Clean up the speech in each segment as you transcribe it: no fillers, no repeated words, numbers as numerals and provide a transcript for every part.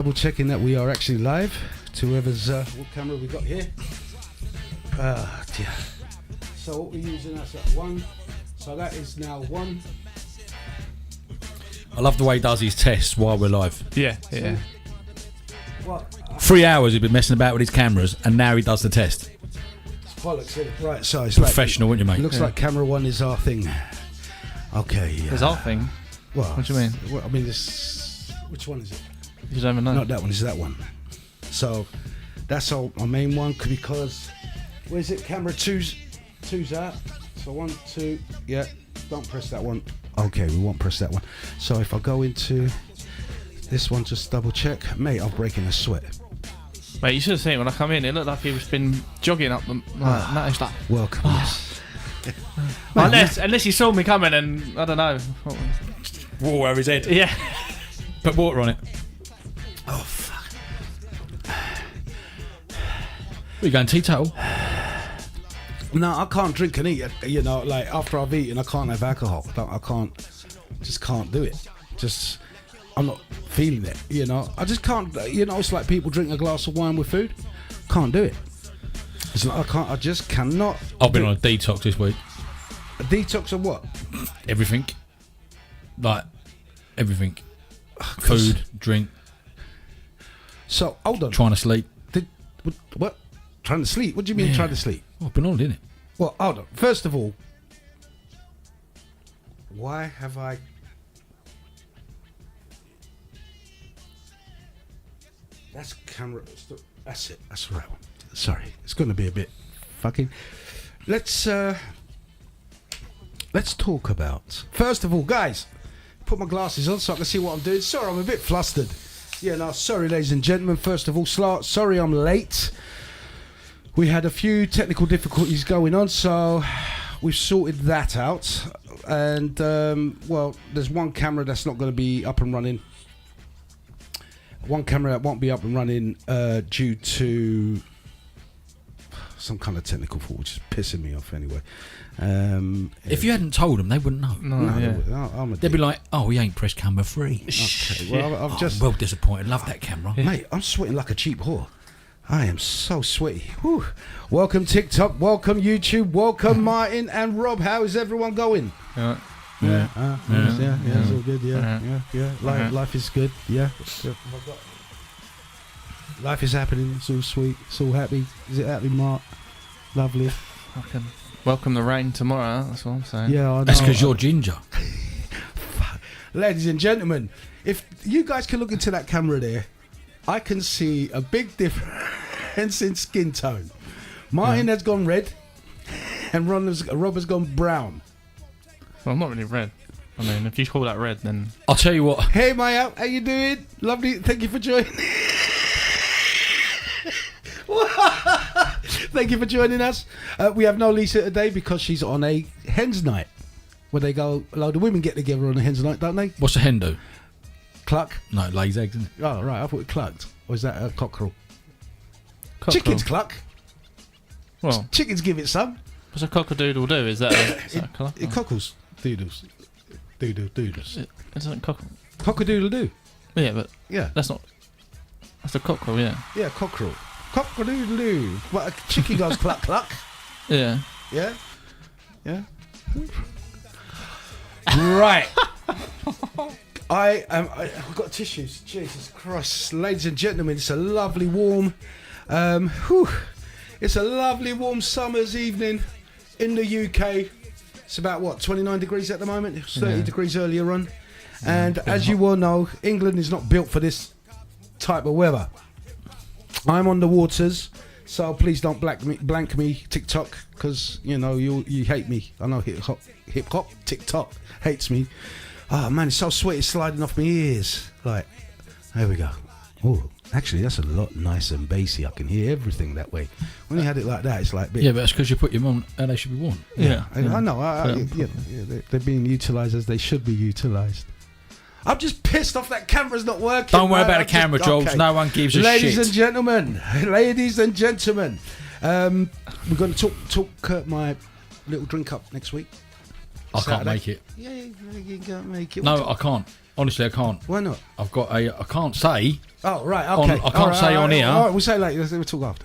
Double checking that we are actually live to whoever's what camera we got here. Dear. So what we're using, that's at 1. So that is now 1. I love the way he does his tests while we're live. Yeah. What? 3 hours he's been messing about with his cameras, and now he does the test. It's bollocks, isn't it? Right, so it's Professional, wouldn't you, mate? Looks like camera 1 is our thing. Okay. It's our thing. Well, What do you mean? Well, I mean, this. Which one is it? You don't even know. Not that one. It's that one. So that's our main one because where's it? Camera two's out. So 1, 2. Yeah. Don't press that one. Okay, we won't press that one. So if I go into this one, just double check. Mate, I'm breaking a sweat. Mate, you should have seen it when I come in. It looked like he's been jogging up the. No, it's like. Welcome. Yes. Unless he saw me coming and I don't know. Water over his head. Yeah. Put water on it. Oh fuck. Were you going teetotal? No, I can't drink and eat. You know, like after I've eaten, I can't have alcohol. I can't. Just can't do it. Just. I'm not feeling it. You know. I just can't. You know, it's like people drink a glass of wine with food. Can't do it. It's like I can't. I just cannot. I've been on a detox this week. A detox of what? Everything. Like, everything. Food, drink. So, hold on. Trying to sleep. What? Trying to sleep? What do you mean trying to sleep? Oh, I've been on, didn't it? Well, hold on. First of all, why have I... That's camera... That's it. That's the right one. Sorry. It's going to be a bit fucking... Let's talk about... First of all, guys, put my glasses on so I can see what I'm doing. Sorry, I'm a bit flustered. Yeah, no, sorry, ladies and gentlemen. First of all, sorry I'm late. We had a few technical difficulties going on, so we've sorted that out. And, well, there's one camera that's not going to be up and running. One camera that won't be up and running due to some kind of technical fault, which is pissing me off anyway. If you hadn't told them, they wouldn't know. No, They'd be like, oh, we ain't pressed camera 3. Okay, well, I'm I'm well disappointed. Love that camera. Yeah. Mate, I'm sweating like a cheap whore. I am so sweaty. Whew. Welcome TikTok, welcome YouTube, welcome Martin and Rob. How is everyone going? Yeah. It's all good. Yeah. Life is good. Yeah. Life is happening. It's all sweet. It's all happy. Is it happy, Mark? Lovely. Welcome the rain tomorrow. That's what I'm saying. Yeah, I know. That's because you're ginger. Ladies and gentlemen, if you guys can look into that camera there, I can see a big difference in skin tone. Martin has gone red, and Rob has gone brown. Well, I'm not really red. I mean, if you call that red, then... I'll tell you what. Hey, Maya, how you doing? Lovely. Thank you for joining. Thank you for joining us. We have no Lisa today because she's on a hen's night, where they go, a load of women get together on a hen's night, don't they? What's a hen do? Cluck. No, it lays eggs, isn't it? Oh, right. I thought it clucked. Or is that a cockerel? Cockerel. Chickens cluck. Well, Chickens give it some. what's a cockadoodle do? Is that a colour? It cockles. Doodles. Doodles. Is that cockerel? Cockadoodle do. Yeah, but Yeah. that's not... That's a cockerel, yeah. Yeah, cockerel. Cockadoodle do. What, a chicken goes cluck cluck. Yeah. Yeah? Yeah? Right. I've got tissues. Jesus Christ. Ladies and gentlemen, it's a lovely warm... it's a lovely warm summer's evening in the UK. It's about, what, 29 degrees at the moment? It was 30 degrees earlier on. And as you all know, England is not built for this type of weather. I'm on the waters, so please don't blank me TikTok, because, you know, you hate me. I know hip hop TikTok hates me. Oh, man, it's so sweet. It's sliding off my ears. Like, there we go. Oh, actually, that's a lot nicer and bassy. I can hear everything that way. When you had it like that, it's like... Yeah, but that's because you put them on how they should be worn. Yeah. I know. They're being utilised as they should be utilised. I'm just pissed off that camera's not working. Don't worry about the camera, Jules. Okay. No one gives a ladies shit. Ladies and gentlemen, we're going to talk my little drink up next week. I can't make it. Yeah, you can't make it. No, I can't. Honestly, I can't. Why not? I've got a. I can't say. Oh, right, okay. I can't say on here. All right, we'll say later. We'll talk after.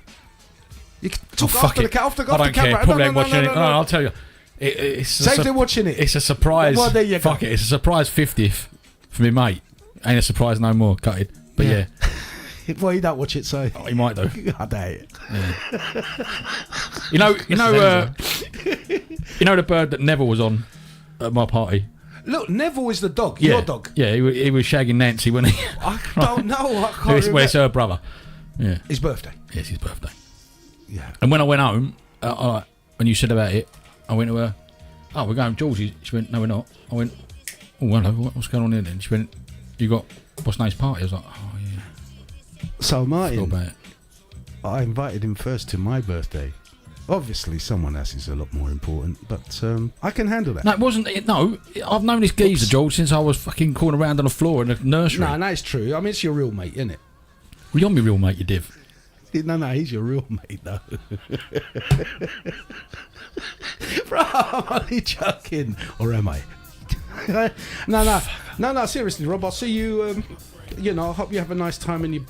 You can talk fuck after it. the after I don't care. camera. Probably ain't watching it. No, I'll tell you. It's Say they're watching it. It's a surprise. Well, there you go. Fuck it. It's a surprise 50th for me, mate. Ain't a surprise no more. Gutted. But yeah. Well, you don't watch it, so Oh, you might though. I doubt it. You know the bird that Neville was on at my party. Look, Neville is the dog. Yeah. Your dog. Yeah, he was shagging Nancy when he. I don't know. I can't Well, remember. it's her brother. Yeah. His birthday. Yes, his birthday. Yeah. And when I went home, when you said about it, I went to her. Oh, we're going, Georgie. She went, no, we're not. I went, oh, hello. What's going on here then? She went, you got what's name's party? I was like, oh yeah. So Martin, About it. I invited him first to my birthday. Obviously, someone else is a lot more important, but I can handle that. No, it wasn't. No, I've known this geezer, George, since I was fucking crawling around on the floor in the nursery. No, it's true. I mean, it's your real mate, isn't it? Well, you're my real mate, you div. No, he's your real mate, though. Bro, I'm only joking. Or am I? No, seriously, Rob, I'll see you, I hope you have a nice time and you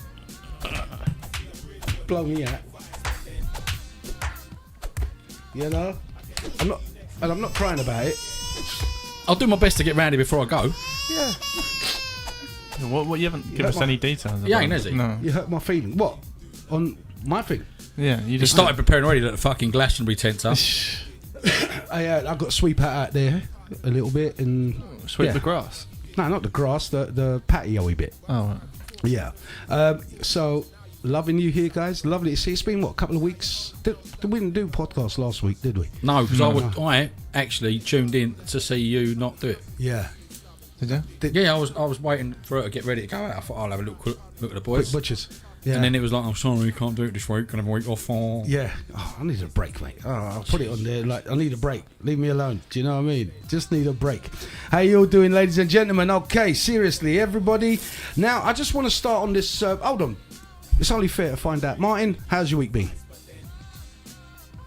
blow me out. You know? I'm not crying about it. I'll do my best to get round here before I go. Yeah. What you haven't given us any details about. Yeah, ain't, has he? No. You hurt my feeling. What? On my thing? Yeah, you He just started preparing already that the fucking Glastonbury tent's up. I got to sweep out there a little bit and sweep yeah. the grass. No, not the grass, the patio-y bit. Oh, right. Yeah. So loving you here, guys. Lovely to see. It's been what, a couple of weeks. We didn't do podcast last week, did we? No, because No. I actually tuned in to see you not do it. Yeah. Did you? Yeah, I was waiting for her to get ready to go out. I thought I'll have a look at the Quick boys. butchers. Yeah. And then it was like, I'm sorry, can't do it this week. Can I have a week off? Yeah. Oh, I need a break, mate. Oh, I'll put it on there. Like, I need a break. Leave me alone. Do you know what I mean? Just need a break. How you all doing, ladies and gentlemen? Okay, seriously, everybody. Now, I just want to start on this. Hold on. It's only fair to find out. Martin, how's your week been?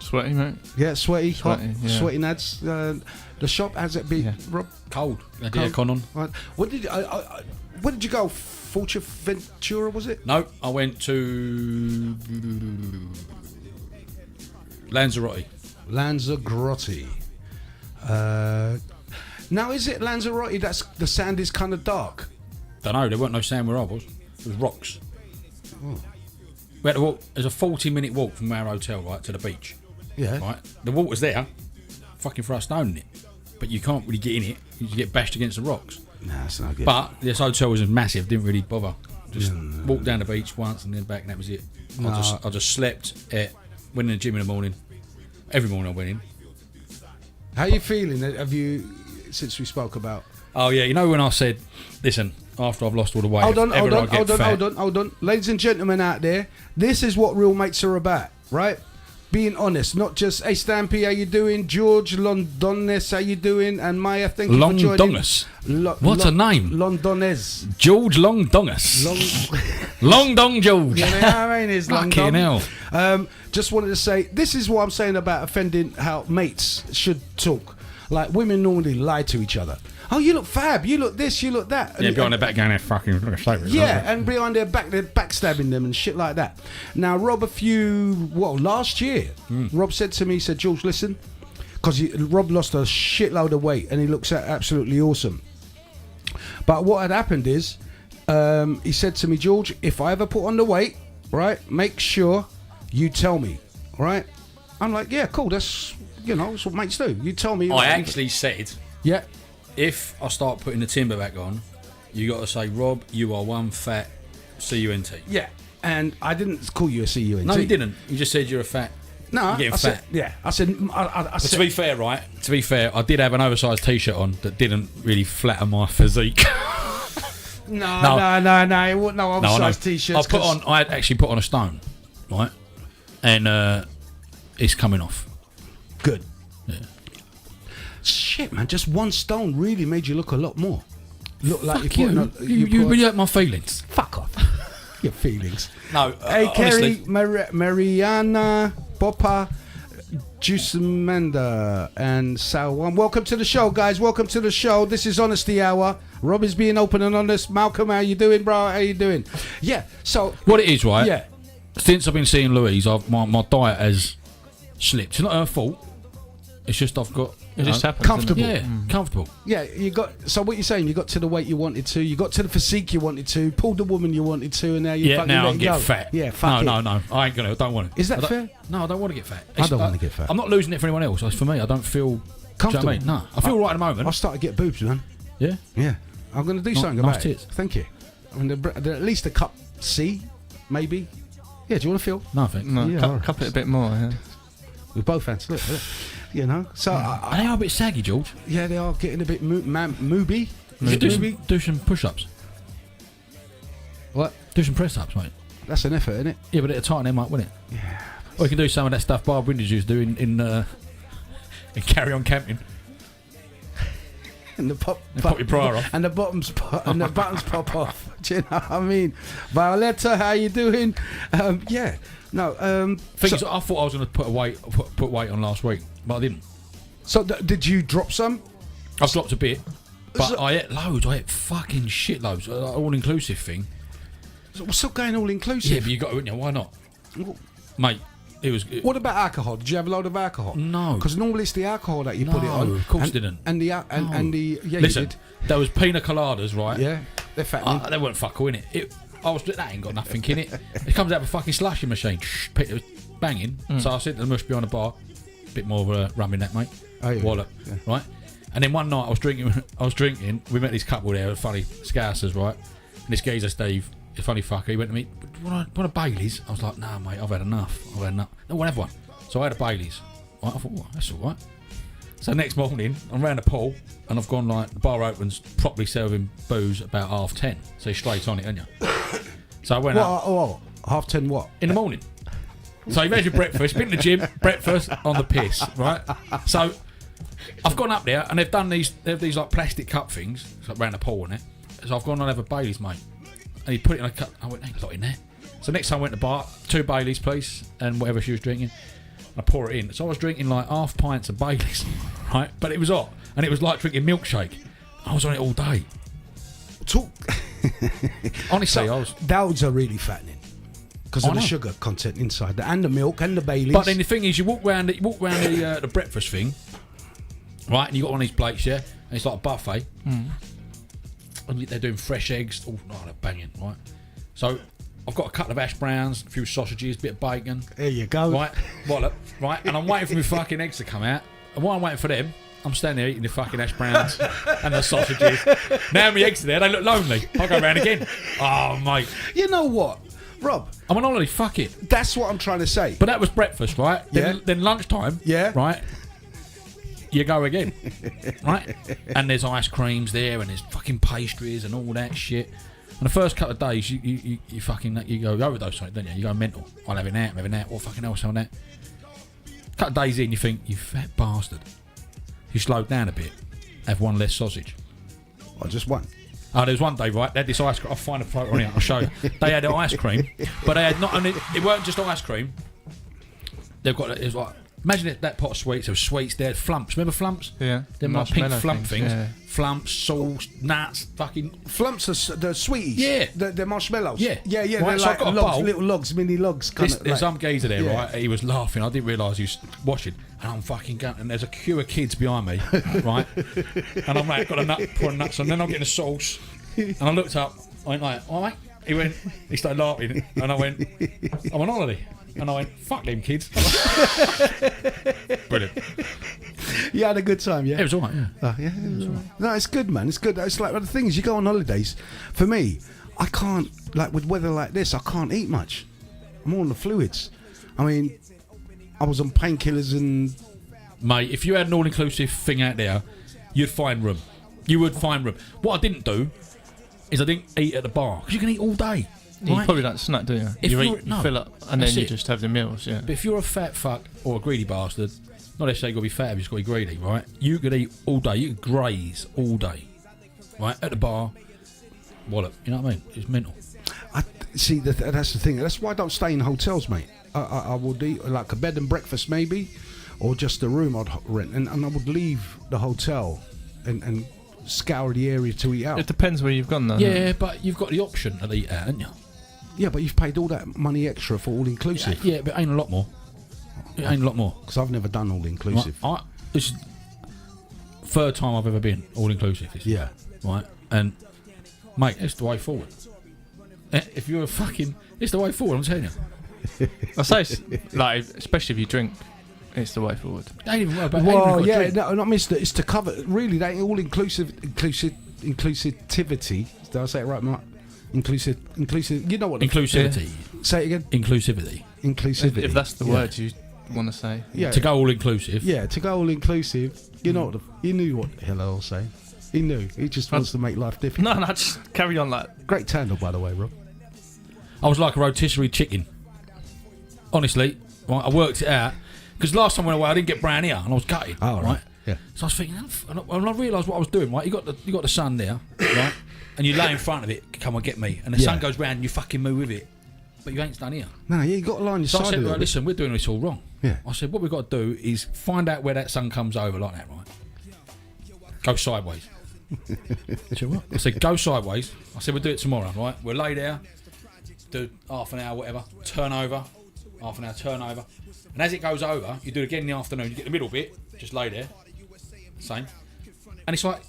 Sweaty, mate. Yeah, sweaty, hot, Sweaty, yeah. sweaty nads. The shop, how's it been, Yeah. Rob? Cold. Had the Cold. aircon on. Right. Where did you go? Ventura, was it? No, I went to Lanzarote. Lanzarote. Now, is it Lanzarote that's the sand is kind of dark? Don't know, there weren't no sand where I was. It was rocks. Oh. We had to walk. There's a 40-minute walk from our hotel, right, to the beach. Yeah. Right, the water's there, fucking throw a stone in it, but you can't really get in it. You get bashed against the rocks. Nah, that's not good. But this hotel was massive. Didn't really bother. Just walked down the beach once and then back, and that was it. No. I just slept. Went in the gym in the morning. Every morning I went in. How you feeling? Have you, since we spoke about... Oh yeah, you know when I said, listen, after I've lost all the weight, Hold on. fat, Hold on. Ladies and gentlemen out there, this is what real mates are about, right? Being honest, not just, hey Stampy, how you doing? George Londones, how you doing? And Maya, thank you for joining. Longdongus. What a name. Londones. George Longdongus. Long Dong George. You know what I mean? It's Long Fucking Dong. hell. Just wanted to say, this is what I'm saying about offending how mates should talk. Like, women normally lie to each other. Oh, you look fab. You look this. You look that. Yeah, behind their back going there fucking... Yeah, and behind their back, they're backstabbing them and shit like that. Now, Rob, last year, Rob said to me, he said, George, listen, because Rob lost a shitload of weight and he looks absolutely awesome. But what had happened is, he said to me, George, if I ever put on the weight, right, make sure you tell me, right? I'm like, yeah, cool, that's what mates do. You tell me. I actually said... Yeah. If I start putting the timber back on, you got to say, Rob, you are one fat CUNT. Yeah, and I didn't call you a CUNT. No, you didn't. You just said you're a fat. No, you're getting I fat. said, I said, But to be fair, right? To be fair, I did have an oversized T-shirt on that didn't really flatter my physique. No, it wasn't no oversized T-shirts. I actually put on a stone, right? And it's coming off. Good. Yeah. Shit, man, just one stone really made you look a lot more. Look like Fuck you. You really hurt my feelings. Fuck off. Your feelings. No, Hey, honestly. Kerry, Mariana, Boppa, Juicemanda and Salwan. Welcome to the show, guys. Welcome to the show. This is Honesty Hour. Rob is being open and honest. Malcolm, how you doing, bro? How you doing? Yeah. So what it is, right? Yeah. Since I've been seeing Louise, my diet has slipped. It's not her fault. It's just I've got. It just happens. Comfortable. Yeah, comfortable. Yeah, you got. So what you're saying? You got to the weight you wanted to. You got to the physique you wanted to. Pulled the woman you wanted to, and now you fucking now let I'm it getting go. fat. Yeah, fuck it. No. I ain't gonna. I don't want it. Is that I don't- fair? No, I don't want to get fat. I don't want to get fat. I'm not losing it for anyone else. It's for me. I don't feel Comfortable. Do you know what I mean? No, I feel right at the moment. I'll start to get boobs, man. Yeah. Yeah, I'm gonna do something nice about tits. it. Thank you. I mean, they're at least a cup C, maybe. Yeah, do you want to feel? No, thanks. No, Yeah, alright. cup it a bit more. Yeah. With both hands. Look. You know. So They are a bit saggy, George. yeah, they are getting a bit mooby. You should do some push-ups. What? Do some press-ups, mate. That's an effort, isn't it? Yeah, but it'll tighten them up, wouldn't it? Yeah. Or you can do some of that stuff Barb Winders used to do in Carry On Camping. And the pop your bra off. and the buttons pop off. Do you know what I mean? Violetta, how you doing? Yeah. No. Thing is, I thought I was going to put weight on last week, but I didn't. So did you drop some? I've dropped a bit, but So- I ate loads. I ate fucking shitloads. All-inclusive thing. So what's up going all inclusive? Yeah, but you got to, why not? Mate, it was... What about alcohol? Did you have a load of alcohol? No. Because normally it's the alcohol that you put it on. No, of course and, didn't. And the yeah, Listen, you did. there was pina coladas, right? Yeah, they're fattening. They weren't fuck all in it. That ain't got nothing in it. It comes out of a fucking slushy machine. It was banging. So I said to the mush behind the bar, bit more of a rum in that, mate. Oh, yeah. Wallet, Yeah. right? And then one night I was drinking. We met this couple there, funny Scousers, right? And this geezer, Steve, a funny fucker, he went to me, want a Baileys? I was like, nah, mate, I've had enough. No, I won't have one. So I had a Baileys. Right? I thought, well, that's all right. So next morning, I'm round the pool, and I've gone like, the bar opens, properly serving booze about 10:30. So you're straight on it, aren't you? So I went up. What? 10:30 what? In the morning. So you've had your breakfast, been to the gym, breakfast on the piss, right? So I've gone up there and they have these like plastic cup things, it's like round the pool on it. So I've gone and have a Baileys, mate. And he put it in a cup. I went, ain't a lot in there. So next time I went to the bar, 2 Baileys, please, and whatever she was drinking. I pour it in. So I was drinking like half pints of Baileys, right? But it was hot, and it was like drinking milkshake. I was on it all day. Talk. Honestly, I was. Those are really fattening because I of the know. sugar content inside, and the milk and the Baileys. But then the thing is, you walk round the breakfast thing, right? And you got one of these plates, yeah, and it's like a buffet. And they're doing fresh eggs. Oh, no, they're banging, right? So I've got a couple of hash browns, a few sausages, a bit of bacon, there you go. right? Wallop, right? And I'm waiting for my fucking eggs to come out. And while I'm waiting for them, I'm standing there eating the fucking hash browns and the sausages. Now my eggs are there, they look lonely. I'll go round again. Oh, mate. You know what, Rob? I'm on holiday, fuck it. That's what I'm trying to say. But that was breakfast, right? Yeah. Then lunchtime, Yeah. right? You go again, right? And there's ice creams there, and there's fucking pastries and all that shit. And the first couple of days, you fucking you go overdose on it, don't you? You go mental. I'm having that. What fucking else on that? Couple of days in, you think, you fat bastard. You slow down a bit, have one less sausage. Well, just one. Oh, there was one day, right? They had this ice cream. I'll find a photo on it. I'll show you. They had ice cream, but they had not only. It weren't just ice cream. They've got. It was like. Imagine that pot of sweets. There was sweets there, flumps. Remember flumps? Yeah. Them like pink Marshmallow flump things. Yeah. Flumps, sauce, nuts, fucking. Flumps are the sweeties. Yeah. The marshmallows. Yeah. Yeah. Right, They're so like I've got a logs, bowl. little logs, mini logs. There's some geezer there, Yeah. right? He was laughing. I didn't realise he was washing. And I'm fucking going. And there's a queue of kids behind me, right? And I'm like, got a nut, pouring nuts, and then I'm getting a sauce. And I looked up. I went like, all right. He started laughing, and I went, I'm on holiday. And I went, fuck them kids. Brilliant. You had a good time, yeah? It was alright, yeah. Oh, yeah, it was all right. No, it's good, man. It's good. It's like the thing is, you go on holidays. For me, I can't, like with weather like this, I can't eat much. I'm all on the fluids. I mean, I was on painkillers and Mate, if you had an all-inclusive thing out there, you'd find room. You would find room. What I didn't do is I didn't eat at the bar, because you can eat all day. You Right? probably don't snack, do you? If You you're- eat, no, fill up, and that's then you it. just have the meals, yeah. But if you're a fat fuck or a greedy bastard, not necessarily got to be fat, you've just got to be greedy, right? You could eat all day. You could graze all day, right? At the bar, wallop. You know what I mean? It's mental. I see that's the thing. That's why I don't stay in hotels, mate. I would eat like a bed and breakfast maybe, or just a room I'd rent, and I would leave the hotel and scour the area to eat out. It depends where you've gone, though. Yeah, but you've got the option to eat out, haven't you? Yeah, but you've paid all that money extra for all inclusive. Yeah, but it ain't a lot more. It ain't a lot more. Because I've never done all inclusive. Right, this is third time I've ever been all inclusive. Yeah. Right, and mate, it's the way forward. If you're it's the way forward. I'm telling you. I say, like, especially if you drink, it's the way forward. They ain't even worry about. Well, yeah, no, not missed it. It's to cover. Really, that ain't all inclusivity. Did I say it right, Mark? Inclusive. You know what? Inclusivity. Say it again. Inclusivity. Inclusivity. If that's the word you want to say. Yeah. To go all inclusive. Yeah, to go all inclusive. You know what? He knew what the hell I was saying. He knew. He just wants to make life difficult. No, just carry on like. Great tandem, by the way, Rob. I was like a rotisserie chicken. Honestly, right, I worked it out because last time I went away I didn't get brown here and I was gutted. Oh, right. Yeah. So I was thinking, and I realised what I was doing. Right, you got the sun there, right, and you lay in front of it. Come on, get me. And the sun goes round and you fucking move with it, but you ain't done here. No, you got to line your So I side said, a little right, listen, we're doing this all wrong. Yeah. I said, what we've got to do is find out where that sun comes over like that, right? Go sideways. I said, what? I said, go sideways. I said, we'll do it tomorrow, right? We'll lay there, do half an hour, whatever, turn over, half an hour, turn over. And as it goes over, you do it again in the afternoon. You get the middle bit, just lay there, same. And it's like,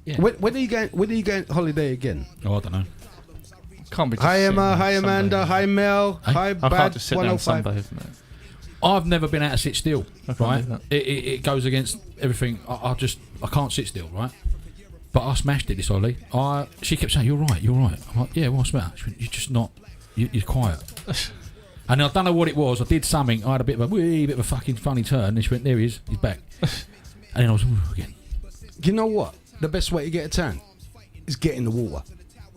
yeah. When are you going holiday again? Oh, I don't know. Can't be. Just Hi sitting Emma, there hi Amanda, sunbathing. hi Mel, hi I Bad can't just sit down and 105. sunbathe, mate. I've never been able to sit still, I can't right? do that. It goes against everything. I can't sit still, right? But I smashed it this Ollie. She kept saying, you're right. I'm like, yeah, what's the matter? She went, you're just not, you're quiet. And I don't know what it was. I did something. I had a bit of a fucking funny turn. And she went, there he is. He's back. And then I was again. You know what? The best way to get a tan is get in the water.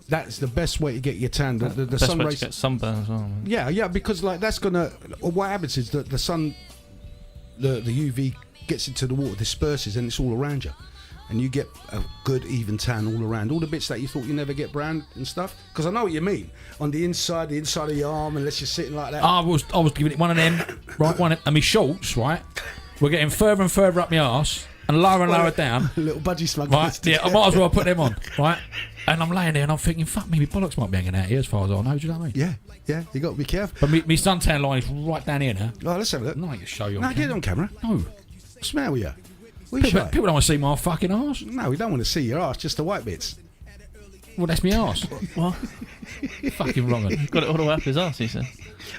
That's the best way to get your tan. The Best sun way rays. to get sunburn as well, man. Yeah, because like that's gonna. What happens is that the sun, the UV gets into the water, disperses, and it's all around you, and you get a good even tan all around. All the bits that you thought you never get brown and stuff. Because I know what you mean. On the inside of your arm, unless you're sitting like that. I was giving it one of them, right? And my shorts, right? We're getting further and further up my arse and lower down. Little budgie smug. Right? Yeah, I might as well put them on, right? And I'm laying there and I'm thinking, fuck me, my bollocks might be hanging out here as far as I know. Do you know what I mean? Yeah. You got to be careful. But my suntan line is right down here now. Oh, let's have a look. No, I can show you. No, get it on camera. No. What's the matter with you? What are you shy? People don't want to see my fucking arse. No, we don't want to see your arse, just the white bits. Well, that's my arse. What? Fucking wrong. Got it all the way up his arse, he said.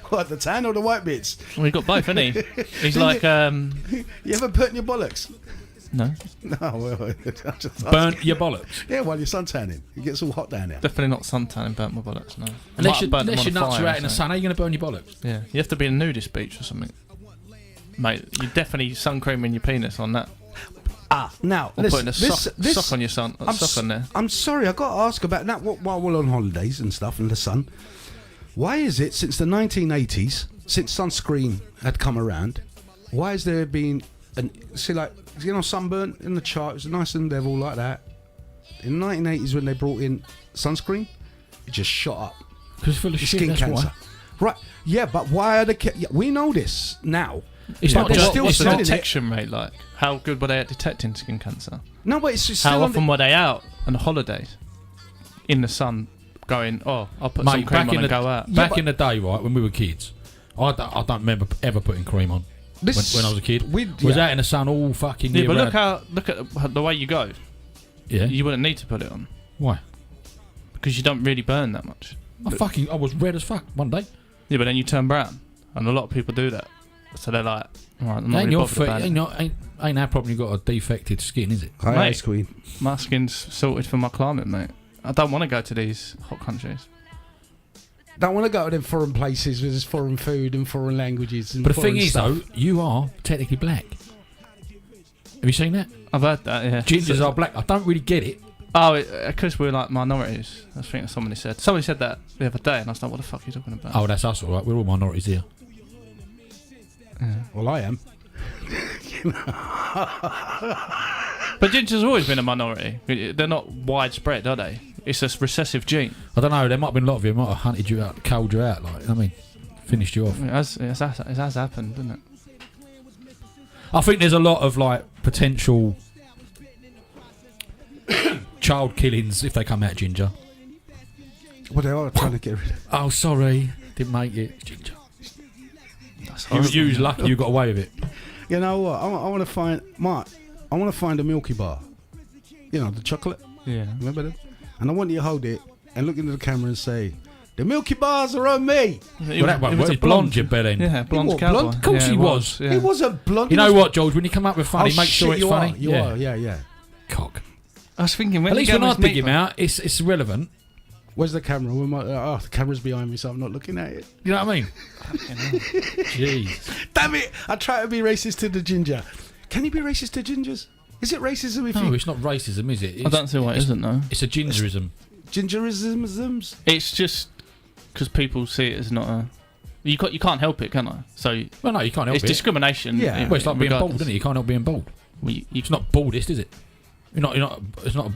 What, the tan or the white bits? Well, he got both, hasn't he? He's like, You ever put in your bollocks? no, No, well, I'm just Burnt your bollocks. Yeah, while you're suntanning. It gets all hot down there. definitely not suntan and burnt my bollocks, no. Unless Might have burnt them your on a nuts fire are or out in the something. sun, how are you going to burn your bollocks? Yeah, you have to be in a nudist beach or something. Mate, you're definitely sun creaming your penis on that. Now, Or listen, putting a sock on your sock on there. I'm sorry, I got to ask about that while we're on holidays and stuff in the sun. Why is it since the 1980s, since sunscreen had come around, why has there been sunburn in the chart? It was nice and level like that. In the 1980s, when they brought in sunscreen, it just shot up. Because it's full of shit, Skin that's cancer. why. Right? Yeah, but why are we know this now? It's But not they're just... still What's the selling it. detection rate like? How good were they at detecting skin cancer? No, but it's still How on often were they out on holidays in the sun going, oh, I'll put some Mate, cream on and go out? back in the day, right, when we were kids, I don't remember ever putting cream on when I was a kid. Was out in the sun all fucking Yeah, year but round. look at the way you go. Yeah. You wouldn't need to put it on Why? because you don't really burn that much. I was red as fuck one day. Yeah, but then you turn brown, and a lot of people do that. So they're like, all right, I'm not Ain't really your bothered feet, about it. ain't that problem? You got a defected skin, is it? Hi, Mate. Ice Queen. My skin's sorted for my climate, mate. I don't want to go to these hot countries. Don't want to go to them foreign places with this foreign food and foreign languages. And But the thing foreign is, stuff. though, you are technically black. Have you seen that? I've heard that, yeah. Gingers are black. I don't really get it. Oh, because we're like minorities. I think somebody said. Somebody said that the other day, and I was like, what the fuck are you talking about? Oh, that's us, all right. We're all minorities here. Yeah. Well, I am. But gingers have always been a minority. They're not widespread, are they? It's a recessive gene. I don't know. There might have been a lot of you who might have hunted you out, culled you out, like, I mean, finished you off. It has happened, doesn't it? I think there's a lot of like potential child killings if they come out ginger. Well, they are trying to get rid of. Oh, sorry, didn't make it. It's ginger. That's You was lucky you got away with it. You know what? I want to find Mark. I want to find a Milky Bar. You know, the chocolate. Yeah. Remember that? And I want you to hold it and look into the camera and say, "The Milky Bars are on me." Well, that one was a blonde, you bellend. Yeah, blonde He wore cowboy. blonde? Of course Yeah, he was. Yeah. He wasn't blonde. You he know was- what, George? When you come up with funny, Oh, make sure shit, it's you funny. Are, you are, yeah. Cock. I was thinking, when At least you when go I with dig him meatball- out, it's relevant. Where's the camera? The camera's behind me, so I'm not looking at it. You know what I mean? Jeez. Damn it! I try to be racist to the ginger. Can you be racist to gingers? Is it racism if No, you it's not racism, is it? I don't see why it isn't, though. It's a gingerism. gingerisms? It's just because people see it as not a... You can't help it, can I? So Well, no, you can't help it's it. discrimination. Yeah. Well, it's like being bald, regardless. isn't it? You can't help being bald. Well, you It's not baldest, is it? It's not a baldism.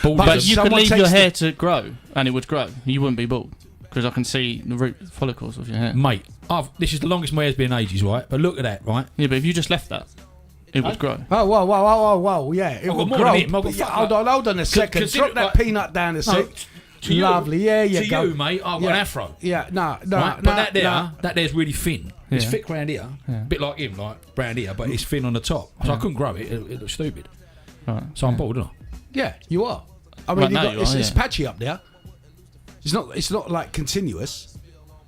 But you could Someone leave your takes hair to grow, and it would grow. You wouldn't be bald because I can see the root follicles of your hair. Mate, this is the longest my hair's been in ages, right? But look at that, right? Yeah, but if you just left that, it would grow. Oh, whoa, yeah. It I've will got more grow. than him, I've got Yeah, fuck hold on a second. consider Drop that like- peanut down a sec. To you- Lovely, yeah, To go. you, mate, I've got an afro. Yeah, no, Right? But that no. there's really thin. It's Yeah. thick round here, Yeah. a bit like him, like round here, but it's thin on the top. So I couldn't grow it. It looks stupid. Right. So I'm bald, aren't Yeah, you are. I mean, Right, now you it's, are, it's yeah. patchy up there. It's not like continuous.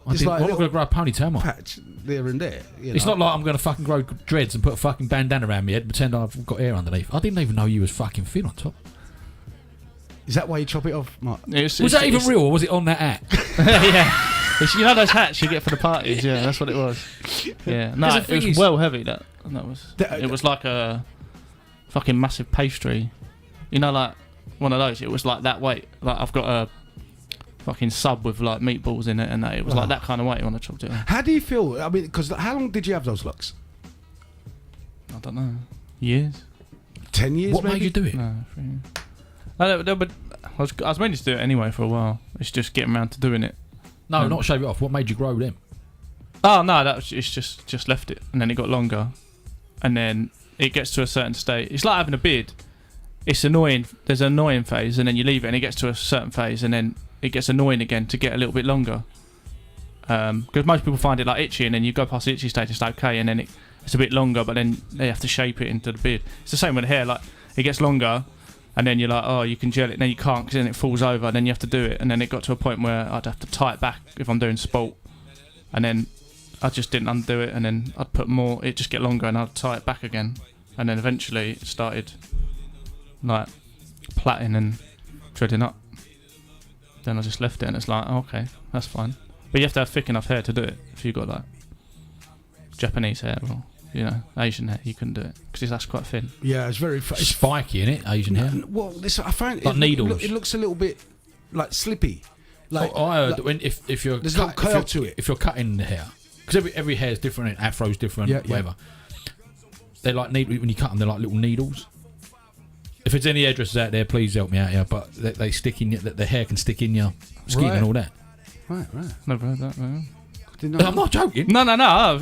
I? It's I'm like not a going to grow a ponytail, mate. patch there and there. You It's know. not like I'm going to fucking grow dreads and put a fucking bandana around my head and pretend I've got hair underneath. I didn't even know you was fucking thin on top. Is that why you chop it off, Mark? Was Was that even real or was it on that hat? yeah. It's, you know those hats you get for the parties? Yeah, that's what it was. Yeah. No, Because the it thing was is- well heavy. That was. The- It was like a fucking massive pastry. You know, like one of those. It was like that weight. Like I've got a fucking sub with like meatballs in it, and that. It was like that kind of weight when I chopped it off. How do you feel? I mean, because how long did you have those locks? I don't know. Years? 10 years, What maybe? made you do it? No. 3 years. I was meaning to do it anyway for a while. It's just getting around to doing it. No, not shave it off. What made you grow them? Oh no, it's just left it, and then it got longer, and then it gets to a certain state. It's like having a beard. It's annoying. There's an annoying phase, and then you leave it, and it gets to a certain phase, and then it gets annoying again to get a little bit longer. Because most people find it like itchy, and then you go past the itchy stage, it's okay, and then it's a bit longer, but then they have to shape it into the beard. It's the same with the hair. Like it gets longer, and then you're like, oh, you can gel it, and then you can't, because then it falls over, and then you have to do it, and then it got to a point where I'd have to tie it back if I'm doing sport, and then I just didn't undo it, and then I'd put more, it'd just get longer, and I'd tie it back again, and then eventually it started like plaiting and dreading up. Then I just left it, and it's like, oh, okay, that's fine. But you have to have thick enough hair to do it. If you've got like Japanese hair or Asian hair, you couldn't do it because that's quite thin. Yeah, it's very... It's spiky, innit? Asian hair. Well, I find Like needles. It looks a little bit like slippy. Like, I heard like- when if you're There's no curl to it. If you're cutting the hair, because every hair is different, and afro's different, Yeah, yeah. whatever. They're like when you cut them, they're like little needles. If there's any hairdressers out there, please help me out here. But they stick in the hair can stick in your skin Right. and all that. right. Never heard that. No, Didn't know. I'm not joking. no,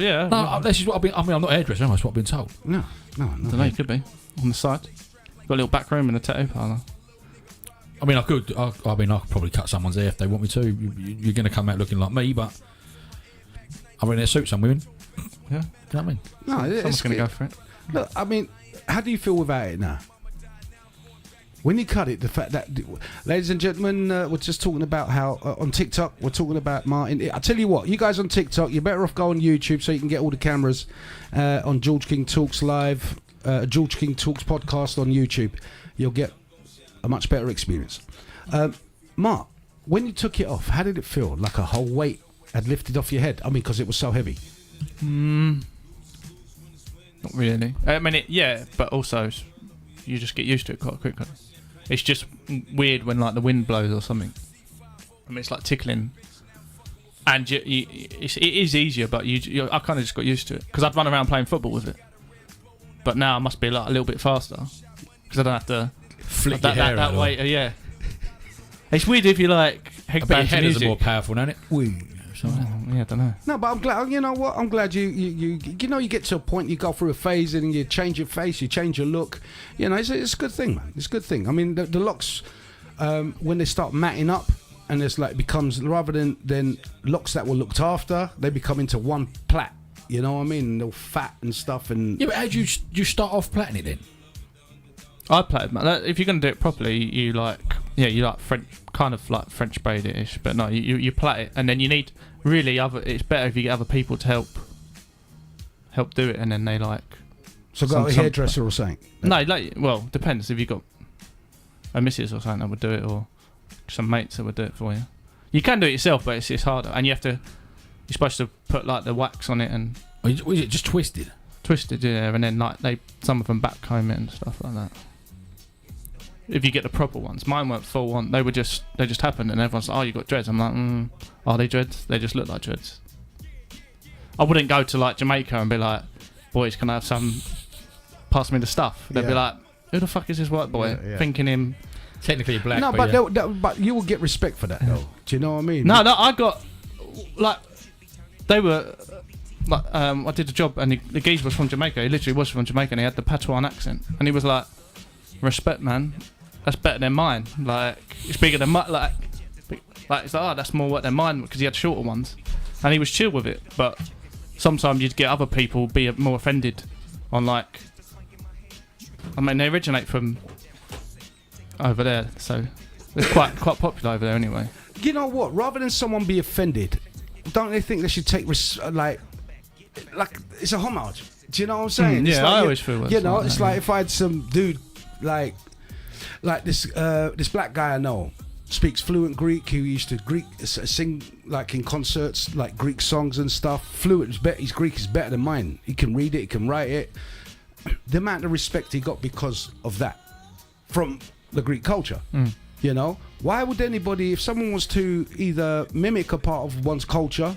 yeah. No, this is what I've been. I mean, I'm not a hairdresser. That's what I've been told. No. I don't know, you could be on the side. Got a little back room in the tattoo parlour. I mean, I could. I could probably cut someone's hair if they want me to. You're going to come out looking like me, but I mean, it suits some women. Yeah. Do you know what I mean? No, Someone's going to go for it. Look, I mean, how do you feel without it now? When you cut it, the fact that, ladies and gentlemen, we're just talking about how on TikTok we're talking about Martin. I tell you what, you guys on TikTok, you're better off going on YouTube so you can get all the cameras on George King Talks Live, George King Talks podcast on YouTube. You'll get a much better experience. Mark, when you took it off, how did it feel? Like a whole weight had lifted off your head? I mean, because it was so heavy. Not really. I mean, but also you just get used to it quite quickly. It's just weird when like the wind blows or something. I mean, it's like tickling, and it is easier, but I kind of just got used to it because I'd run around playing football with it. But now I must be like a little bit faster because I don't have to Flick that your hair out. weight. Yeah, it's weird if you like I bet your headbang to head is music. more powerful, don't it? So, Yeah, I don't know. No, but I'm glad. You know what? I'm glad you get to a point, you go through a phase, and you change your face, you change your look. You know, it's a good thing, man. It's a good thing. I mean, the locks when they start matting up, and it's like becomes rather than locks that were looked after, they become into one plait. You know what I mean? They're all fat and stuff. And yeah, but how do you start off plaiting it then? I plaited, man. If you're gonna do it properly, you like French, kind of like French braid-ish, but no, you plait it, and then you need really it's better if you get other people to help do it, and then they like. So got a hairdresser or something? No, like, well, depends if you got a missus or something that would do it, or some mates that would do it for you. You can do it yourself, but it's harder, and you're supposed to put like the wax on it and. Was it just twisted? Twisted, yeah, and then like some of them backcomb it and stuff like that. If you get the proper ones, mine weren't full on. They just happened, and everyone's like, "Oh, you got dreads." I'm like, "Are they dreads? They just look like dreads." I wouldn't go to like Jamaica and be like, "Boys, can I have some? Pass me the stuff." They'd be like, "Who the fuck is this white boy?" Thinking him technically black. No, but you will get respect for that though. Do you know what I mean? No, I got like they were. Like, I did a job, and the geezer was from Jamaica. He literally was from Jamaica, and he had the patois accent, and he was like, "Respect, man. That's better than mine. Like, it's bigger than mine. Like it's like, oh, that's more work than mine," because he had shorter ones, and he was chill with it. But sometimes you'd get other people be more offended on like. I mean, they originate from over there, so it's quite popular over there anyway. You know what? Rather than someone be offended, don't they think they should take like it's a homage? Do you know what I'm saying? Yeah, like, I always feel that. You know, it's like if I had some dude like this black guy I know speaks fluent Greek, who used to sing like in concerts like Greek songs and stuff. His Greek is better than mine. He can read it, he can write it. The amount of respect he got because of that from the Greek culture. You know, why would anybody, if someone was to either mimic a part of one's culture,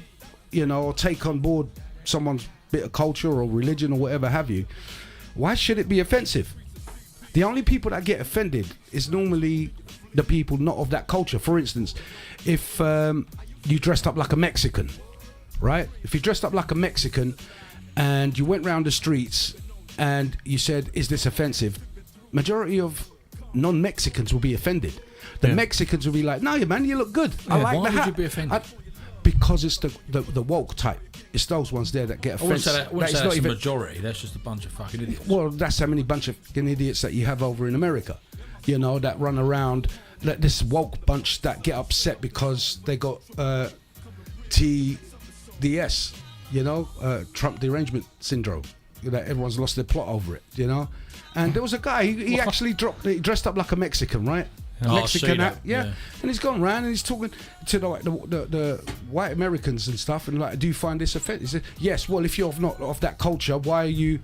you know, or take on board someone's bit of culture or religion or whatever have you, why should it be offensive? The only people that get offended is normally the people not of that culture. For instance, if you dressed up like a Mexican, right? If you dressed up like a Mexican and you went round the streets and you said, "Is this offensive?" Majority of non-Mexicans will be offended. The Mexicans will be like, "No, man, you look good. I like the hat." Why would you be offended? Because it's the woke type. It's those ones there that get offended. I wouldn't say that's the majority. That's just a bunch of fucking idiots. Well, that's how many bunch of fucking idiots that you have over in America. You know, that run around, like this woke bunch that get upset because they got TDS, you know, Trump derangement syndrome. That everyone's lost their plot over it, you know. And there was a guy, he actually dressed up like a Mexican, right? Mexican hat, yeah. And he's gone around and he's talking to the white Americans and stuff, and like, "Do you find this offensive?" He said, "Yes." "Well, if you're not of that culture, why are you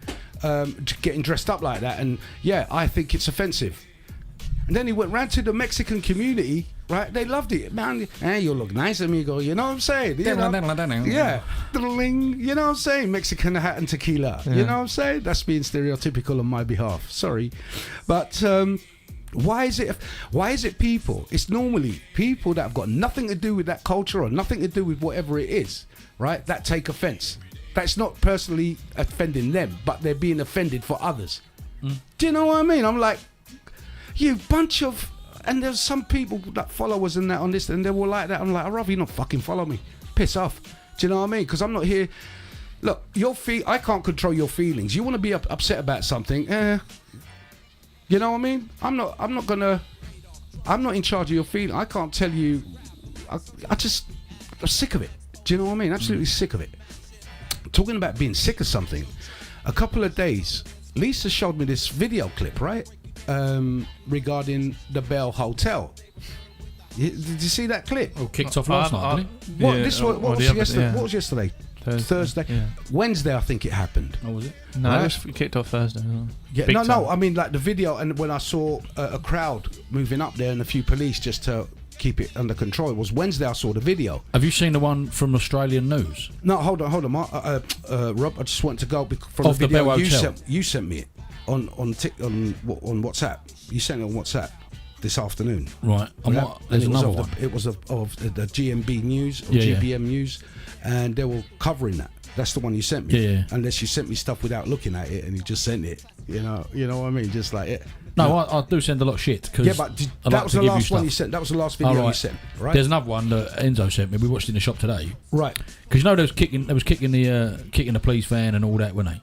getting dressed up like that?" And yeah, I think it's offensive. And then he went round to the Mexican community, right? They loved it, man. "Hey, you look nice, amigo." You know what I'm saying? You know? Yeah, you know what I'm saying? Mexican hat and tequila. You know what I'm saying? That's being stereotypical on my behalf. Sorry, but. Why is it people? It's normally people that have got nothing to do with that culture or nothing to do with whatever it is, right? That take offense. That's not personally offending them, but they're being offended for others. Do you know what I mean? I'm like, you bunch of... And there's some people that followers and that on this, and they were like that. I'm like, I'd rather you not fucking follow me. Piss off. Do you know what I mean? Because I'm not here... Look, I can't control your feelings. You want to be upset about something, you know what I mean? I'm not in charge of your feeling. I can't tell you. I'm sick of it. Do you know what I mean? Absolutely sick of it. Talking about being sick of something. A couple of days, Lisa showed me this video clip, right? Regarding the Bell Hotel. Did you see that clip? Oh, kicked off last night, didn't it? What was yesterday? What was yesterday? Thursday. Yeah. Wednesday, I think it happened. Oh, was it? No, it was kicked off Thursday. Yeah, no. I mean, like the video, and when I saw a crowd moving up there and a few police just to keep it under control. It was Wednesday I saw the video. Have you seen the one from Australian News? No, hold on, Mark. Rob, I just want to go from of the video the you sent me it on WhatsApp. You sent it on WhatsApp. this afternoon. Right. And there's it was another one. It was of the GMB News or Yeah, GBM News, and they were covering that. That's the one you sent me. Yeah. Unless you sent me stuff without looking at it, and you just sent it. You know what I mean? Just like it. No, I do send a lot of shit. Cause Yeah, but that was the last one you sent. That was the last video you sent, right? There's another one that Enzo sent me. We watched it in the shop today. Right. Because they was kicking the police van and all that, weren't they?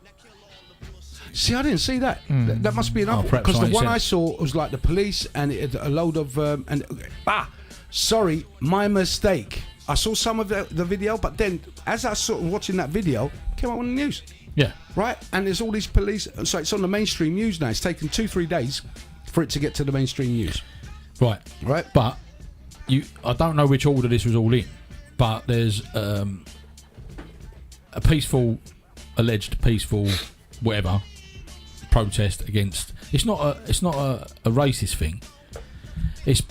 See, I didn't see that. That must be another one. perhaps Because the I one sent- I saw was like the police and it had a load of sorry, my mistake. I saw some of the video, but then as I sort of watching that video, it came out on the news. Yeah. Right, and there's all these police. So it's on the mainstream news now. It's taken 2-3 days for it to get to the mainstream news. Right. Right. But I don't know which order this was all in, but there's a alleged peaceful, whatever, protest against. It's not a racist thing. It's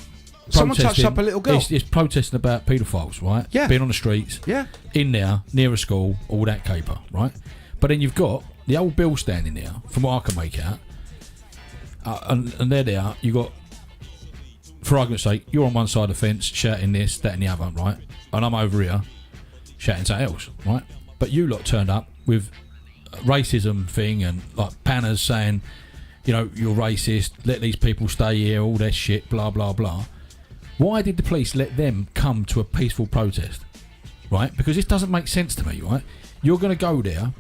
Someone touched protesting- up a little girl. It's protesting about paedophiles, right? Yeah. Being on the streets. Yeah. In there, near a school, all that caper, right? But then you've got the old Bill standing there, from what I can make out, and they're there. You got, for argument's sake, you're on one side of the fence shouting this, that, and the other, right? And I'm over here shouting something else, right? But you lot turned up with a racism thing and like panners saying, you're racist. Let these people stay here. All that shit. Blah blah blah. Why did the police let them come to a peaceful protest? Right? Because this doesn't make sense to me, right? You're going to go there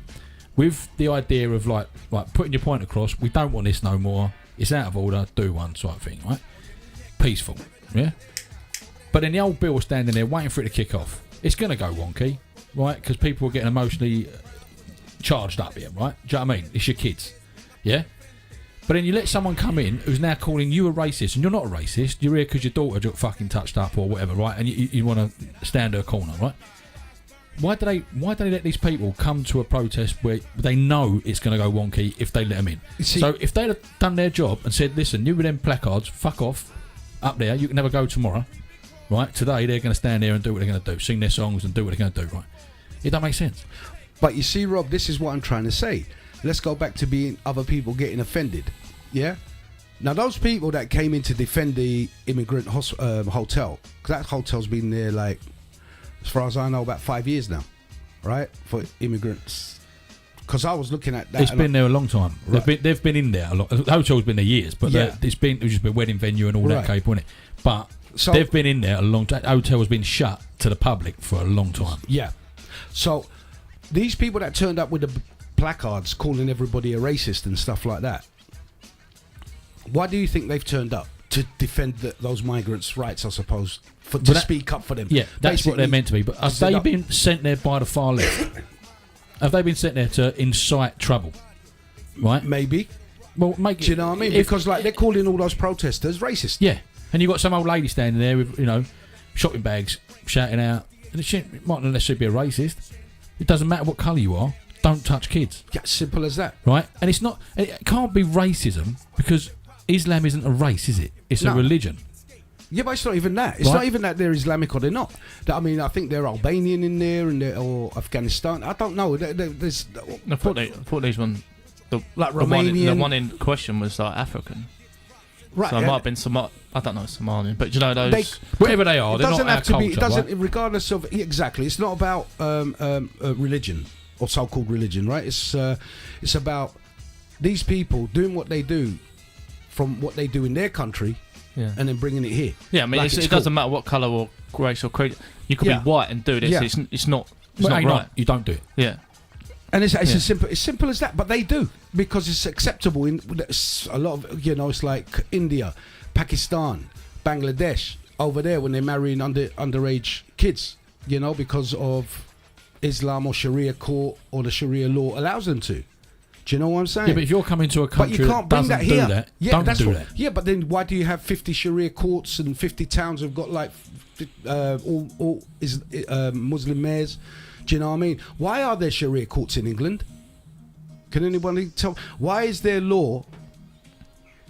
with the idea of like putting your point across. We don't want this no more. It's out of order. Do one sort of thing, right? Peaceful, yeah? But then the old Bill was standing there waiting for it to kick off. It's going to go wonky, right? Because people are getting emotionally charged up here, right? Do you know what I mean? It's your kids, yeah? But then you let someone come in who's now calling you a racist, and you're not a racist. You're here because your daughter got fucking touched up or whatever, right? And you want to stand her corner, right? Why do they let these people come to a protest where they know it's going to go wonky if they let them in? So if they'd have done their job and said, listen, you with them placards, fuck off, up there, you can never go tomorrow, right? Today they're going to stand there and do what they're going to do, sing their songs and do what they're going to do, right? It don't make sense. But you see, Rob, this is what I'm trying to say. Let's go back to being other people getting offended, yeah? Now, those people that came in to defend the immigrant hotel, because that hotel's been there, like, as far as I know, about 5 years now, right? For immigrants. Because I was looking at that. It's been there a long time. Right. They've been in there a lot. The hotel's been there years, but it's just been a wedding venue and all that cape, wasn't it? But so, they've been in there a long time. The hotel has been shut to the public for a long time. Yeah. So these people that turned up with the placards calling everybody a racist and stuff like that, why do you think they've turned up? To defend those migrants' rights, I suppose, to speak up for them. Yeah, that's basically, what they're meant to be. But have they been sent there by the far left? Have they been sent there to incite trouble? Right? Maybe. Well, do you know what I mean? Because like they're calling all those protesters racist. Yeah, and you got some old lady standing there with shopping bags shouting out, and it might not necessarily be a racist. It doesn't matter what colour you are. Don't touch kids. Yeah, simple as that. Right? And it can't be racism because Islam isn't a race, is it? It's a religion. Yeah, but it's not even that. It's not even that they're Islamic or they're not. I mean, I think they're Albanian in there or Afghanistan. I don't know. There's. I thought these one, Romanian. The one in question was like African. Right. So it might have been Somali. I don't know Somalian, but those. Whatever they are, they're not our culture. It doesn't. Right? Regardless of exactly, it's not about religion or so-called religion, right? It's about these people doing what they do from what they do in their country, and then bringing it here. Yeah, I mean, like it doesn't matter what colour or race or creed. You could be white and do this. Yeah. It's not right. You don't do it. Yeah. And it's as simple as that. But they do because it's acceptable in a lot of it's like India, Pakistan, Bangladesh over there when they're marrying underage kids, because of Islam or Sharia court or the Sharia law allows them to. Do you know what I'm saying? Yeah, but if you're coming to a country that doesn't do that, don't do that. Yeah, but then why do you have 50 Sharia courts and 50 towns have got like all Muslim mayors? Do you know what I mean? Why are there Sharia courts in England? Can anybody tell? Why is their law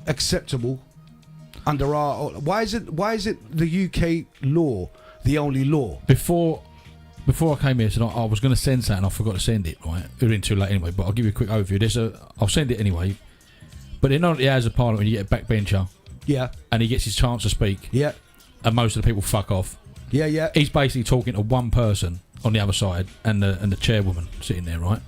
acceptable under our? Why is it the UK law the only law? Before I came here tonight, I was going to send something. I forgot to send it. Right, it was too late anyway. But I'll give you a quick overview. I'll send it anyway. But in the House of Parliament, when you get a backbencher Yeah. and he gets his chance to speak, Yeah. and most of the people fuck off. Yeah. Yeah. He's basically talking to one person on the other side and the chairwoman sitting there, right?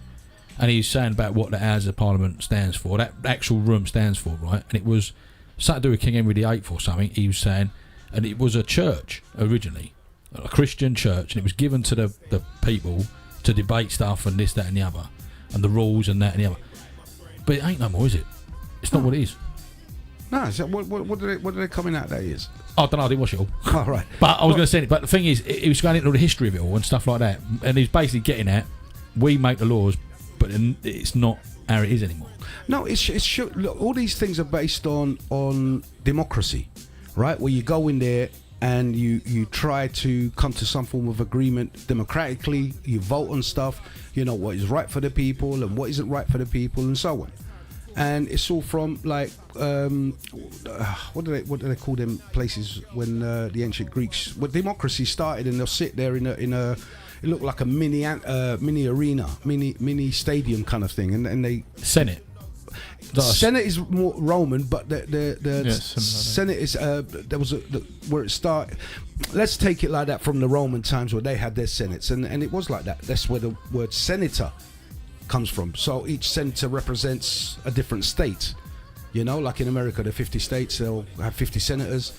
And he's saying about what the House of Parliament stands for, that actual room stands for, right? And it was something to do with King Henry VIII or something, he was saying. And it was a church originally, a Christian church, and it was given to the people to debate stuff and this, that, and the other, and the rules and that and the other. But it ain't no more, is it? It's not what it is. No, so what are they coming out that is? I don't know, I didn't watch it all. Oh, right. But I was going to say it. But the thing is, it was going into the history of it all and stuff like that. And he's basically getting at, we make the laws, but it's not how it is anymore. No, look, all these things are based on democracy, right? Where you go in there and you try to come to some form of agreement democratically. You vote on stuff, you know, what is right for the people and what isn't right for the people and so on. And it's all from like what do they call them places when the ancient Greeks, when democracy started, and they'll sit there in a it looked like a mini arena, mini stadium kind of thing, and they Senate. Senate is more Roman, but the Yeah, Senate is there was where it started. Let's take it like that from the Roman times where they had their senates, and it was like that. That's where the word senator comes from. So each senator represents a different state. You know, like in America, there are 50 states. They'll have 50 senators.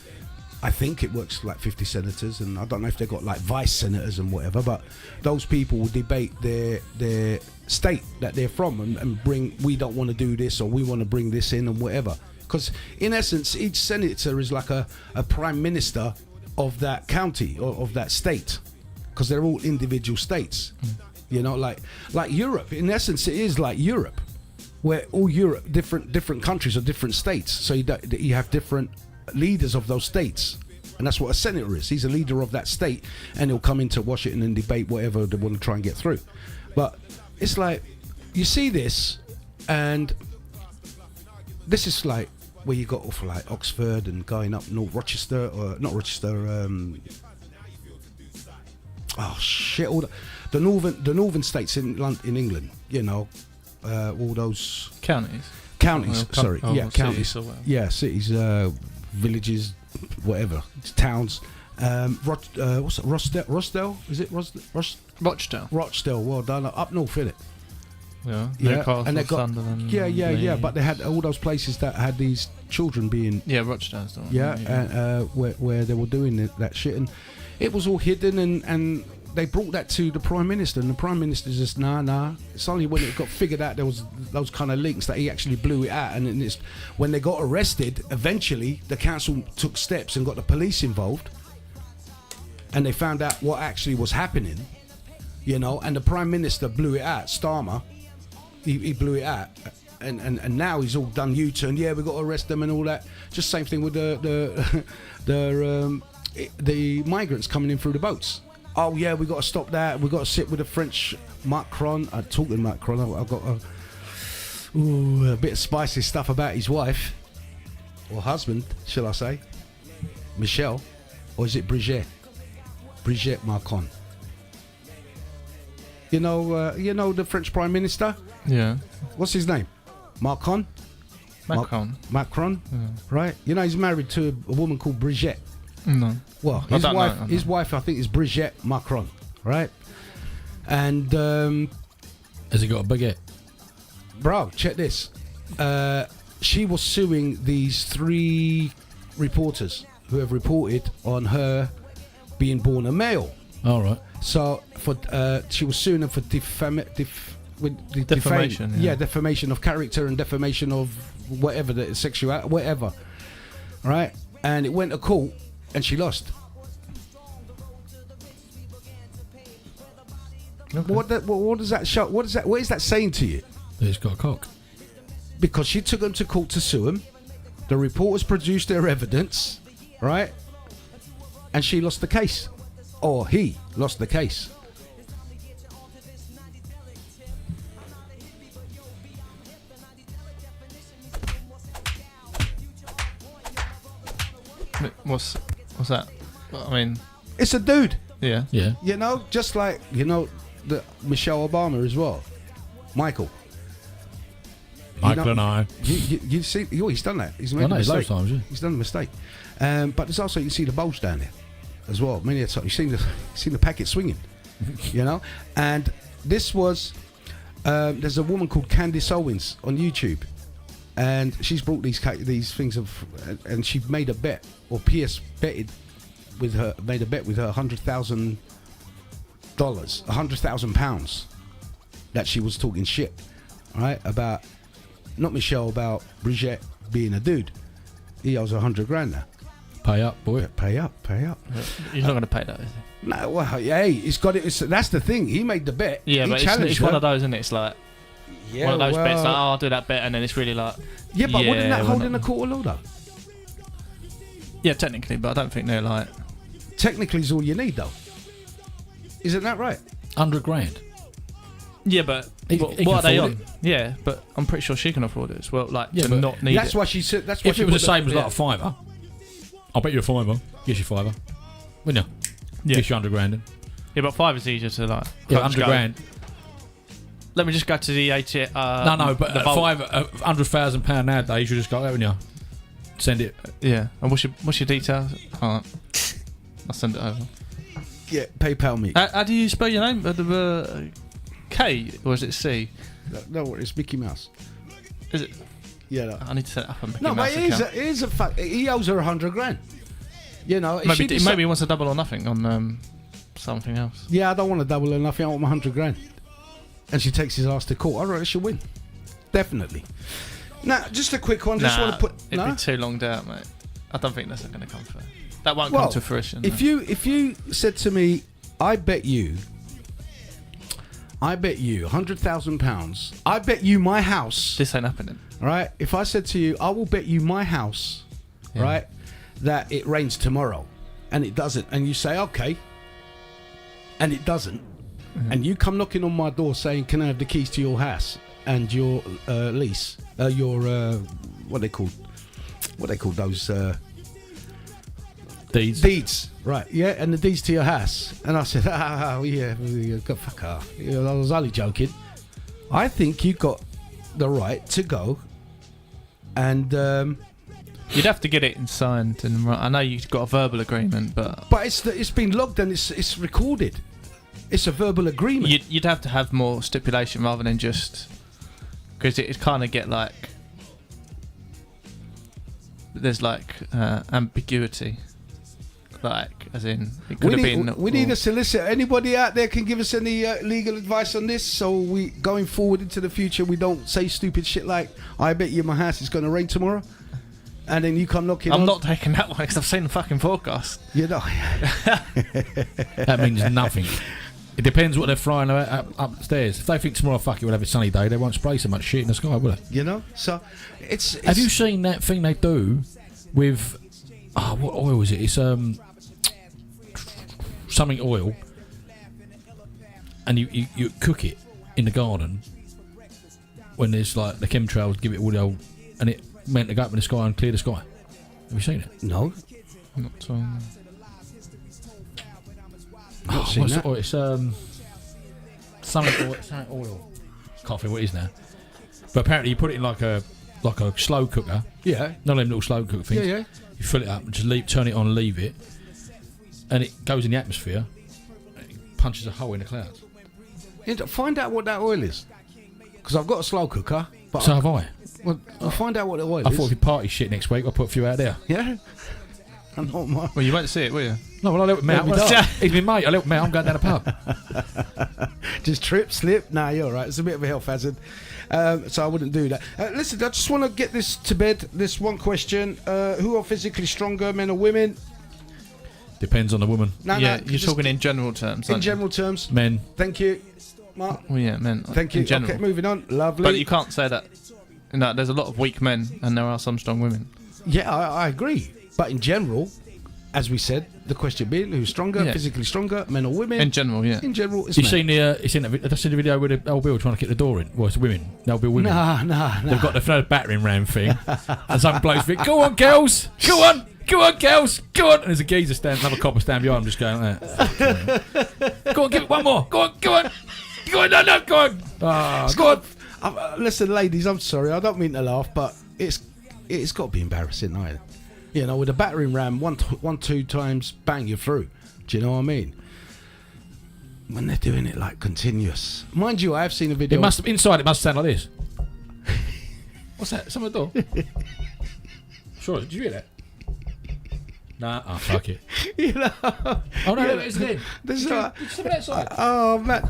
I think it works like 50 senators, and I don't know if they've got like vice senators and whatever, but those people will debate their state that they're from and bring, we don't want to do this, or we want to bring this in and whatever. Because in essence, each senator is like a prime minister of that county or of that state, because they're all individual states. You know, like Europe. In essence, it is like Europe, where all Europe, different countries are different states. So you have different leaders of those states, and that's what a senator is. He's a leader of that state, and he'll come into Washington and debate whatever they want to try and get through. But it's like you see this, and this is like where you got off like Oxford and going up North Rochester, or not Rochester. All the northern states in England. You know, all those Counties. Counties. Yeah, cities, villages, whatever, it's towns. What's it? Rochdale? Is it Rochdale. Rochdale. Well done. Up north, innit? Yeah. Yeah. And they got Sunderland, yeah. But they had all those places that had these children being Rochdale's the one. and where they were doing that shit, and it was all hidden, and they brought that to the Prime Minister, and the Prime Minister just nah. It's only when it got figured out there was those kind of links that he actually blew it out, and it's when they got arrested, eventually the council took steps and got the police involved, and they found out what actually was happening, you know, and the Prime Minister blew it out. Starmer, he blew it out, and now he's all done U-turn. Yeah, we got to arrest them and all that. Just same thing with the migrants coming in through the boats. Oh yeah, we got to stop that. We got to sit with the French Macron. I'm talking Macron. I've got a bit of spicy stuff about his wife or husband, shall I say? Michelle, or is it Brigitte? Brigitte Macron. You know the French Prime Minister. Yeah. What's his name? Macron. Macron. Macron. Yeah. Right. You know he's married to a woman called Brigitte. No. Well, his wife, I think, is Brigitte Macron, right? And has he got a baguette? Bro, check this. She was suing these 3 reporters who have reported on her being born a male. All right. So she was suing them for defamation. Defamation of character and defamation of whatever, the sexuality, whatever. Right? And it went to court. And she lost. Okay. What does that show? What is that saying to you? He's got a cock. Because she took him to court to sue him. The reporters produced their evidence, right? And she lost the case, or he lost the case. What's that? I mean, it's a dude. Yeah. Yeah. You know, just like the Michelle Obama as well, Michael. Michael and I. You see, he's done that. He's made I a know, mistake. loads of times, yeah. He's done a mistake. But there's also, you can see the bulge down there as well. Many a time you've seen the packet swinging, you know. And this was there's a woman called Candice Owens on YouTube, and she's brought these things and she made a bet, or Pierce made a bet with her £100,000, that she was talking shit, right, about not Michelle, about Brigitte being a dude. He owes $100,000 now. Pay up, boy. Pay up. He's not going to pay that, is he? No, well, hey, he's got it. That's the thing. He made the bet. Yeah, he but it's one of those, isn't it? It's like one of those bets. Like, I'll do that bet, and then it's really like. Yeah, but wouldn't that hold in a court of law, though? Yeah, technically, but I don't think they're like. Technically, is all you need, though. Isn't that right? $100,000. Yeah, but He what can are they afford on? it. Yeah, but I'm pretty sure she can afford it as well. Like, Yeah, to but not need That's it. why she said. That's why If she it was the put same as like a fiver, I'll bet you a fiver. Guess you $5, wouldn't you? Yeah. Guess you $100,000 in. Yeah, but $5 is easier to like. Yeah, just go, $100,000. Let me just go to the ATM. No, but the £100,000 nowadays, you just go there, wouldn't you? Send it. Yeah, and what's your details? I'll send it over. Yeah, PayPal me. How do you spell your name? K or is it C? No, it's Mickey Mouse. Is it? Yeah. No. I need to set up a Mickey No, Mouse but account. it is a fact. He owes her $100,000. You know, Maybe he wants a double or nothing on something else. Yeah, I don't want to double or nothing. I want my $100,000. And she takes his ass to court. I reckon she'll win. Definitely. Now, just a quick one. Just want to put. It'd be too long out, mate. I don't think that's going to come through. That won't come to fruition. If you said to me, I bet you £100,000. I bet you my house. This ain't happening. Right? If I said to you, I will bet you my house, right, that it rains tomorrow, and it doesn't, and you say okay, and it doesn't, and you come knocking on my door saying, "Can I have the keys to your house and your lease, your what they called those deeds, right? Yeah, and the deeds to your house." And I said, yeah, fuck off. I was only joking. I think you got the right to go and you'd have to get it signed, and I know you've got a verbal agreement, but it's been logged and it's recorded. It's a verbal agreement. You'd have to have more stipulation rather than just, because it kind of get like there's like ambiguity, like as in it could have been. We need a solicitor. Anybody out there can give us any legal advice on this, so we going forward into the future we don't say stupid shit like, "I bet you my house is going to rain tomorrow," and then you come knocking. I'm not taking that one because I've seen the fucking forecast. You know. That means nothing. It depends what they're flying upstairs. If they think tomorrow, fuck it, we'll have a sunny day, they won't spray so much shit in the sky, will they? You know? So, it's Have you seen that thing they do with... Oh, what oil is it? It's something oil. And you cook it in the garden when there's like the chemtrails, give it all the old... And it meant to go up in the sky and clear the sky. Have you seen it? No. Not seen that. It's something oil. Can't think what it is now. But apparently you put it in like a slow cooker. Yeah. Not them little slow cook things. Yeah. You fill it up and just turn it on and leave it, and it goes in the atmosphere. And it punches a hole in the clouds. Find out what that oil is, because I've got a slow cooker. But So have I. Well, I'll find out what the oil I is. thought if you party shit next week, I'll put a few out there. Yeah. I'm not my. Well, you won't see it, will you? No, well, I let Matt. He's my mate. I let Matt. I'm going down the pub. Just trip, slip. Nah, you're all right. It's a bit of a health hazard. So I wouldn't do that. Listen, I just want to get this to bed. This one question: who are physically stronger, men or women? Depends on the woman. You're talking in general terms. In general terms. Men. Thank you, Mark. Well, yeah, men. Thank you. In general. Okay, moving on. Lovely. But you can't say that. No, there's a lot of weak men, and there are some strong women. Yeah, I agree. But in general, as we said, the question being who's stronger, physically stronger, men or women? In general, yeah. In general, it's You men. seen the video with the old Bill trying to kick the door in? Well, it's women. They'll be women. Nah. They've got the battering ram thing, and some bloke's think, "Go on, girls, go on, girls, go on." And there's a geezer another copper stand behind him, just going like that. Go on, give it one more. Go on, no, go on. Go on. Listen, ladies, I'm sorry. I don't mean to laugh, but it's got to be embarrassing, either. You know, with a battering ram, two times, bang, you're through. Do you know what I mean? When they're doing it like continuous. Mind you, I have seen a video. Inside it must sound like this. What's that? Someone at the door? Sure, did you hear that? Nah, oh, fuck it. You know? Oh, no, it's there. This is Did you something outside? Oh, man.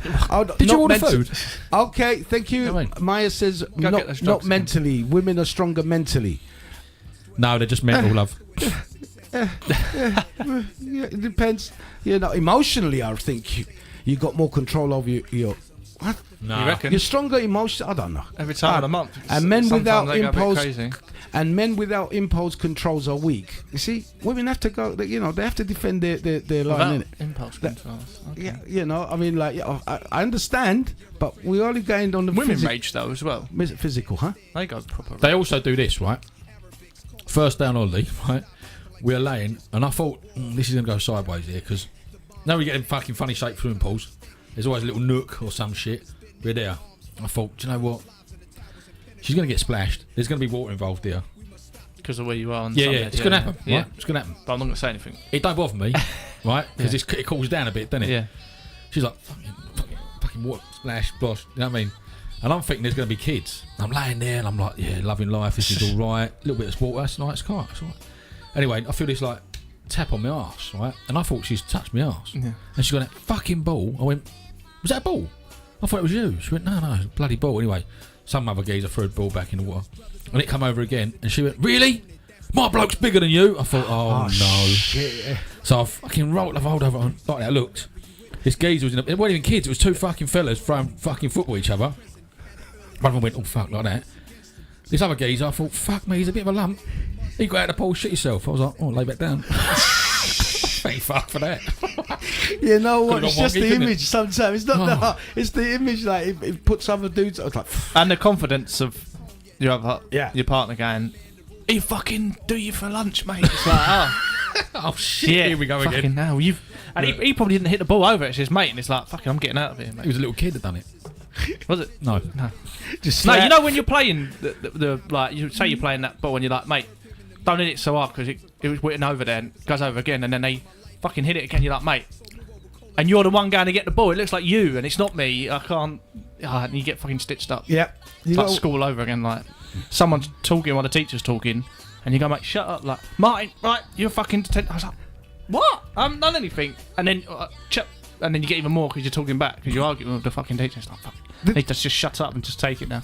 Did you order food? Okay, thank you. Come on. Maya says Go get those not drugs mentally. Women are stronger mentally. No, they're just mental, love. Yeah, it depends. You know, emotionally, I think you got more control over your what? No. You reckon? You're stronger emotionally. I don't know. Every time of the month. And men sometimes without they go a bit impulse crazy. and men without impulse controls are weak. You see, women have to go. You know, they have to defend their line, Without innit? impulse controls. Okay. Yeah, you know, I mean, like, yeah, I understand, but we only gained on the Women rage though as well. physical, huh? They go proper. They also do this, right? First down holiday, right? We're laying, and I thought, this is going to go sideways here, because now we get them fucking funny shaped swimming pools. There's always a little nook or some shit. We're there. I thought, do you know what? She's going to get splashed. There's going to be water involved here. Because of where you are. On Yeah, it's going to happen. Yeah, Right? It's going to happen. but I'm not going to say anything. It don't bother me, right? Because it cools down a bit, doesn't it? Yeah. She's like, fucking water splash, blosh. You know what I mean? And I'm thinking there's going to be kids. I'm laying there and I'm like, yeah, loving life. This is all right. A little bit of water. That's nice. It's all right. Anyway, I feel this like tap on my arse, right? And I thought she's touched my arse. Yeah. And she got that fucking ball. I went, was that a ball? I thought it was you. She went, no, it's a bloody ball. Anyway, some other geezer threw a ball back in the water. And it come over again. And she went, really? My bloke's bigger than you. I thought, oh no. Shit. So I fucking rolled over and like that. I looked. This geezer was it weren't even kids. It was two fucking fellas throwing fucking football at each other. One of them went, oh fuck, like that. This other geezer, I thought, fuck me, he's a bit of a lump. He got out of the pool, shit himself. I was like, oh, lay back down. Thank fuck for that. You know what? Could've It's got just wonky, the couldn't image. it? Sometimes it's not Oh. the heart. It's the image. Like it puts other dudes. I was like, And the confidence of your other, Yeah. your partner going, he fucking do you for lunch, mate. It's like, oh, Oh shit, yeah, here we go fucking again. hell, and he probably didn't hit the ball over. It's his mate, and it's like, fucking, I'm getting out of here, He mate. was a little kid that done it. Was it? No. just No, slap. you know when you're playing the like, you say you're playing that ball, and you're like, mate, don't hit it so hard because it was whipping over there, and it goes over again, and then they fucking hit it again. You're like, mate, and you're the one going to get the ball. It looks like you, and it's not me. I can't. And you get fucking stitched up. Yeah. You It's like know, school over again. Like someone's talking while the teacher's talking, and you go, mate, shut up. Like, Martin, right, you're fucking. I was like, what? I haven't done anything. And then, and then you get even more because you're talking back because you're arguing with the fucking teacher. It's like, fuck. He just shut up and just take it now.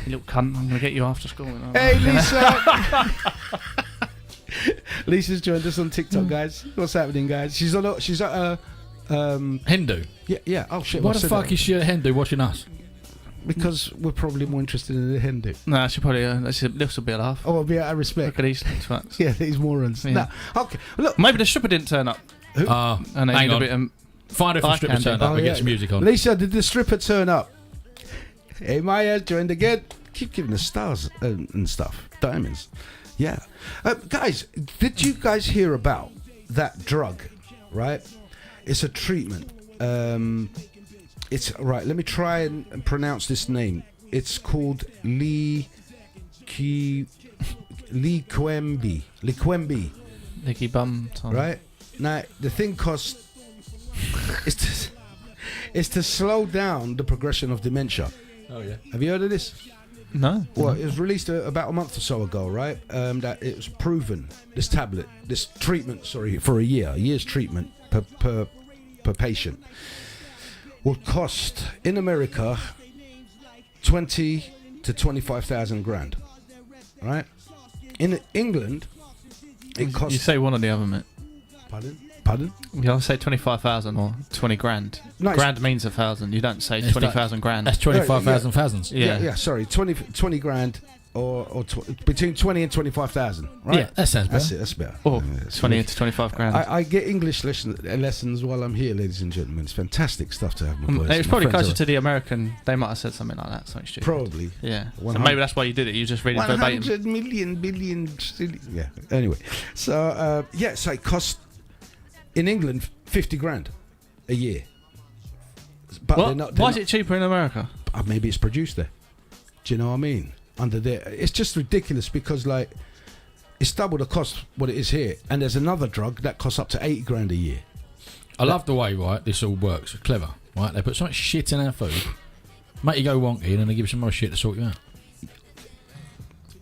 You little cunt. I'm gonna get you after school. hey, Lisa. Lisa's joined us on TikTok, guys. What's happening, guys? She's at Hindu. yeah. Oh shit. Why I the said fuck that. is she a Hindu watching us? Because we're probably more interested in the Hindu. No, she probably. That's a little bit laugh. Oh, be out of respect. Look at these fucks. Yeah, these morons. Yeah. No. Okay. Look, Maybe the stripper didn't turn up, and they hang need a on. bit of. Find her from I stripper can turn do. up Oh, and yeah. get some music on. Lisa, did the stripper turn up? Hey, Maya joined again. Keep giving us stars and stuff, diamonds. Yeah, guys, did you guys hear about that drug? Right, it's a treatment. It's right. Let me try and pronounce this name. It's called Liquembi. Licky bum time. Right now, the thing costs. It's to slow down the progression of dementia. Oh yeah. Have you heard of this? No. Well, it was released about a month or so ago, right? That it was proven, this treatment, for a year's treatment per patient will cost in America 20 to 25,000 grand, right? In England, it costs. You say one or the other, mate. Pardon? You don't say 25,000 or 20 grand. No, it's- Grand means 1,000. You don't say It's 20,000 grand. That's 25,000 thousands. Yeah. Sorry, 20 grand or between 20 and 25,000, right? Yeah, that sounds better. That's better. Or Yeah, that's 20 good. to 25 grand. I get English lessons while I'm here, ladies and gentlemen. It's fantastic stuff to have my voice. It was My probably friends closer are- to the American. They might have said something like that. Something stupid. Probably. Yeah. So 100 maybe that's why you did it. You just read it verbatim. 100 million billion. Yeah. Anyway, so so it costs in England 50 grand a year. But What? they're not. Why is it cheaper in America? Maybe it's produced there. Do you know what I mean? Under there, it's just ridiculous because like it's double the cost what it is here, and there's another drug that costs up to 80 grand a year. I love the way, right, this all works. It's clever, right? They put so much shit in our food, make you go wonky, and then they give you some more shit to sort you out.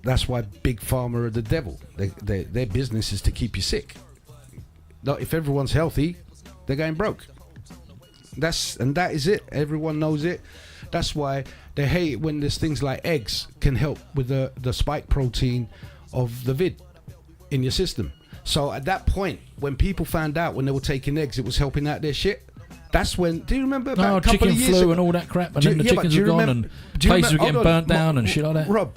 That's why big pharma are the devil. Their business is to keep you sick. No, if everyone's healthy, they're going broke. That is it. Everyone knows it. That's why they hate when there's things like eggs can help with the spike protein of the vid in your system. So at that point, when people found out when they were taking eggs, it was helping out their shit. That's when. Do you remember about a couple chicken of years flu ago, and all that crap, and then the chickens were gone, and places were getting burnt down and shit like that. Rob,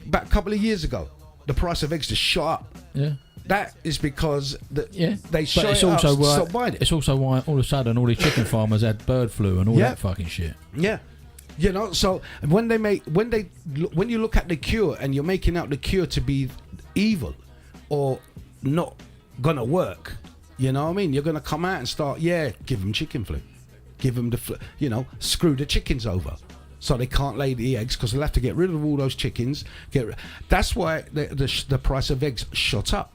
about a couple of years ago, the price of eggs just shot up. Yeah. That is because they shot it's it also up, why, stop buying it. It's also why all of a sudden all these chicken farmers had bird flu and all that fucking shit. Yeah. You know, so when you look at the cure and you're making out the cure to be evil or not gonna work, you know what I mean? You're gonna come out and start, give them chicken flu, give them the flu, screw the chickens over, so they can't lay the eggs because they'll have to get rid of all those chickens. That's why the price of eggs shot up,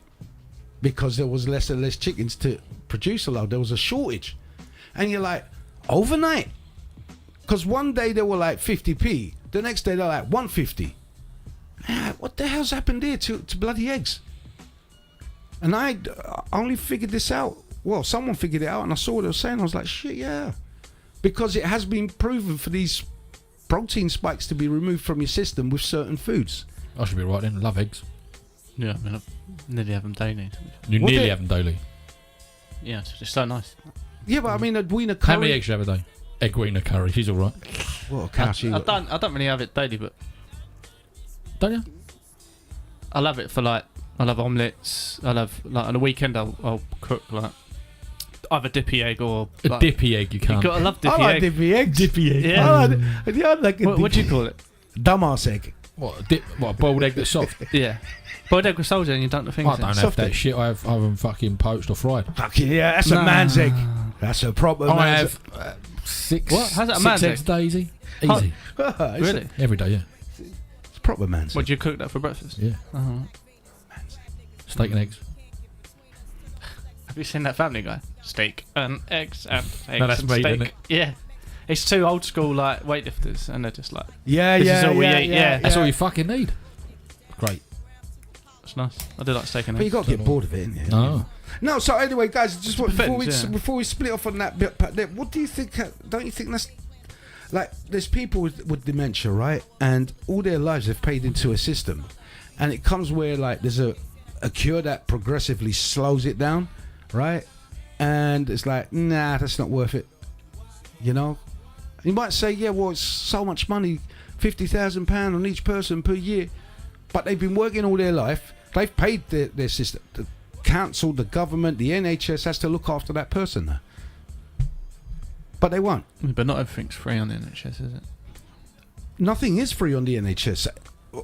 because there was less and less chickens to produce a lot. There was a shortage, and you're like, overnight. Because one day they were like 50p, the next day they're like 150. What the hell's happened here to bloody eggs? And I only figured this out. Well, someone figured it out, and I saw what they were saying. I was like, shit, yeah. Because it has been proven for these protein spikes to be removed from your system with certain foods. I should be right then. Love eggs. Yeah, I mean, I nearly have them daily. You nearly have them daily. Yeah, it's just so nice. Yeah, but I mean, Edwina curry. How many eggs do you have a day? Edwina curry, she's all right. What a cow she I don't really have it daily, but don't you? I love it for like, I love omelettes. I love, like, on the weekend I'll cook like either dippy egg or a dippy egg. You can't. I love dippy I like egg. dippy eggs. Dippy egg. Yeah. I like What do you call it? Dumbass egg. What a boiled egg that's soft? Yeah. Boiled egg with soldier and you dunk the things I don't in. have that shit. I have them fucking poached or fried. Fucking yeah, that's a man's egg. That's a proper I man's have 6. What? How's that a six man's eggs egg? a day, easy. egg. Really? Every day, yeah. It's proper man's What, egg. do you cook that for breakfast? Yeah. Uh-huh. Steak and eggs. Have you seen that Family Guy? Steak and eggs and eggs No, that's and me, steak. isn't it? Yeah. It's two old school like weightlifters and they're just like, Yeah, This yeah, is all we yeah, eat, yeah, yeah. That's all you fucking need. Great. it's nice. I do like steak and But you eggs. got to get bored of it, innit? No. No, so anyway, guys, just before we split off on that bit, what do you think? Don't you think that's like there's people with dementia, right? And all their lives they've paid into a system, and it comes where like there's a cure that progressively slows it down, right? And it's like, nah, that's not worth it. You know, you might say, yeah, well, it's so much money, £50,000 on each person per year, but they've been working all their life. They've paid their system. The council, the government, the NHS has to look after that person now. But they won't. But not everything's free on the NHS, is it? Nothing is free on the NHS.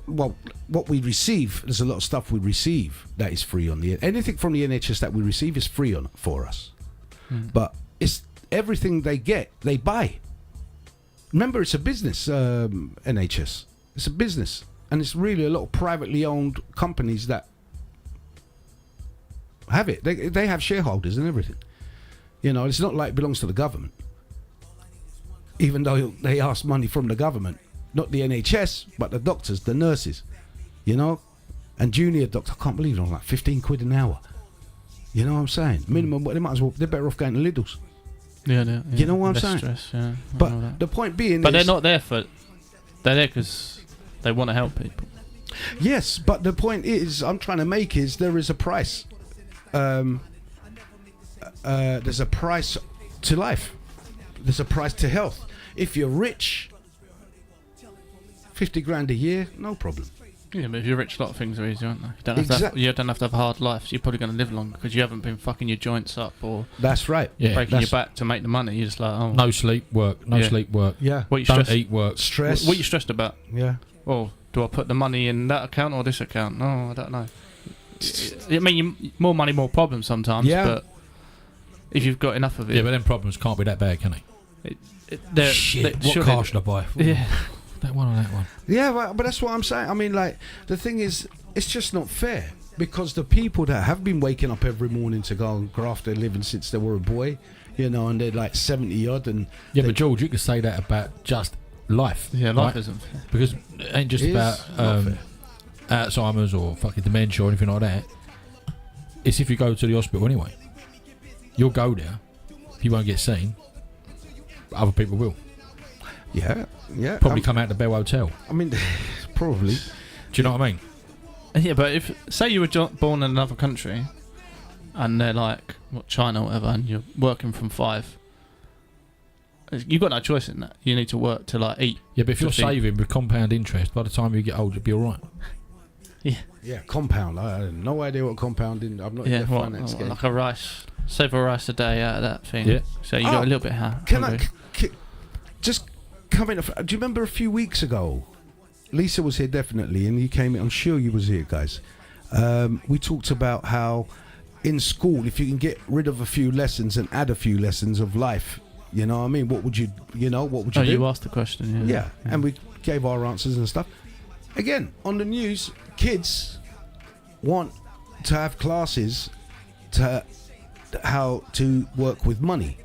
Well, what we receive, there's a lot of stuff we receive that is free on the anything from the NHS that we receive is free for us. But it's everything they get, they buy. Remember, it's a business, NHS. It's a business. And it's really a lot of privately owned companies that have it. They have shareholders and everything. You know, it's not like it belongs to the government. Even though they ask money from the government. Not the NHS, but the doctors, the nurses. You know? And junior doctors, I can't believe it, on like 15 quid an hour. You know what I'm saying? Minimum, they might as well, they're better off going to Lidl's. Yeah. You know what I'm Less saying? Stress, yeah. But the point being But is... they're not there for... They're there because they want to help people. Yes, but the point is, I'm trying to make is there is a price. There's a price to life. There's a price to health. If you're rich, 50 grand a year, no problem. Yeah, but if you're rich, a lot of things are easy, aren't they? You don't have to have a hard life, so you're probably going to live longer because you haven't been fucking your joints up or That's right. Yeah. breaking your back to make the money. You're just like, oh. No sleep, work. No Yeah. sleep, work. Yeah. What you Don't stressed? eat, work. Stress. What are you stressed about? Yeah. Oh, do I put the money in that account or this account? No, I don't know. I mean, more money, more problems sometimes. Yeah. But if you've got enough of it, Yeah, but then problems can't be that bad, can they? they're Shit, what surely- car should I buy? Yeah. that one or that one. Yeah, but that's what I'm saying. I mean, like, the thing is, it's just not fair because the people that have been waking up every morning to go and graft their living since they were a boy, you know, and they're like 70 odd, and yeah, but George, you could say that about just life. Yeah, life right? isn't fair. Because it ain't just about Alzheimer's or fucking dementia or anything like that. It's if you go to the hospital anyway. You'll go there. You won't get seen. Other people will. Yeah. Probably come out to Bell Hotel. I mean, probably. Do you know what I mean? Yeah, but if say you were born in another country, and they're like China or whatever, and you're working from 5, you've got no choice in that. You need to work to like eat. Yeah, but if you're feed. saving with compound interest, by the time you get old, you'll be all right. Yeah, compound. I have no idea what compounding. I'm not in the finance game. Like a rice, save a rice a day out of that thing. Yeah. So you got a little bit Can hungry. just come in? Do you remember a few weeks ago? Lisa was here definitely, and you came in. I'm sure you was here, guys. We talked about how in school, if you can get rid of a few lessons and add a few lessons of life, you know what I mean? What would you do? You asked the question, Yeah, and we gave our answers and stuff. Again, on the news, kids want to have classes to how to work with money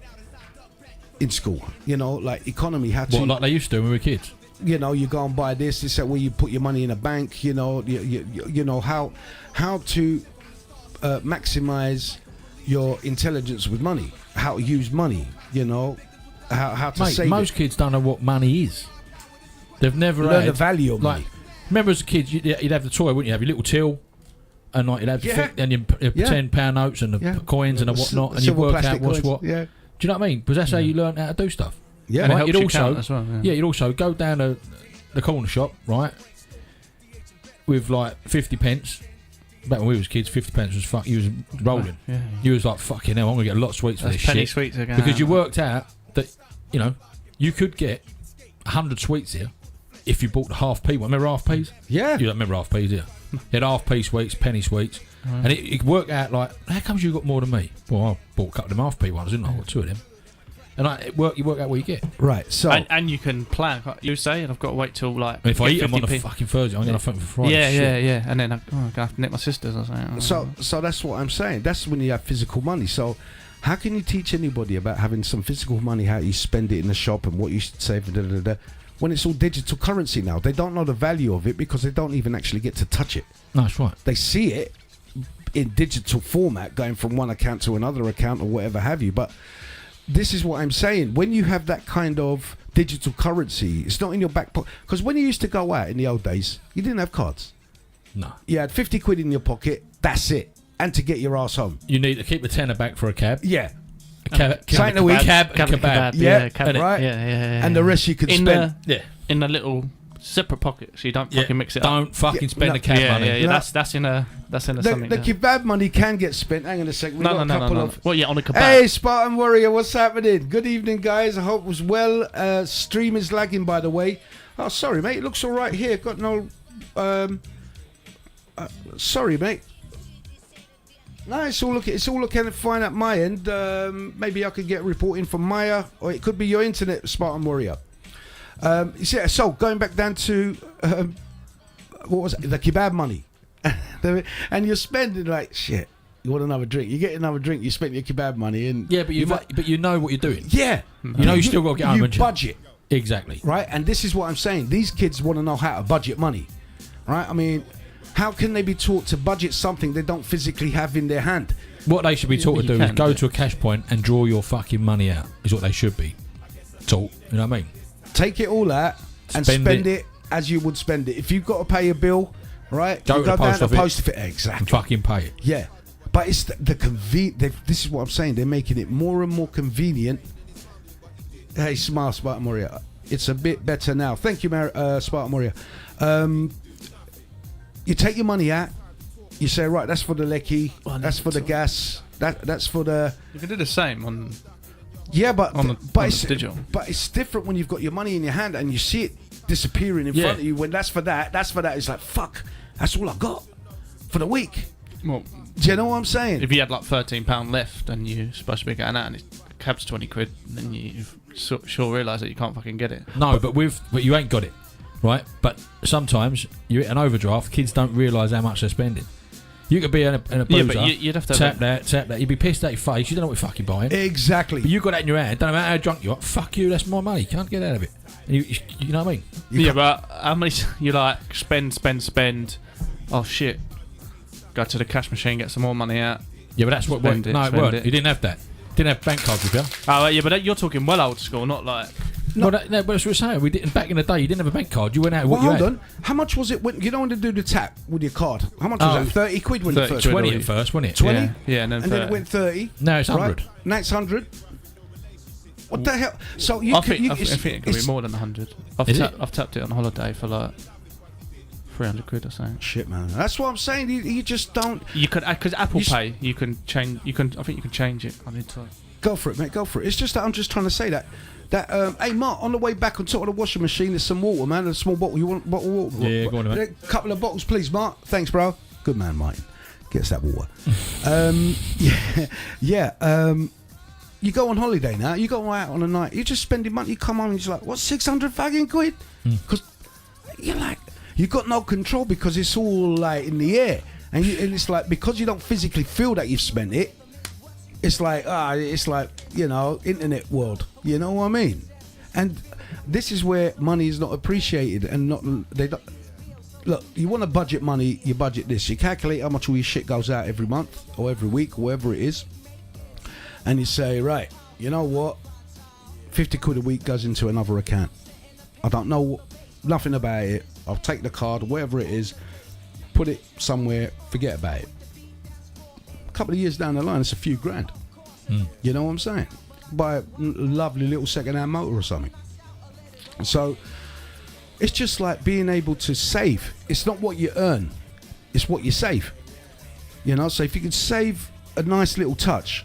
in school. You know, like economy, how to... What, like they used to when we were kids? You know, you go and buy this that where you put your money in a bank, you know, you know how to maximize your intelligence with money, how to use money, you know, how to save most kids don't know what money is. They've never learn had the value of money. Like, remember as a kid, you'd have the toy, wouldn't you? Have your little till, and like you'd have and your £10 notes and the coins and the whatnot, and you'd work out what's what. Yeah. Do you know what I mean? Because that's how you learn how to do stuff. Yeah, and right? it helps you count as well. You'd also go down the corner shop, right, with like 50 pence. Back when we was kids, 50 pence was you was rolling. Yeah. You was like, fucking hell, I'm gonna get a lot of sweets for That's this penny shit. Sweets again. Because you worked out that, you know, you could get 100 sweets here if you bought the half p one. Remember half p's? Yeah. You don't remember half p's, here. You had half p sweets, penny sweets, and it worked out like, how comes you got more than me? Well, I bought a couple of them half p ones, didn't I? I got 2 of them. And you work out what you get. Right, so... And you can plan. You say, and I've got to wait till like... And if I eat them on a 50p. fucking Thursday, I'm going to fuck for Friday. Yeah. And then I'm going to have to nick my sisters or something. So that's what I'm saying. That's when you have physical money. So how can you teach anybody about having some physical money, how you spend it in the shop and what you should save, when it's all digital currency now? They don't know the value of it because they don't even actually get to touch it. No, that's right. They see it in digital format going from one account to another account or whatever have you. But this is what I'm saying. When you have that kind of digital currency, it's not in your back pocket. Because when you used to go out in the old days, you didn't have cards. No. You had 50 quid in your pocket. That's it. And to get your ass home. You need to keep the tenner back for a cab. Yeah. Cab and kebab. Yeah, kebab, right? Yeah. And the rest you could spend. In a little separate pocket, so you don't fucking mix it up. Don't fucking spend the cab money. Yeah. That's in a something. The kebab money can get spent. Hang on a second. No. Well, yeah, on a kebab. Hey, Spartan Warrior, what's happening? Good evening, guys. I hope it was well. Stream is lagging, by the way. Oh, sorry, mate. It looks all right here. Got no... sorry, mate. No, it's all looking fine at my end. Maybe I could get a report in from Maya, or it could be your internet, Spartan Warrior. So going back down to what was it? The kebab money, and you're spending like shit. You want another drink? You get another drink. You spend your kebab money, and but you know what you're doing. Yeah, you know you still got to get home. You budget exactly right, and this is what I'm saying. These kids want to know how to budget money, right? I mean, how can they be taught to budget something they don't physically have in their hand? What they should be taught to do is go to a cash point and draw your fucking money out. Is what they should be taught. You know what I mean? Take it all out and spend it as you would spend it. If you've got to pay a bill, right? Go down to the post office. Exactly. And fucking pay it. Yeah. But it's the convenient. This is what I'm saying. They're making it more and more convenient. Hey, smart Spartan Warrior. It's a bit better now. Thank you, Spartan Warrior. You take your money out. You say, right, that's for the lecky. That's for the gas. That's for the... You can do the same on... Yeah, but it's digital. But it's different when you've got your money in your hand and you see it disappearing in front of you. When that's for that. It's like, fuck, that's all I got for the week. Well, do you know what I'm saying? If you had like £13 left and you're supposed to be going out and it cab's 20 quid, then you sure realise that you can't fucking get it. No, but you ain't got it. right? But sometimes you're at an overdraft. Kids don't realise how much they're spending. You could be in a boozer, but you'd have to tap that. You'd be pissed at your face. You don't know what you're fucking buying. Exactly. But you got that in your hand. Don't matter how drunk you are. Fuck you. That's my money. You can't get out of it. And you know what I mean? But how many you like spend? Oh shit! Go to the cash machine, get some more money out. Yeah, but that's what worked. No, it weren't. You didn't have that. Didn't have bank cards with you. Oh yeah, but you're talking well old school, not like. No, but that's what we're saying. We didn't back in the day. You didn't have a bank card. You went out. Well, What you hold had. on. How much was it when you don't want to do the tap with your card? How much was that? 30 quid when you 30 first? 20 at first, wasn't it? 20? Yeah, and then And then it went 30. No, it's 100. Right? Now it's 100. What the hell? So you I can, think it could be more than 100. I've tapped it on holiday for like 300 quid or something. Shit, man. That's what I'm saying. You just don't. You could, because Apple Pay, you can change. I think you can change it. I need to. Go for it, mate. Go for it. It's just that I'm just trying to say that. Hey, Mark, on the way back on top of the washing machine, there's some water, man. A small bottle. You want a bottle of water? Yeah, go on, mate. A couple of bottles, please, Mark. Thanks, bro. Good man, Martin. Gets that water. You go on holiday now. You go out on a night. You're just spending money. You come home and you're like, what, 600 fucking quid? Because you're like, you got no control because it's all like in the air, and it's like because you don't physically feel that you've spent it. It's like internet world. You know what I mean? And this is where money is not appreciated and they don't. Look, you want to budget money, you budget this. You calculate how much all your shit goes out every month or every week, or whatever it is, and you say, right, you know what, 50 quid a week goes into another account. I don't know nothing about it. I'll take the card, whatever it is, put it somewhere, forget about it. A couple of years down the line, it's a few grand. You know what I'm saying? Buy a lovely little second-hand motor or something. So it's just like being able to save. It's not what you earn, it's what you save. You know, so if you could save a nice little touch.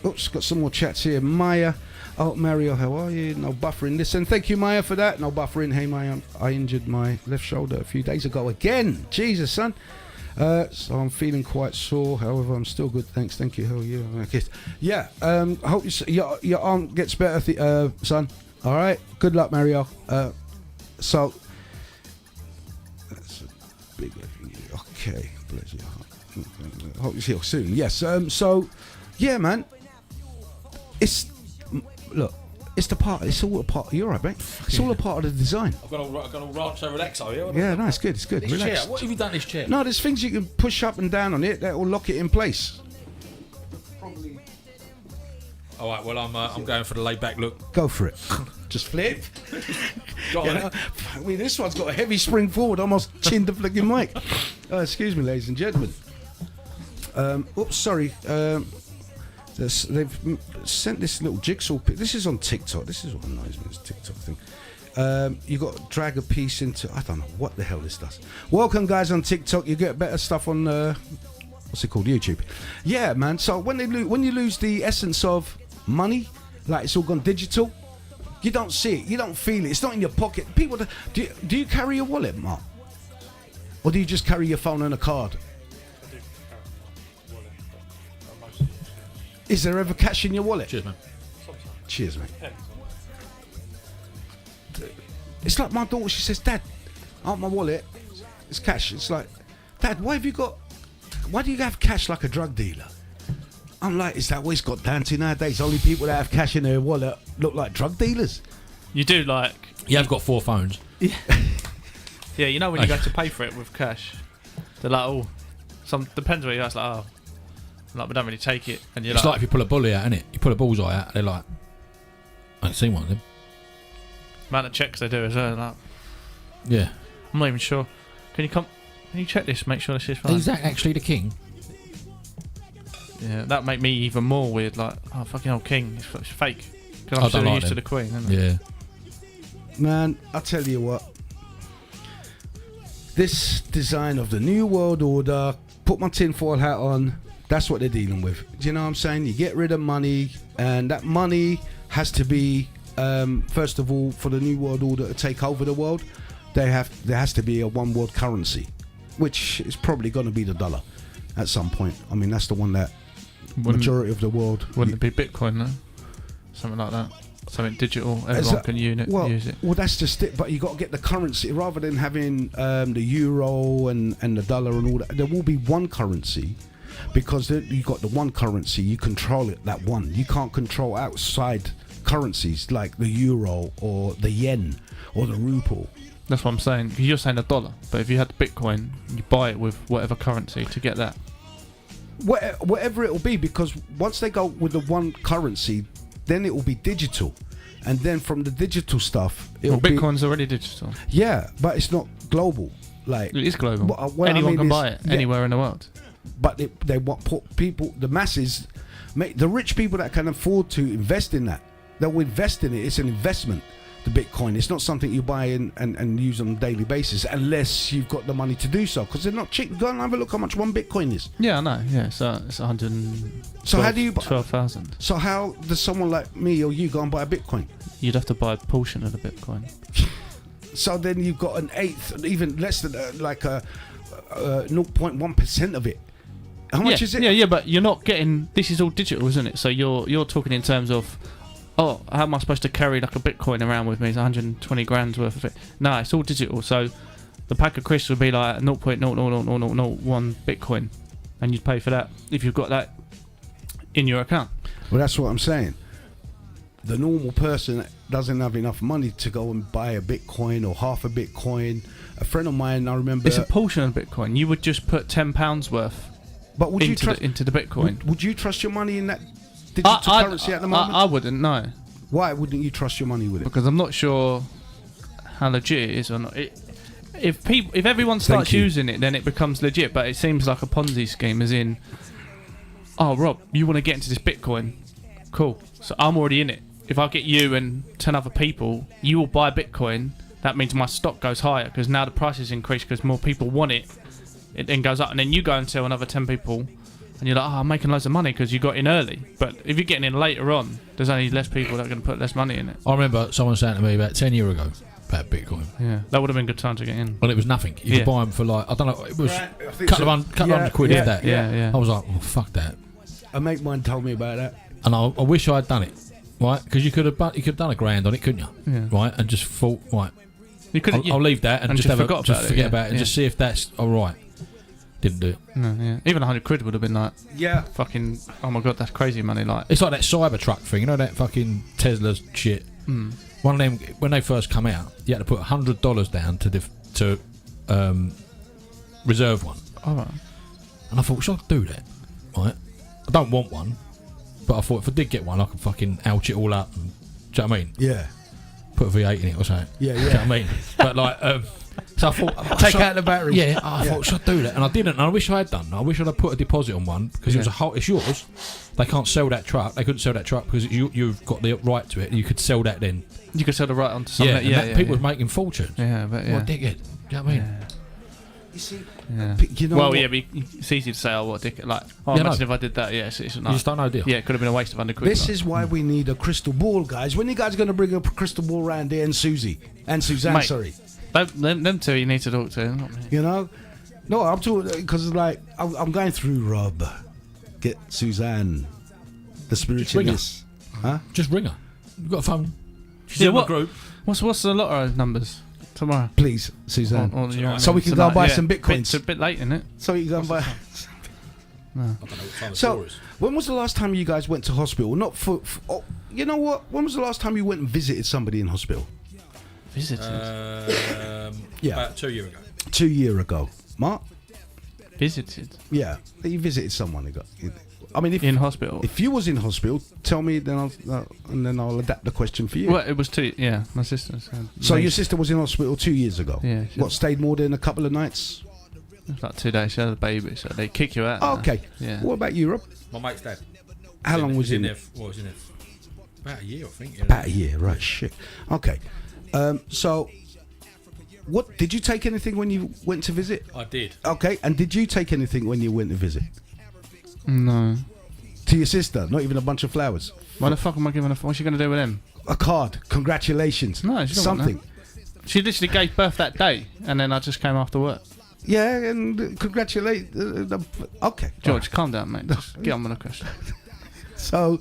Oops, got some more chats here. Maya. Oh, Mario, how are you? No buffering. Listen, thank you, Maya, for that. No buffering. Hey, Maya, I injured my left shoulder a few days ago again. Jesus, son. So I'm feeling quite sore. However, I'm still good. Thanks. Thank you. How are you? Okay. Yeah. I hope your arm gets better, son. All right. Good luck, Mario. So that's a big. Okay. Bless your heart. Hope you heal soon. Yes. So, yeah, man. It's the part. It's all a part. You're right, mate. It's all a part of the design. I've got all ranch so relax, are you? Yeah, no, it's good. It's good. This Relax. chair. What have you done this chair? No, there's things you can push up and down on it that will lock it in place. All right. Well, I'm going for the laid back look. Go for it. Just flip. Got You on know? it. I mean, this one's got a heavy spring forward. Almost chinned the flicking mic. Excuse me, ladies and gentlemen. Oops, sorry. They've sent this little jigsaw pic. This is on TikTok. This is what annoys me, this TikTok thing. You got to drag a piece into. I don't know what the hell this does. Welcome, guys, on TikTok. You get better stuff on what's it called, YouTube. Yeah, man. So when you lose the essence of money, like it's all gone digital, you don't see it, you don't feel it. It's not in your pocket. People, do you carry your wallet, Mark, or do you just carry your phone and a card? Is there ever cash in your wallet? Cheers, man. Cheers, mate. It's like my daughter, she says, Dad, out my wallet, it's cash. It's like, Dad, why do you have cash like a drug dealer? I'm like, is that what it's got down to nowadays? Only people that have cash in their wallet look like drug dealers. You do like. You have got 4 phones. Yeah, you know when you go to pay for it with cash, they're like, oh, depends where you're at. It's like, oh, like we don't really take it, and you're It's like if you pull a bully out, innit? You pull a bullseye out, they're like, I ain't seen one of them. amount of checks they do as well. Like, Yeah. I'm not even sure. Can you check this? Make sure this is right. Is that actually the king? Yeah, that make me even more weird. Like, oh, fucking old king, it's fake. Because I'm I still don't like used to them. the queen. Isn't it? Yeah. Man, I tell you what, this design of the New World Order, put my tinfoil hat on, that's what they're dealing with. Do you know what I'm saying? You get rid of money, and that money has to be, first of all, for the New World Order to take over the world, there has to be a one world currency, which is probably going to be the dollar at some point. I mean, that's the one that majority of the world. Wouldn't it be Bitcoin though? Something like that. something digital, everyone can use it. Well, that's just it. But you got to get the currency rather than having the euro and the dollar and all that. There will be one currency, because you got the one currency. You control it. That one. You can't control outside currencies like the euro or the yen or the ruble. That's what I'm saying. You're saying a dollar, but if you had Bitcoin, you buy it with whatever currency to get that. Whatever it will be, because once they go with the one currency, then it will be digital, and then from the digital stuff, Bitcoin's already digital. Yeah, but it's not global. Like it is global. Anyone can buy it anywhere in the world. But they want people, the masses, the rich people that can afford to invest in that. They'll invest in it. It's an investment. The Bitcoin. It's not something you buy and use on a daily basis unless you've got the money to do so, because they're not cheap. Go and have a look how much one Bitcoin is. Yeah, I know. Yeah, so it's 100. So how do you 12,000? So how does someone like me or you go and buy a Bitcoin? You'd have to buy a portion of the Bitcoin. So then you've got an eighth, even less than 0.1% of it. How much is it? Yeah, but you're not getting. This is all digital, isn't it? So you're talking in terms of. Oh, how am I supposed to carry like a Bitcoin around with me? It's 120 grand's worth of it. No, it's all digital. So the pack of crisps would be like 0.00001 Bitcoin, and you'd pay for that if you've got that in your account. Well, that's what I'm saying. The normal person doesn't have enough money to go and buy a Bitcoin or half a Bitcoin. A friend of mine, I remember, it's a portion of Bitcoin. You would just put £10 worth. But would into the Bitcoin? Would you trust your money in that digital currency at the moment? I wouldn't, no. Why wouldn't you trust your money with it? Because I'm not sure how legit it is or not. If everyone starts using it, then it becomes legit. But it seems like a Ponzi scheme, as in, oh, Rob, you want to get into this Bitcoin? Cool. So I'm already in it. If I get you and 10 other people, you will buy Bitcoin. That means my stock goes higher because now the price is increased because more people want it. It then goes up, and then you go and tell another 10 people, and you're like, oh, I'm making loads of money because you got in early. But if you're getting in later on, there's only less people that are going to put less money in it. I remember someone saying to me about 10 years ago about Bitcoin. Yeah, that would have been a good time to get in. Well, it was nothing. You could buy them for like, I don't know, it was a couple of hundred quid in that. Yeah. I was like, well, fuck that. A mate mine told me about that. And I wish I had done it, right? Because you could have done $1,000 on it, couldn't you? Yeah. Right? And just thought, right, I'll leave that and just forget about it and just see if that's all right. Didn't do it. No, yeah. Even 100 quid would have been like, fucking, oh my god, that's crazy money. Like, it's like that Cybertruck thing, you know, that fucking Tesla's shit. One of them, when they first come out, you had to put $100 down to reserve one. All right. And I thought, should I do that? Right? I don't want one, but I thought if I did get one, I could fucking ouch it all up. And, do you know what I mean? Yeah. Put a V8 in it or something. Yeah. Do you know what I mean? But like, so I thought, take out the battery. Yeah, I thought, should I do that? And I didn't. And I wish I had done. I wish I'd have put a deposit on one because it was it's yours. They can't sell that truck. They couldn't sell that truck because you've got the right to it. And you could sell that then. You could sell the right onto something. People were making fortunes. Yeah, but what a dickhead. Do you know what I mean? Yeah. You see, you know. Well, but it's easy to say, oh, what a dickhead. Like, imagine if I did that. Yeah, it's you just don't know, do you? Yeah, it could have been a waste of 100 quid. This is why we need a crystal ball, guys. When you guys are going to bring a crystal ball round there, and Susie and Suzanne, mate, sorry. Them two you need to talk to, not me. You know? No, I'm talking because like I'm going through Rob. Get Suzanne, the spiritualist. Huh? Just ring her. You've got a phone. She's in what the group. What's the lotto numbers tomorrow? Please, Suzanne. So we can go buy some bitcoins. It's a bit late, isn't it? So you can go and buy. No. I don't know what time so when was the last time you guys went to hospital? Not for you know what? When was the last time you went and visited somebody in hospital? Visited? About 2 years ago. 2 years ago. Mark? Visited? Yeah. You visited someone. I mean, in hospital? If you was in hospital, tell me, then I'll adapt the question for you. Well, it was my sister. So your sister was in hospital 2 years ago? Yeah. What, stayed more than a couple of nights? It was like 2 days. She had a baby, so they kick you out. Okay. Yeah. What about Europe? My mate's dad. How long was he in there? Was in there? About a year, I think. About a year, right? Shit. Okay. So, what did you take anything when you went to visit? I did. Okay, and did you take anything when you went to visit? No. To your sister? Not even a bunch of flowers? Why the fuck am I giving her? What's she going to do with them? A card. Congratulations. No, she don't something. Want that. She literally gave birth that day, and then I just came after work. Yeah, and congratulate. Okay, George, right. Calm down, mate. Just get on with the question. So,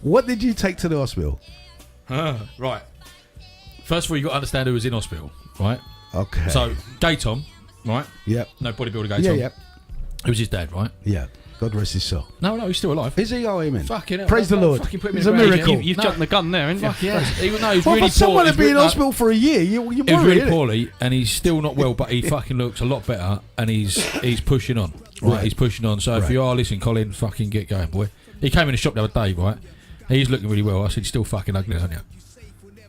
what did you take to the hospital? Right. First of all, you got to understand who was in hospital, right? Okay. So, Gay Tom, right? Yep. No bodybuilder Gay Yeah, Tom. yep. It was his dad, right? Yeah. God rest his soul. No, he's still alive. Is he? Oh, amen. Fucking hell. Praise the Lord. Fucking put him It's in a grave, miracle. yeah. You've jumped the gun there, haven't you? Fuck yeah. He was Well, really for someone poor. to be in hospital for a year, you're He was worried, really innit? poorly, and he's still not well, but he fucking looks a lot better, and he's pushing on. Right, he's pushing on. So if Right. you are listening, Colin, fucking get going, boy. He came in the shop the other day, right? He's looking really well. I said, he's still fucking ugly, aren't you?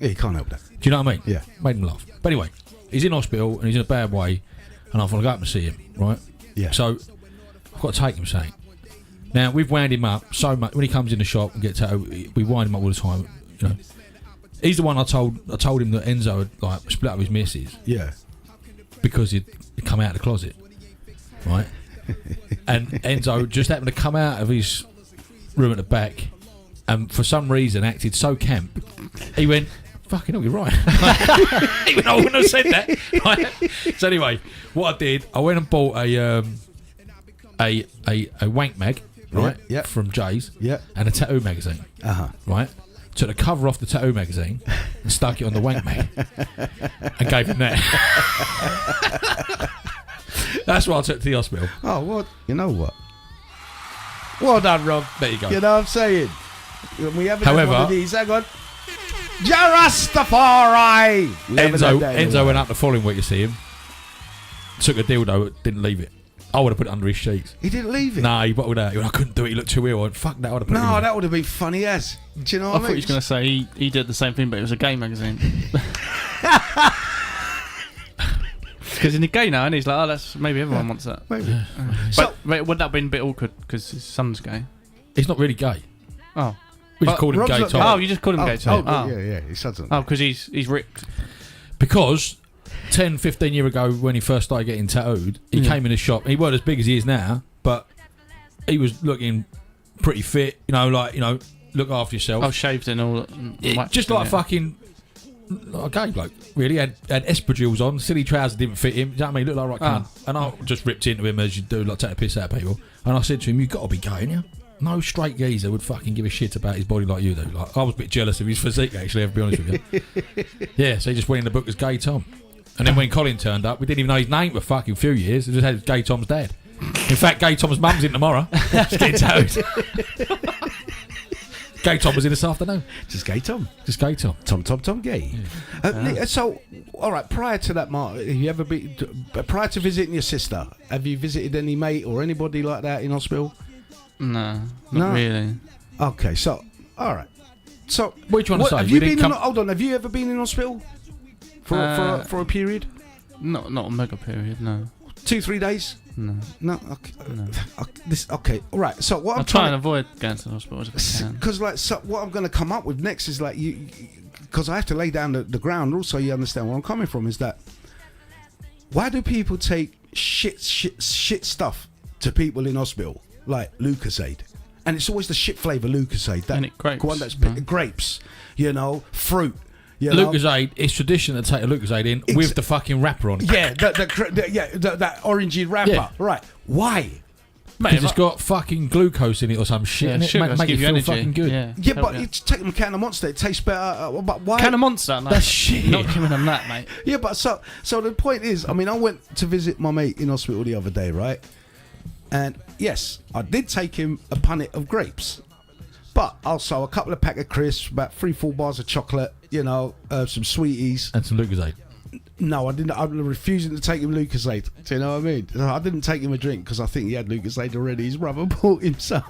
Yeah, you can't help that. Do you know what I mean? Yeah. Made him laugh. But anyway, he's in hospital, and he's in a bad way, and I thought I'd go up and see him, right? Yeah. So I've got to take him something. Now, we've wound him up so much. When he comes in the shop and gets out, we wind him up all the time, you know. He's the one I told him that Enzo had like split up his missus Yeah. because he'd come out of the closet, right? And Enzo just happened to come out of his room at the back, and for some reason acted so camp. He went, "Fucking hell, you're right." He went, "I wouldn't have said that." Right? So anyway, what I did, I went and bought a wank mag, right? Yeah. From Jay's, Yeah. and a tattoo magazine, Uh-huh. right? Took the cover off the tattoo magazine and stuck it on the wank mag and gave him that. That's what I took to the hospital. Oh, what? You know what? Well done, Rob. There you go. You know what I'm saying? We haven't had However- one of these. Hang on. Jarastafari! We haven't had that in a Enzo while. went up the following week to see him. Took a dildo, didn't leave it. I would have put it under his sheets. He didn't leave it? Nah, he bottled out. He went, I couldn't do it. He looked too ill. I went, fuck that. I would have put it No, in. that would have been funny as. Do you know I what I thought mean? he was going to say he did the same thing, but it was a gay magazine. Because in the gay now, and he's like, oh, that's maybe everyone wants that. Maybe. But would that have been a bit awkward because his son's gay? He's not really gay. Oh, We just But called him Rob's Gay not- Tom. oh, you just called him gay, Tom. Oh, yeah. He said something. Oh, because he's ripped. Because 10, 15 years ago, when he first started getting tattooed, he came in the shop. He wasn't as big as he is now, but he was looking pretty fit. Look after yourself. Oh, shaved and all. Just like a fucking like a gay bloke, really. Had espadrilles on, silly trousers didn't fit him. You know what I mean? Looked like a right cunt. And I just ripped into him as you do, like take a piss out of people. And I said to him, "You got to be gay, ain't you? No straight geezer would fucking give a shit about his body like you do." Like, I was a bit jealous of his physique, actually, I'll be honest with you. Yeah, so he just went in the book as Gay Tom. And then when Colin turned up, we didn't even know his name for a fucking few years. We just had Gay Tom's dad. In fact, Gay Tom's mum's in tomorrow. Just getting tattooed. Gay Tom was in this afternoon. Just gay Tom. Just Gay Tom. Tom gay. So, all right, prior to that, Mark, have you ever been, prior to visiting your sister, have you visited any mate or anybody like that in hospital? No, No. not really. Okay, so, all right. So, What are you trying to say? Have We you didn't been in, come- hold on, have you ever been in hospital for a period? Not a mega period. No, 2-3 days? no. No, okay. No. Okay, all right. So what I'll I'm try trying and avoid going to the hospital if I can. because so what I'm going to come up with next is like because I have to lay down the ground. Also, you understand where I'm coming from is that why do people take shit stuff to people in hospital like Lucozade, and it's always the shit flavour Lucozade. That And it grapes, one that's no? grapes, fruit. You know? Lucozade, it's tradition to take a Lucozade in with the fucking wrapper on. Yeah, that orangey wrapper. Yeah. Right? Why? Because it's got fucking glucose in it or some shit, and it sugar make you give feel energy. fucking good. Yeah, help but you. you take them a can of Monster, it tastes better. But why? Can of Monster? No, That's shit. Not giving them that, mate. Yeah, but so the point is, I mean, I went to visit my mate in hospital the other day, right? And yes, I did take him a punnet of grapes, but also a couple of pack of crisps, about 3-4 bars of chocolate, some sweeties. And some Lucozade. No, I didn't. I'm refusing to take him Lucozade. Do you know what I mean? No, I didn't take him a drink because I think he had Lucozade already. His brother bought him some.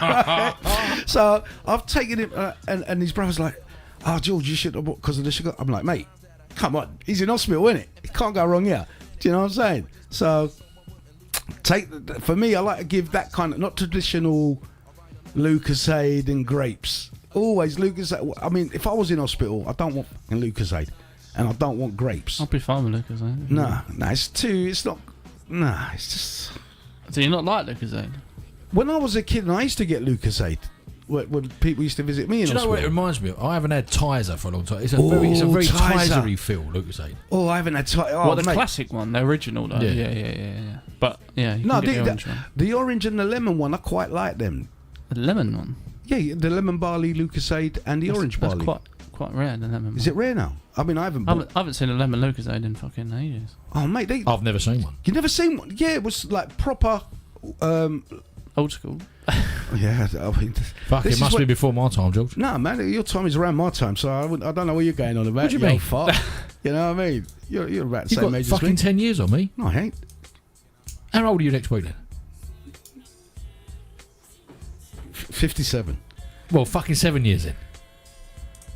Right? So I've taken him, and his brother's like, "Oh, George, you should have bought because of the sugar." I'm like, "Mate, come on, he's in hospital, isn't it? He can't go wrong here." Do you know what I'm saying? So for me, I like to give that kind of not traditional Lucozade and grapes. Always Lucozade. I mean, if I was in hospital, I don't want fucking Lucozade. And I don't want grapes. I'll be fine with Lucozade. No, it's not. Nah, it's just. Do you not like Lucozade? When I was a kid, and I used to get Lucozade when people used to visit me in Do you know hospital. what it reminds me of? I haven't had Tizer for a long time. It's a very Tizer. Tizer-y feel, Lucozade. Oh, I haven't had. Oh, The mate. classic one, the original, though. Yeah. Yeah. But yeah, you No, can get the orange one. the orange and the lemon one, I quite like them. The lemon one. Yeah, the lemon barley Lucozade and the orange That's barley. quite rare, the lemon. Is it rare now? I mean, I haven't. I haven't seen a lemon Lucozade in fucking ages. Oh, mate, I've never seen one. you never seen one? Yeah, it was like proper. Old school. Yeah, I mean, Fuck, this it is must what- be before my time, George. nah, man, your time is around my time, so I don't know what you're going on about. What do you mean? Fuck. You know what I mean? You're about the You've same got age as fucking me. 10 years on me. No, I ain't. How old are you next week then? 57. Well, fucking 7 years then.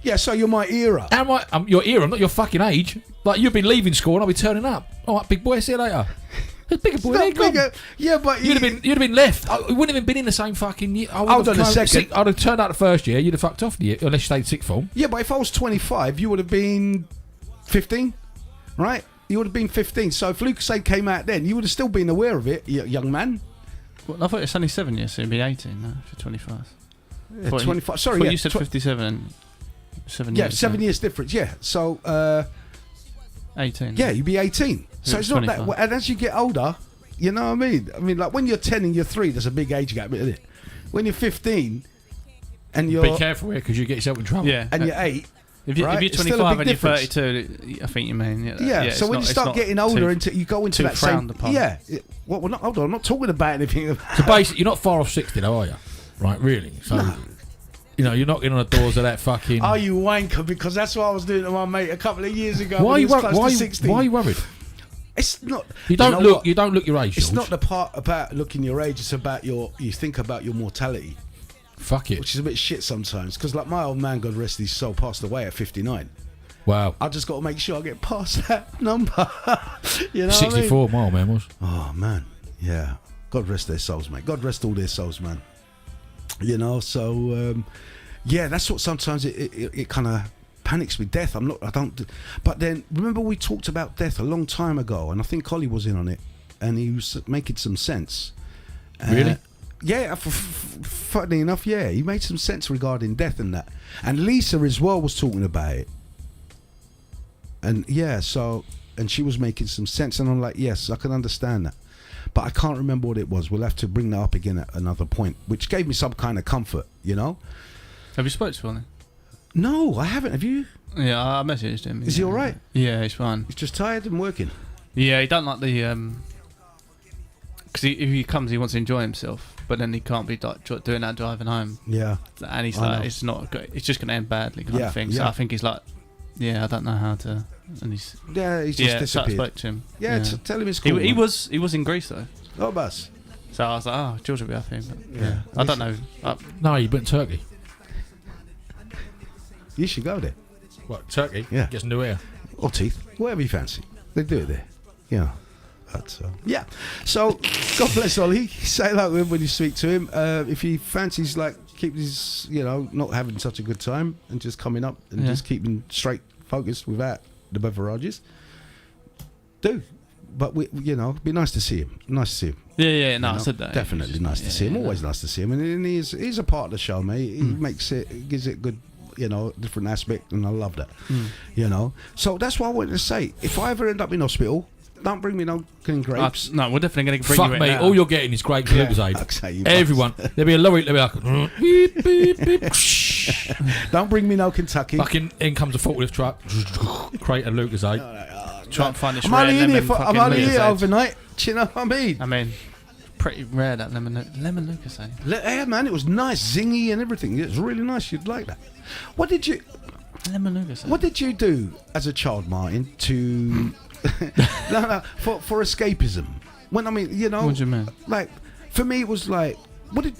Yeah, so you're my era. How am I? I'm your era, I'm not your fucking age. Like, you've been leaving school and I'll be turning up. All right, big boy, see you later. Bigger boy, Not there you go. bigger. Yeah, but You'd have been left. We wouldn't have even been in the same fucking year. Hold on a second. I'd have turned out the first year. You'd have fucked off the year, unless you stayed sixth form. Yeah, but if I was 25, you would have been 15, right? You would have been 15. So if Lucasade came out then, you would have still been aware of it, young man. Well, I thought it's only 7 years, so it'd be 18 now for 25. Yeah, 25. Sorry, Well, yeah, you said 57 and 7 yeah, years. 7 years difference. Yeah, so 18. yeah, you'd be 18. So Yeah, it's not that. 25. And as you get older, you know what I mean. I mean, like when you're 10 and you're 3, there's a big age gap, isn't it? When you're 15 and you're Be careful here, because you get yourself in trouble. Yeah. and you're 8. If, you, right? if you're It's still a 25 big and you're difference. 32, I think you mean. Yeah, it's so when not- you it's start not getting older, too- into you go into too that same. frowned upon. Yeah. Well, we're not. Hold on, I'm not talking about anything. So basically, you're not far off 60 though, are you? Right, really? So, you know, you're knocking on the doors of that fucking... Are you wanker? Because that's what I was doing to my mate a couple of years ago. Why when are he you was wor- close why, to you- 16. why are you worried? It's not. You don't know look. what? You don't look your age. It's George. not the part about looking your age. It's about your. You think about your mortality, Fuck it. which is a bit shit sometimes. Because like my old man, God rest his soul, passed away at 59. Wow. I just got to make sure I get past that number. You know what I mean? 64 mile, man, was. Oh man, yeah. God rest their souls, mate. God rest all their souls, man. You know, so yeah, that's what sometimes it kind of panics me. Death. I don't. But then remember we talked about death a long time ago, and I think Collie was in on it, and he was making some sense. Really? Yeah. Funny enough, yeah, he made some sense regarding death and that. And Lisa as well was talking about it. And yeah, so and she was making some sense, and I'm like, yes, I can understand that. But I can't remember what it was. We'll have to bring that up again at another point, which gave me some kind of comfort, you know? Have you spoke to Phil? No, I haven't. Have you? Yeah, I messaged him. Is he all right? Yeah, he's fine. He's just tired and working. Yeah, he don't like the because if he comes, he wants to enjoy himself, but then he can't be like, doing that driving home, Yeah. and he's I like, know. it's not good. It's just going to end badly, kind Yeah, of thing. So yeah. I think he's like, yeah, I don't know how to, and he's Yeah, he's just so I disappeared. spoke to him. Yeah, tell him it's cool. He man. was in Greece though, Oh, bus. so I was like, oh, George will be happy. But Yeah. yeah, I don't know. No, you went Turkey. You should go there. What, Turkey? Yeah. Gets new air. Or teeth. Whatever you fancy. They do it there. Yeah. But, yeah. So, God bless Ollie. Say hello to him when you speak to him. If he fancies, like, keep his, you know, not having such a good time and just coming up and Yeah. just keeping straight focused without the beverages, do. But, you know, it'd be nice to see him. Nice to see him. Yeah, no, You I know, said that. Definitely nice to see him. Always nice to see him. And he's a part of the show, mate. He makes it, he gives it good, you know, different aspect, and I love that. You know, so that's what I wanted to say. If I ever end up in hospital, don't bring me no clean grapes. No, we're definitely going to bring Fuck you in me. now. All you're getting is great Lucozade. Okay, you Everyone. There'll be a lorry. There'll be like... beep, beep, beep. Don't bring me no Kentucky. Fucking in comes a forklift truck. Crate of Lucozade. Try and find this I'm rare only in here lemon for, I'm fucking only here Lucozade. overnight. Do you know what I mean? I mean, pretty rare that lemon Lucozade. Yeah, man, it was nice, zingy and everything. It was really nice. You'd like that. What did you do as a child, Martin, to for escapism? When I mean, you know, What do you mean? like for me, it was like, what do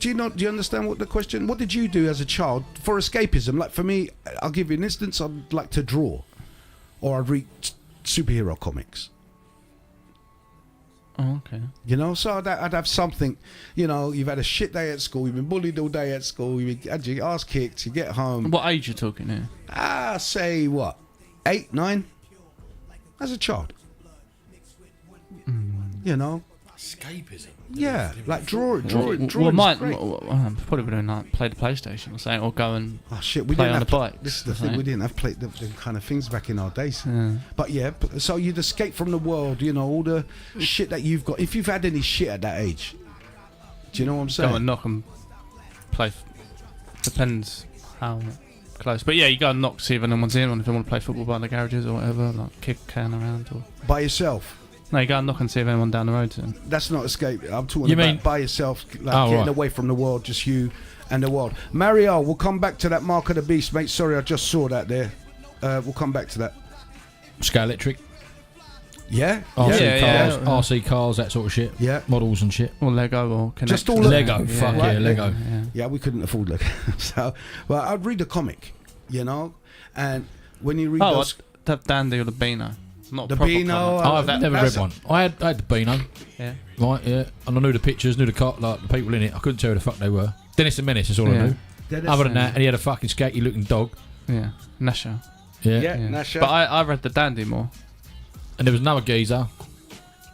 you not? Do you understand what the question? What did you do as a child for escapism? Like for me, I'll give you an instance. I'd like to draw, or I'd read superhero comics. Oh, okay. You know, so I'd have something. You know, you've had a shit day at school. You've been bullied all day at school. You had your ass kicked. You get home. What age you talking here? Say what, 8, 9, as a child. You know, Escapism. yeah, like drawing. Well, mine great. probably would have like play the PlayStation or something, or go and Oh shit, we play didn't on have the bike. This is the thing, we didn't have the kind of things back in our days. Yeah. But yeah, so you'd escape from the world. You know, all the shit that you've got. If you've had any shit at that age, do you know what I'm saying? Go and knock and play. Depends how close. But yeah, you go and knock to see if anyone's in, or if they want to play football by the garages or whatever, like kick a can around. Or By yourself. no, you go and knock and see if anyone down the road's in. That's not escape. I'm talking You about mean- by yourself, like Oh, getting right. away from the world, just you and the world. Mario, we'll come back to that Mark of the Beast, mate. Sorry, I just saw that there. We'll come back to that. Sky Electric, Yeah? RC Yeah, cars, yeah. RC cars, that sort of shit. Yeah. Models and shit. Or Lego or Connect. Just all of Lego, fuck yeah, Right, Lego. Yeah. Yeah, we couldn't afford Lego. So, well, I'd read the comic, you know? And when you read Oh, those... the Dandy or the Beano. Not The a proper Beano, comic. I've that- never read that's a- one. I had the Beano, Yeah. right? Yeah, and I knew the pictures, knew the car, like the people in it. I couldn't tell who the fuck they were. Dennis the Menace is all I Yeah. knew. Dennis- Other than that, and he had a fucking sketchy looking dog. Yeah. Nasha. Yeah. Yeah, Yeah. Nasha. But I read the Dandy more. And there was another geezer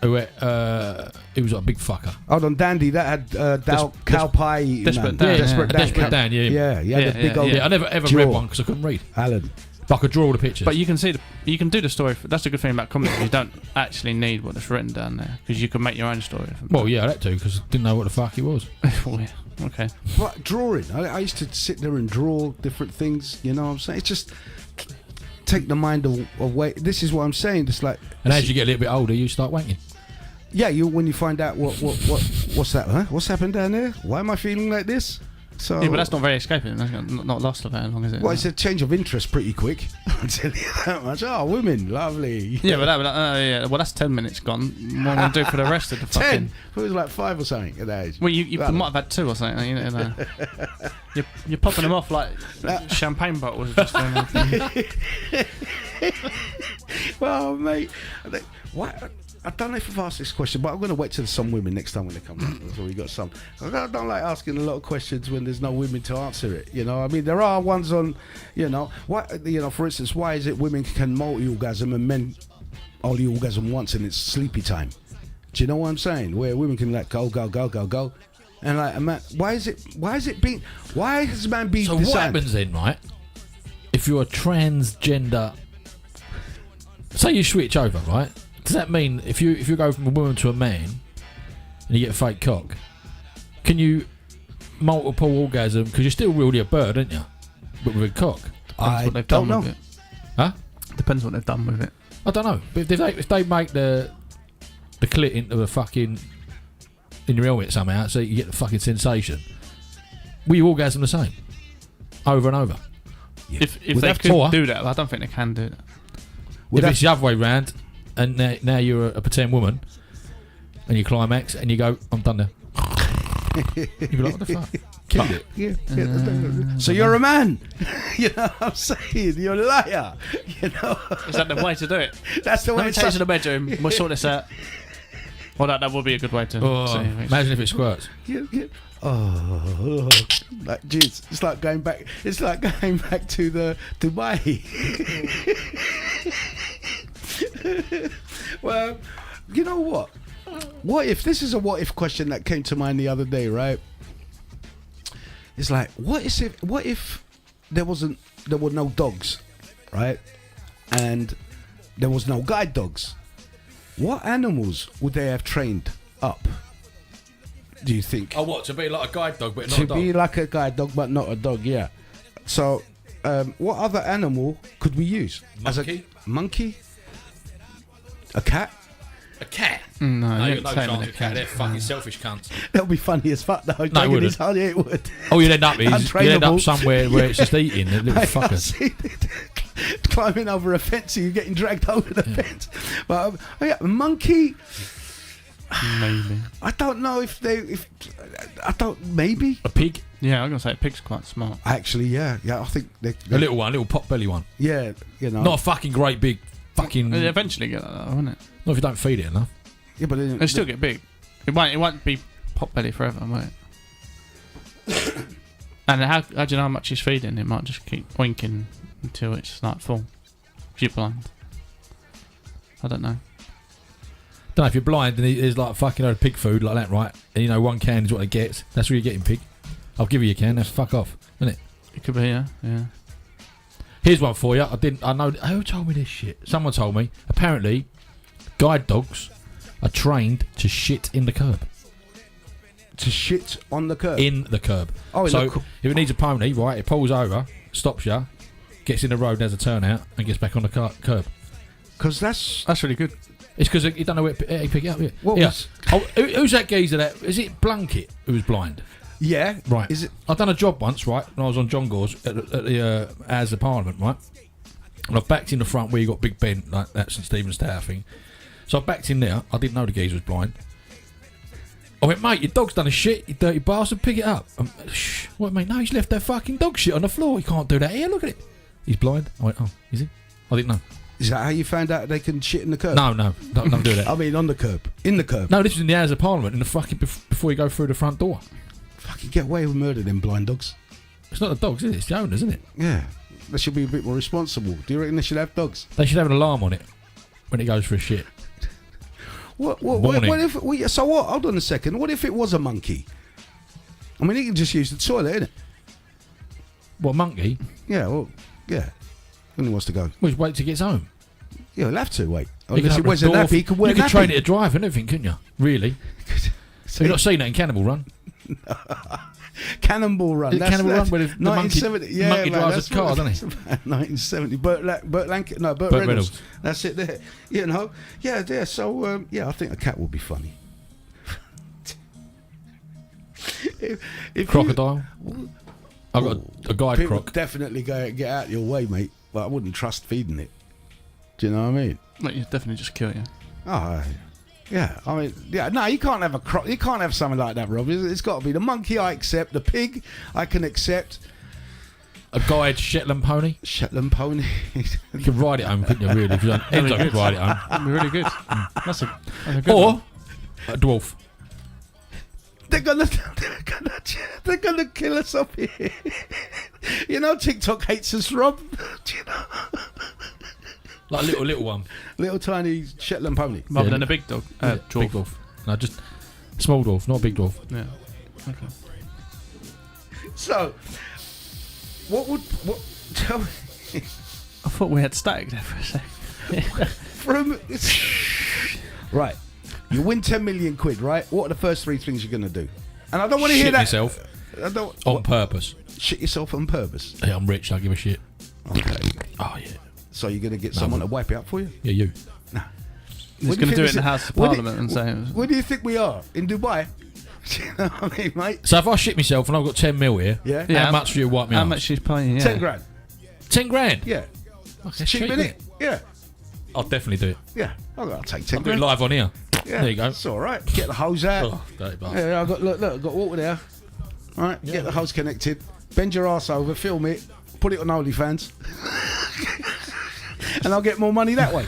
who he was like a big fucker. Hold on, Dandy, that had cow pie. Desperate man. Dan, Desperate yeah. Dan. Desperate Dan, yeah. Yeah, he had Yeah, a big yeah, old... Yeah, I never ever Draw. read one because I couldn't read. Alan. But I could draw all the pictures. But you can see you can do the story. That's the good thing about comics. You don't actually need what's written down there because you can make your own story. well, yeah, that too, because I didn't know what the fuck he was. Well, yeah. Okay. But drawing, I used to sit there and draw different things, you know what I'm saying? It's just take the mind away. This is what I'm saying. It's like... And as you get a little bit older, you start wanking. Yeah, when you find out what's that, huh? What's happened down there? Why am I feeling like this? So Yeah, but that's not very escaping. That's not last for very long, is it? well, it's a change of interest pretty quick. I'll tell you that much. Oh, women, lovely. Yeah, but yeah. Well, that's 10 minutes gone. What am I do for the rest of the 10. fucking? It was like 5 or something at that age. Well, you Right. might have had 2 or something. You know. You're popping them off like champagne bottles. Just Well, mate, why? I don't know if I've asked this question, but I'm going to wait till some women next time when they come back. So we got some. I don't like asking a lot of questions when there's no women to answer it. You know, I mean, there are ones on, you know, for instance, why is it women can multi-orgasm and men only orgasm once and it's sleepy time? Do you know what I'm saying? Where women can like go, and like a man, why has man been? So what happens then, right? If you're a transgender, say you switch over, right? Does that mean if you go from a woman to a man and you get a fake cock, can you multiple orgasm? Because you're still really a bird, aren't you? But with a cock. I what they've don't done know. with it. Huh? Depends what they've done with it. I don't know. But if they make the clit into a fucking in your helmet somehow, so you get the fucking sensation, will you orgasm the same over and over? If Would they have could to- do that, I don't think they can do that. Would If it's the other way round, and now you're a pretend woman, and you climax, and you go, I'm done now. You'd be like, what the fuck? Killed it. Yeah. So you're a man. You know what I'm saying? You're a liar. You know. Is that the way to do it? That's the way Let me it's take you to the bedroom. We'll sort this out. Well, that would be a good way to. Oh, see. imagine if it squirts. Oh, like jeez, it's like going back. It's like going back to the Dubai. Well, you know what? What if this is a what if question that came to mind the other day, right? It's like, what if there were no dogs, right? And there was no guide dogs. What animals would they have trained up? Do you think? Oh, what? To be like a guide dog, but not To a dog? be like a guide dog, but not a dog, yeah. So, what other animal could we use? Monkey? Monkey? A cat? A cat? No, No, you you've got no chance with a cat. They're fucking selfish cunts. That would be funny as fuck, though. No, it wouldn't. Yeah, it would. Oh, you'd end up Untrainable. somewhere where it's just eating, the little I've fuckers. seen it. Climbing over a fence, and you're getting dragged over the fence. But a monkey. Maybe. I don't know maybe. A pig? Yeah, I'm gonna say a pig's quite smart. Actually, yeah, I think they A little one, a little pot belly one. yeah, you know. Not a fucking great big fucking... It'll eventually get like that, won't it? Not if you don't feed it enough. Yeah, but It'll still get big. It won't be pot belly forever, won't it? And how do you know how much he's feeding? It might just keep winking until it's like full. If you're blind. I don't know. Don't know if you're blind and there's like fucking load of pig food like that, right? And you know one can is what it gets. That's what you're getting, pig. I'll give you a can. That's fuck off, isn't it? It could be, yeah. Here's one for you. I know. Who told me this shit? Someone told me. Apparently, guide dogs are trained to shit in the curb. to shit on the curb. In the curb. Oh, in so the if it needs a pony, right, it pulls over, stops you, gets in the road, has a turnout, and gets back on the curb. Because that's really good. It's because he don't know where he pick it up. What Yeah. was- Who's that geezer? That is it? Blunkett who was blind. yeah. Right. Is it? I've done a job once, right, when I was on John Gore's at the House of Parliament, right? And I've backed in the front where you got Big Ben, like that St Stephen's Tower thing. So I backed in there. I didn't know the geezer was blind. I went, mate, your dog's done a shit, you dirty bastard, pick it up. Shh. What, mate? No, he's left that fucking dog shit on the floor. He can't do that here, look at it. He's blind. I went, oh, is he? I didn't know. Is that how you found out they can shit in the curb? No, don't do that. I mean, on the curb. In the curb. No, this was in the House of Parliament, in the fucking before you go through the front door. Fucking get away with murder, them blind dogs. It's not the dogs, is it? It's the owners, isn't it? Yeah. They should be a bit more responsible. Do you reckon they should have dogs? They should have an alarm on it when it goes for a shit. What Warning. if? So what? Hold on a second. What if it was a monkey? I mean, he can just use the toilet, innit? What, monkey? Yeah. Well, yeah. When he wants to go, Well, just wait till he gets home. yeah, he'll have to wait. You Unless he open wears the a door nappy, he can wear You a could nappy. train it to drive and everything, couldn't you? Really? So You've not seen that in Cannibal Run? Cannonball Run. Is it Cannonball Run where the monkey 1970? Yeah, monkey man, drives that's a car, what- doesn't he? that's about 1970. Burt Burt Reynolds. Reynolds. That's it there. You know? Yeah, there. So, yeah, I think a cat would be funny. if you- Crocodile? I've got a guide people croc. definitely get out your way, mate. But I wouldn't trust feeding it. Do you know what I mean? Like, you'd definitely just kill you. Oh, yeah. I mean, yeah. No, you can't have a croc. You can't have something like that, Rob. It's got to be the monkey. I accept. The pig, I can accept. A guide Shetland pony. Shetland pony. You could ride it home, couldn't you, really? If you don't end up could ride it home. That'd be really good. That's a good Or one. a dwarf. They're gonna kill us up here. You know, TikTok hates us, Rob. Do you know? Like a little one. Little tiny Shetland pony. Rather Yeah, than a big dog. Big Dwarf. dwarf. No, just small dwarf, not a big dwarf. Yeah. Okay. So, what? Tell me. I thought we had static there for a second. From right, you win 10 million quid, right? What are the first three things you're gonna do? And I don't want to hear Shit that. myself I don't, on what? purpose. Shit yourself on purpose. Hey, I'm rich, I'll give a shit. Okay. Oh, yeah. So you're gonna get someone to wipe it up for you? Yeah, you. He's What going you to do think it in the House of what do you- Parliament and say it was... Where do you think we are? In Dubai? Do you know what I mean, mate? So if I shit myself and I've got 10 mil here, Yeah. Yeah, how much do you wipe me How off? much she's paying? Yeah. 10 grand. 10 grand? Yeah. That's Cheap, cheap, innit? innit? Yeah. I'll definitely do it. Yeah. I'll take 10 I'll do it grand. live on here. Yeah. There you go. It's all right. Get the hose out. Oh, dirty bastard. Yeah, I got look, I've got water there. All right, get the hose connected. Bend your ass over, film it, put it on OnlyFans, and I'll get more money that way.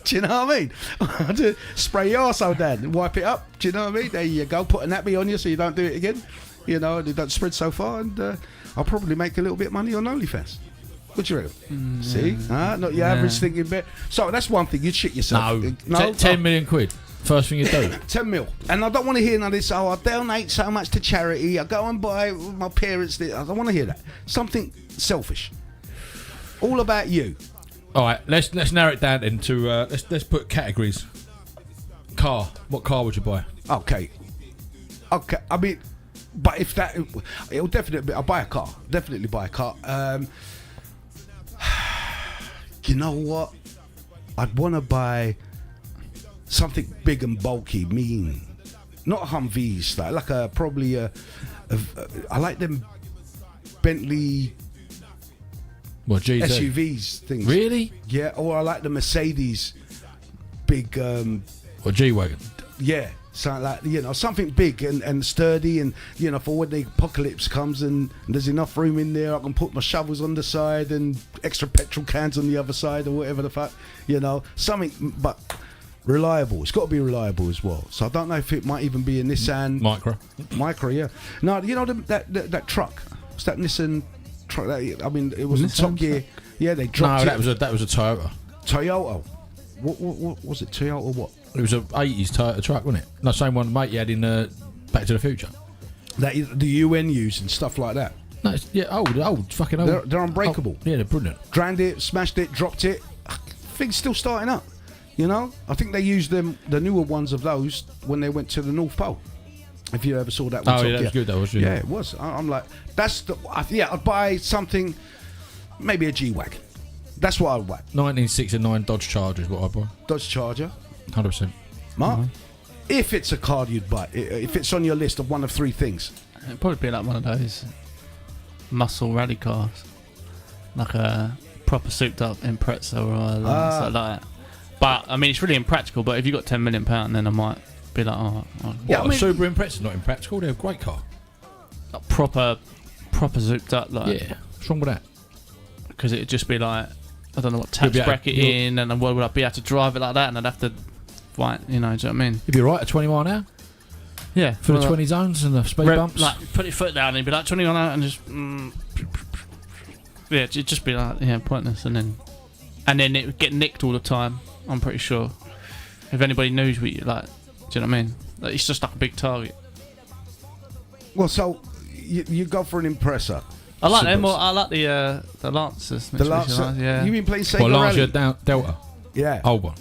Do you know what I mean? I'll just spray your arsehole down and wipe it up. Do you know what I mean? There you go. Put a nappy on you so you don't do it again. You know, and it don't spread so far. And I'll probably make a little bit of money on OnlyFans. What do you reckon? See? Not your average thinking bit. So that's one thing. You'd shit yourself. No. 10 million quid. First thing you do. 10 mil. And I don't want to hear none of this, I donate so much to charity, I go and buy my parents this. I don't want to hear that. Something selfish. All about you. All right, let's narrow it down into let's put categories. Car. What car would you buy? Okay. I mean, but if that, it'll definitely be, I'll buy a car. Definitely buy a car. You know what? I'd want to buy something big and bulky, mean. Not Humvees, like probably I like them Bentley What, GT? SUVs things. Really? Yeah, or I like the Mercedes big Or G-Wagon? yeah, something like, you know, something big and sturdy, and you know, for when the apocalypse comes and there's enough room in there, I can put my shovels on the side and extra petrol cans on the other side or whatever the fuck, you know, something, but reliable. It's got to be reliable as well. So I don't know if it might even be a Nissan Micra, yeah. No, you know that truck. It's that Nissan truck. I mean, it was a Top Gear. Yeah, they dropped No, it. that was a Toyota. Toyota. What was it? Toyota what? It was a 80s Toyota truck, wasn't it? No, same one mate you had in Back to the Future. That is, the UN use and stuff like that. No, it's, yeah, old, fucking old. They're unbreakable. Oh, yeah, they're brilliant. Drowned it, smashed it, dropped it. Things still starting up. You know, I think they used the newer ones of those when they went to the North Pole. If you ever saw that one. Oh, yeah, that was good. That was good. Yeah, it was. I'm like, that's the. I'd buy something maybe a G-Wagon. That's what I would buy. 1969 Dodge Charger is what I buy. Dodge Charger. 100%. Mark, if it's a car you'd buy, if it's on your list of one of three things. It'd probably be like one of those muscle rally cars, like a proper souped up Impreza or something like that. But I mean, it's really impractical. But if you got £10 million, then I might be like, Yeah, I mean, Subaru Impreza not impractical. They're a great car. like proper souped up, like Yeah, what's wrong with that? because it'd just be like, I don't know what tax You'll be bracket in, and then would I be able to drive it like that, and I'd have to, like, you know, do you know what I mean? You'd be right at 20 mile an hour Yeah, for the 20 zones and the speed bumps. like put your foot down and you'd be like 21 out and just yeah, it'd just be like, yeah, pointless, and then it would get nicked all the time. I'm pretty sure. If anybody knows what you like, do you know what I mean? Like, it's just like a big target. Well, so you go for an Impreza. I like them. Supers. I like the Lancers. The Lancer. Yeah. You've been playing Sega Well, last Rally? year Delta. Yeah. Old one.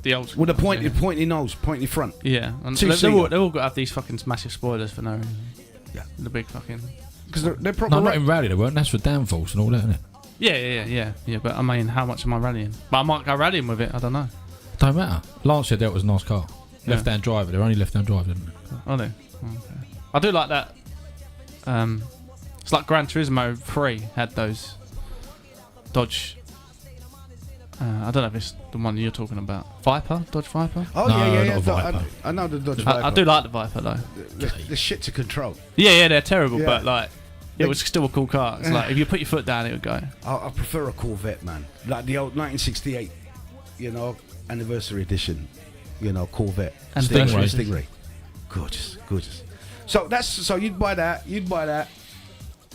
The old With a school, pointy nose, pointy front. yeah. And Two-seater. they've all got to have these fucking massive spoilers for no reason. Yeah. The big fucking. Because they're proper. No, not in rally they weren't. That's for downforce and all that, isn't it? Yeah. But I mean, how much am I rallying? But I might go rallying with it. I don't know. Don't matter. Lancia Delta was a nice car. Yeah. Left-hand driver. They're only left-hand driver, isn't it? Are they? Okay. I do like that. It's like Gran Turismo 3 had those Dodge. I don't know if it's the one you're talking about. Viper? Dodge Viper? Oh, No, yeah. not a Viper. I know the Dodge Viper. I do like the Viper though. The shit to control. Yeah, they're terrible, Yeah. but like, it was still a cool car. It's like, if you put your foot down, it would go. I prefer a Corvette, man. Like the old 1968, anniversary edition, Corvette. Anniversary Stingray. Gorgeous. So you'd buy that.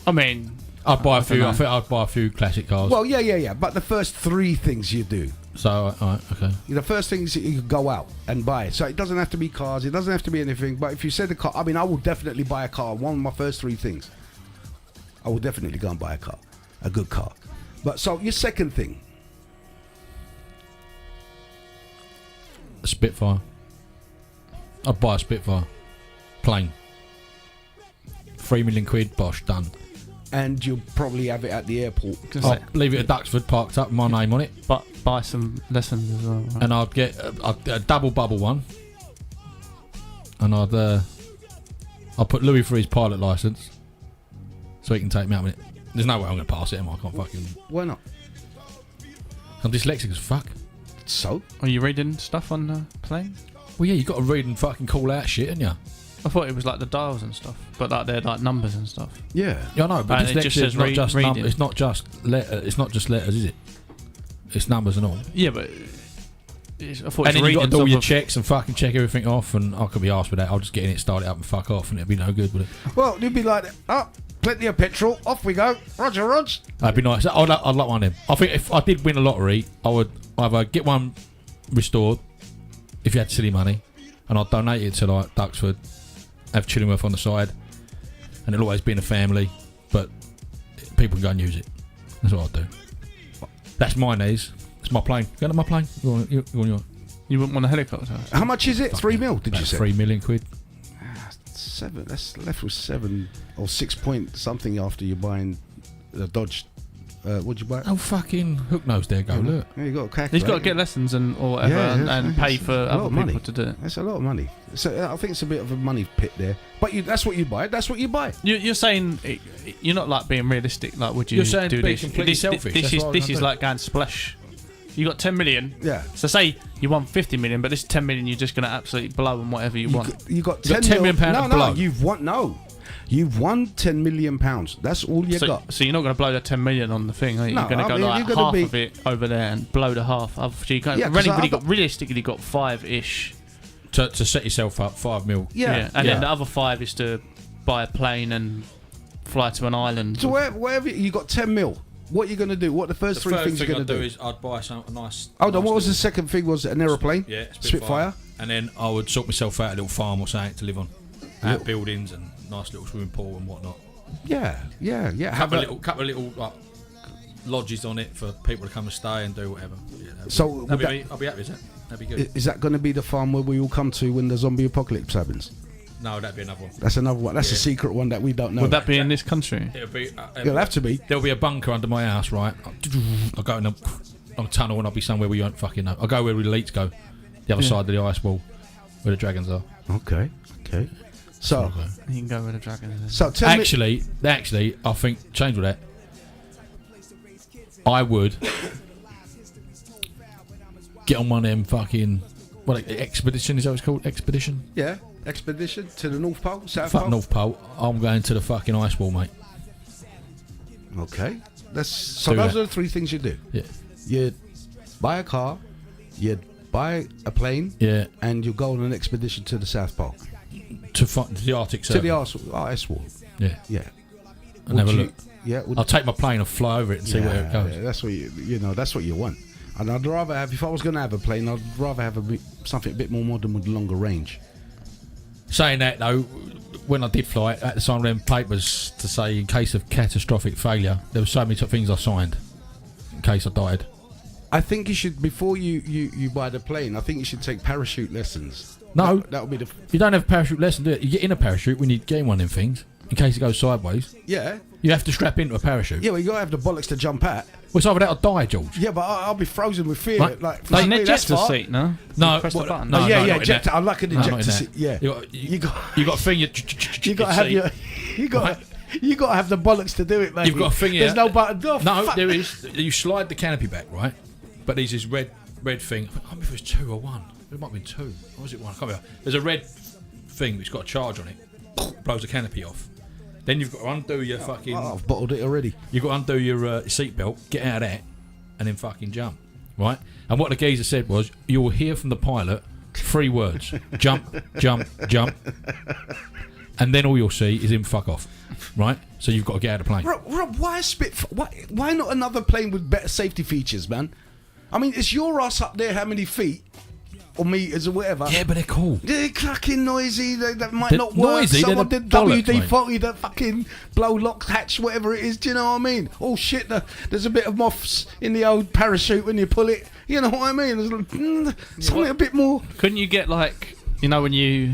I mean, I'd buy a few. know. I think I'd buy a few classic cars. Well, yeah. But the first three things you do. So, alright, okay. The first thing is that you go out and buy. So it doesn't have to be cars. It doesn't have to be anything. But if you said a car, I mean, I will definitely buy a car. One of my first three things. I will definitely go and buy a car. A good car. But so your second thing. A Spitfire. I'd buy a Spitfire. Plain. £3 million, Bosh, done. And you'll probably have it at the airport. I'll leave it at Duxford, parked up, my name on it. but buy some lessons as well. Right? And I'd get a double bubble one. And I'd put Louis for his pilot licence. So he can take me out with it. There's no way I'm going to pass it, am I? I can't fucking... Why not? I'm dyslexic as fuck. So? Are you reading stuff on the plane? Well, yeah, you got to read and fucking call out shit, ain't you? I thought it was like the dials and stuff, but like they're like numbers and stuff. Yeah. Yeah, I know, but And it just dyslexia says is not just reading. it's not just it's not just letters, is it? It's numbers and all. Yeah, but I thought And it's then you got to do all reading your stuff checks and fucking check everything off, and I could be asked with that. I'll just get in it, start it up, and fuck off, and it'd be no good, would it? Well, you'd be like, plenty of petrol, off we go. Roger. That'd be nice. I'd like one of them. I think if I did win a lottery, I would either get one restored, if you had silly money, and I'd donate it to like Duxford, have Chillingworth on the side, and it'll always be in the family, but people can go and use it. That's what I'd do. That's my knees. It's my plane. Go to my plane. You want You wouldn't want a helicopter. How much is it? 3 mil, did you say? £3 million. 7. That's left with 7 or 6 point something after you're buying the Dodge. What'd you buy? Oh, fucking hook nose there, go, look. Yeah, you got a calculator. He's got to get lessons or whatever and pay for a lot other of money. people to do it. That's a lot of money. So I think it's a bit of a money pit there. But that's what you buy. That's what you buy. You're saying you're not like being realistic. Like, would you You're saying do be this? completely selfish. This That's is what I this was is gonna like going splash. You got 10 million. Yeah. So say you won 50 million, but this 10 million you're just going to absolutely blow on whatever you want. You got You got 10 million pound No, to blow. You've won 10 million pounds. That's all you got. So you're not going to blow the 10 million on the thing, are you? No, You're going to I go mean, like you're gonna half be- of it over there and blow the half. So you Yeah, 'cause realistically got 5-ish. To set yourself up, £5 million. Yeah. And then the other 5 is to buy a plane and fly to an island. So wherever you got 10 mil, what are you going to do? What are the first three things you're going to do? is I'd buy a nice... Hold on, what was the second thing? Was it an aeroplane? Yeah, Spitfire. And then I would sort myself out a little farm or something to live on. Outbuildings and nice little swimming pool and whatnot. Yeah. Couple of little like, lodges on it for people to come and stay and do whatever. Yeah, So I'll be happy with that. That'd be good. Is that going to be the farm where we all come to when the zombie apocalypse happens? No, that'd be another one. That's another one. That's a secret one that we don't know. Would that be in this country? It'll be. It'll have to be. There'll be a bunker under my house, right? I'll go in a long tunnel and I'll be somewhere where you don't fucking know. I'll go where the elites go, the other side of the ice wall, where the dragons are. Okay. So You can go with the dragon. tell me. Actually, I think change all that. I would get on one of them fucking expedition. Is that what it's called? Expedition. Yeah. Expedition to the North Pole, South Pole. Fuck North Pole. I'm going to the fucking ice wall, mate. Okay. Those are the three things you do. Yeah. You buy a car, you buy a plane, and you go on an expedition to the South Pole. To the Arctic Circle. To the ice wall. Yeah. Yeah. And have a look. Yeah. I'll take my plane and fly over it and see where it goes. Yeah, that's what that's what you want. And I'd rather have, if I was going to have a plane, I'd rather have something a bit more modern with longer range. Saying that though, when I did fly, I had to sign them papers to say in case of catastrophic failure, there were so many things I signed in case I died. I think you should, before you buy the plane, I think you should take parachute lessons. No, that would be the. You don't have a parachute lesson, do it? You get in a parachute when you get in one of them things in case it goes sideways. Yeah. You have to strap into a parachute. Yeah, well, you got to have the bollocks to jump at. Well, it's either that or die, George. Yeah, but I'll be frozen with fear. Right. Like, Like an me, that's ejector far. seat, no? No, Press the button. no, yeah, not in ejector. that. I like an No, not ejector in seat. that. Yeah. You got a thing. You got to have you got to have the bollocks to do it, mate. You've got a thing here. There's no button. Oh, No, fuck. there is. You slide the canopy back, right? But there's this red thing. I can't remember if it was 2 or 1. It might have been 2. Or was it 1? I can't remember. There's a red thing which got a charge on it. Blows the canopy off. Then you've got to undo your fucking. Oh, I've bottled it already. You've got to undo your seatbelt, get out of that, and then fucking jump, right? And what the geezer said was, you will hear from the pilot 3 words: jump, jump, jump, and then all you'll see is him fuck off, right? So you've got to get out of the plane. Rob, why why not another plane with better safety features, man? I mean, it's your ass up there, how many feet or meters or whatever. Yeah, but they're cool. They're clucking noisy. That might They're not work. noisy, Someone they're did the bollocks, WD-40, that fucking blow lock hatch, whatever it is. Do you know what I mean? Oh shit! There's a bit of moths in the old parachute when you pull it. You know what I mean? There's something a bit more. Couldn't you get like, you know, when you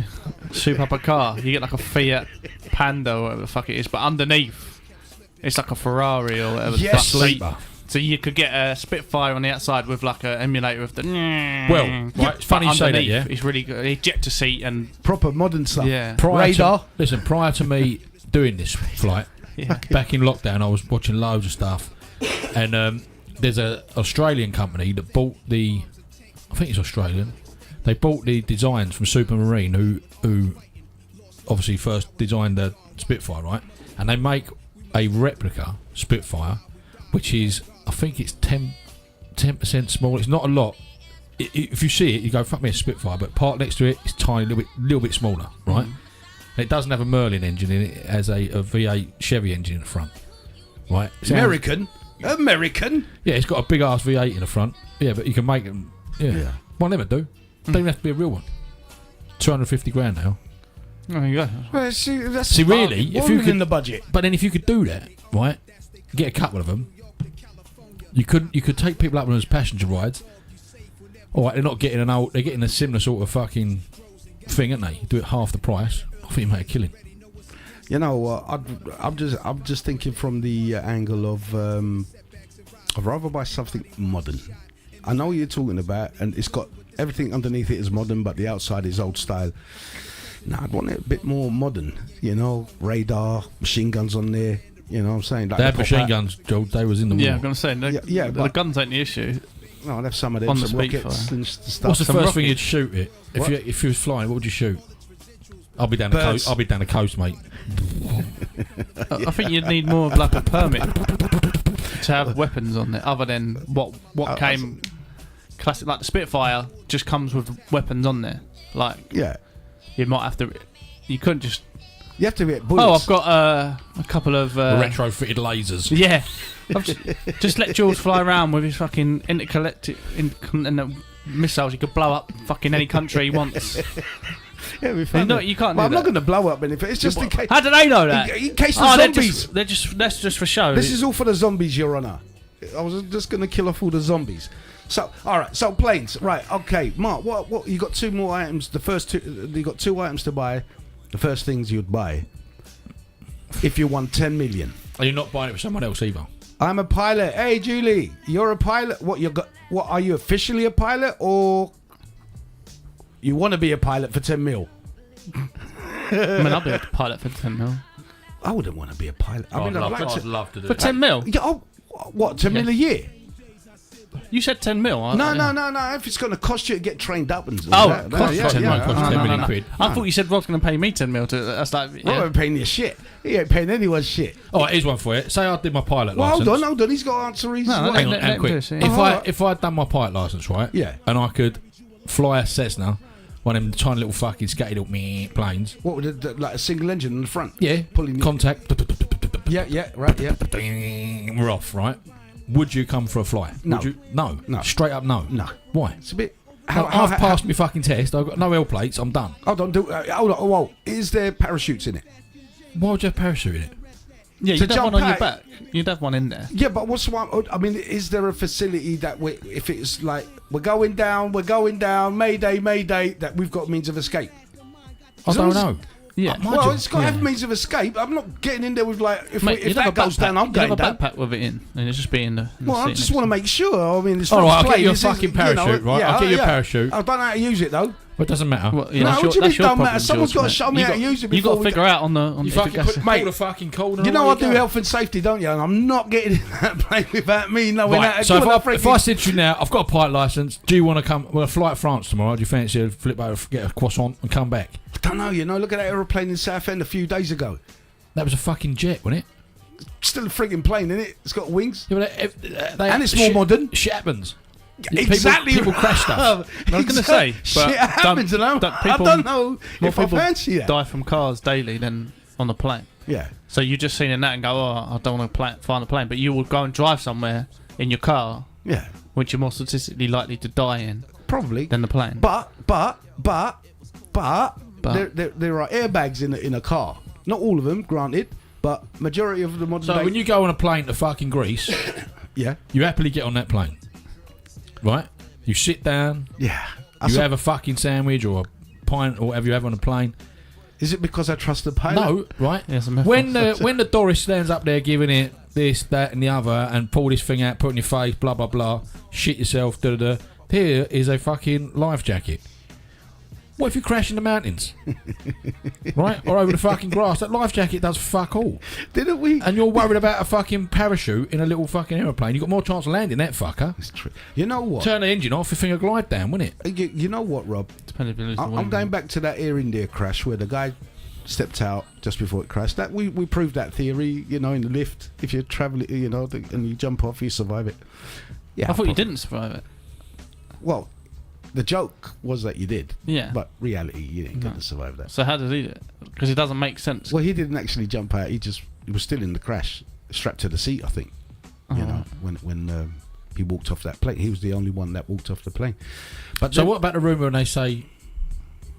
soup up a car, you get like a Fiat Panda or whatever the fuck it is, but underneath it's like a Ferrari or whatever. Yes. the fuck. Sleeper. So you could get a Spitfire on the outside with like an emulator of the. Well, right, it's funny you say that, yeah. It's really good. Ejector seat and Proper modern stuff. yeah. Radar. Prior to me doing this flight, Yeah. back in lockdown, I was watching loads of stuff, and there's a Australian company that bought I think it's Australian. They bought the designs from Supermarine, who obviously first designed the Spitfire, right? And they make a replica Spitfire, which is, I think it's 10% smaller. It's not a lot. If you see it, you go, fuck me, a Spitfire, but part next to it is tiny, little bit smaller, right? And it doesn't have a Merlin engine in it. It has a V8 Chevy engine in the front, right? American. Yeah, it's got a big ass V8 in the front. Yeah, but you can make them. Yeah. One never do. Don't even have to be a real one. 250 grand now. There you go. Well, see, See, really, if you could in the budget. But then if you could do that, right, get a couple of them, you could take people up on as passenger rides. All right, they're not getting they're getting a similar sort of fucking thing, aren't they? Do it half the price. I think you make a killing. You know, I'm just thinking from the angle of I'd rather buy something modern. I know what you're talking about, and it's got everything underneath it is modern, but the outside is old style. No, I'd want it a bit more modern. You know, radar, machine guns on there. You know what I'm saying? Like They had machine guns, Joe. They was in the war. Yeah, I'm gonna say the but- guns ain't the issue. No, I'd have some of them, On the some rockets Spitfire. and stuff. What's the Some first thing rockets. you'd shoot it? What? If you was flying, what would you shoot? I'll be down the Birds. coast. I'll be down the coast, mate. I think you'd need more of like a permit to have weapons on there, other than what came classic. Like the Spitfire just comes with weapons on there. Like Yeah, you might have to. You couldn't just. you have to hit Oh, bullets. I've got a couple of. Retrofitted lasers. Yeah. Just let George fly around with his fucking intercontinental missiles. He could blow up fucking any country he wants. Yeah, we found it. You can't. But do I'm that. not going to blow up anything. It's just in case. How do they know that? In case the Oh, zombies. that's just for show. This is all for the zombies, Your Honour. I was just going to kill off all the zombies. So, all right. So planes, right? Okay, Mark. What? You got 2 more items. The first 2, you got 2 items to buy. the first things you'd buy if you won 10 million? Are you not buying it for someone else either? I'm a pilot. Hey, Julie, you're a pilot. What are you officially a pilot, or you want to be a pilot for 10 mil? I mean, I'll be a pilot for 10 mil. I wouldn't want to be a pilot. I mean, I'd love to do For it. 10 mil? Yeah, oh, what, 10 mil a year? You said 10 mil. No. If it's going to cost you to get trained up and Cost 10 million quid. I thought you said Rob's going to pay me 10 mil. That's like, Rob ain't paying you shit. He ain't paying anyone's shit. All right, here's one for you. Say I did my pilot Well, license. hold on. He's got to answer his. No, Hang on, let and him quick. do this, yeah. If I'd done my pilot license, right? Yeah. And I could fly a Cessna, one of them tiny little fucking scatty little planes. What would it, like a single engine in the front? Yeah. Pulling you. Contact. Yeah, right, yeah. We're off, right? Would you come for a fly? No. Would you? No. No. Straight up no. No. Why? It's a bit. I've passed my fucking test. I've got no L plates. I'm done. Hold on. Hold on. Whoa. Is there parachutes in it? Why would you have parachute in it? Yeah, To you'd have jump one on your out. back. You'd have one in there. Yeah, but what's one? I mean, is there a facility that if it's like we're going down, Mayday, that we've got means of escape? I don't know. Yeah. Well, it's got to have means of escape. I'm not getting in there with like if Mate, that goes down, I'm going You'd down. have a backpack with it in, and it's just be in the. Well, I just want to make sure. I mean, it's All not right, I'll get plain, you a this is, fucking parachute, right? I'll get you a parachute. I don't know how to use it though. Well, it doesn't matter. Well, yeah, No, that's what do your, you mean that's your don't matter? problem, Someone's got to George, show me mate. how to use it You before got to figure out on you if fucking it goes- pull Mate, the fucking corner. You know I away, do go. health and safety, don't you? And I'm not getting in that plane without me knowing Right, that. so if I said to you now, I've got a pilot license. Do you want to come? We'll fly to France tomorrow. Do you fancy a flip over, get a croissant, and come back? I don't know. Look at that aeroplane in Southend a few days ago. That was a fucking jet, wasn't it? Still a frigging plane, isn't it? It's got wings. Yeah, but And it's more modern. Shit happens. Exactly. People crash stuff. I was going to say, shit but happens, and I don't know more if I people fancy that. die from cars daily than on the plane. Yeah. So you just seen in that and go, oh, I don't want to fly on a plane, but you will go and drive somewhere in your car, Yeah. which you're more statistically likely to die in Probably. than the plane. But there are airbags in a car. Not all of them, granted, but majority of the modern So day. when you go on a plane to fucking Greece, Yeah. you happily get on that plane, right? You sit down, Yeah. you have a fucking sandwich or a pint or whatever you have on a plane. Is it because I trust the pilot? No, right? Yes, When the Doris stands up there giving it this, that, and the other, and pull this thing out, put it in your face, blah blah blah, shit yourself, da da da. Here is a fucking life jacket. What if you crash in the mountains, right, or over the fucking grass? That life jacket does fuck all. Didn't we? And you're worried about a fucking parachute in a little fucking aeroplane. You got more chance of landing that fucker. It's true. You know what? Turn the engine off, your finger glide down, wouldn't it? You know what, Rob? Depending if you lose the I'm wind. going back to that Air India crash where the guy stepped out just before it crashed. That we proved that theory, in the lift. If you're traveling, and you jump off, you survive it. Yeah, I thought you didn't survive it. Well, the joke was that you did. Yeah. But reality, you didn't get to survive that. So how did he do it? Because it doesn't make sense. Well, he didn't actually jump out. He was still in the crash, strapped to the seat, I think. When he walked off that plane. He was the only one that walked off the plane. But So then- what about the rumour when they say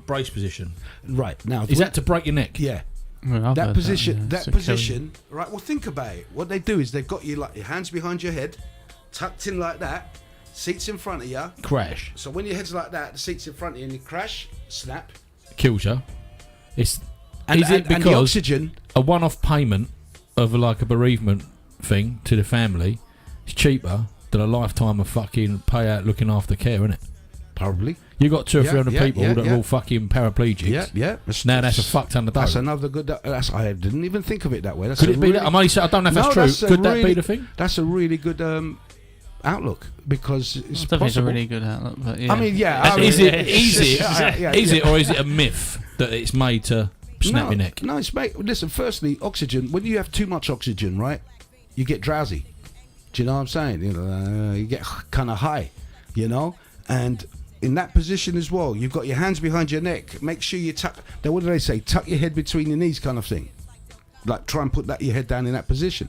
brace position? Right, now... Is that to break your neck? Yeah. Well, I've That heard position, yeah. It's that to position, right? Well, think about it. What they do is they've got you like your hands behind your head, tucked in like that, seats in front of you. Crash. So when your head's like that, the seats in front of you, and you crash, snap. Kills you. Is And, it and the because oxygen? a one-off payment of like a bereavement thing to the family is cheaper than a lifetime of fucking payout looking after care, isn't it? Probably. You got 200 or Yeah, 300 yeah, people yeah, that yeah. are all fucking paraplegics. Yeah. Now that's a fuck ton of dough. That's another good. I didn't even think of it that way. That's Could a it be really, that? I'm only saying, I don't know if No, that's that's true. a Could that be really- the thing? That's a really good outlook because it's I don't think it's a possible. really good outlook, but yeah. I mean, yeah. And is mean, it yeah, is it or is it a myth that it's made to snap your neck? No, it's mate. Listen, firstly, oxygen. When you have too much oxygen, right, you get drowsy. Do you know what I'm saying? You get kind of high, and in that position as well, you've got your hands behind your neck. Make sure you tuck. What do they say? Tuck your head between your knees, kind of thing. Like try and put your head down in that position.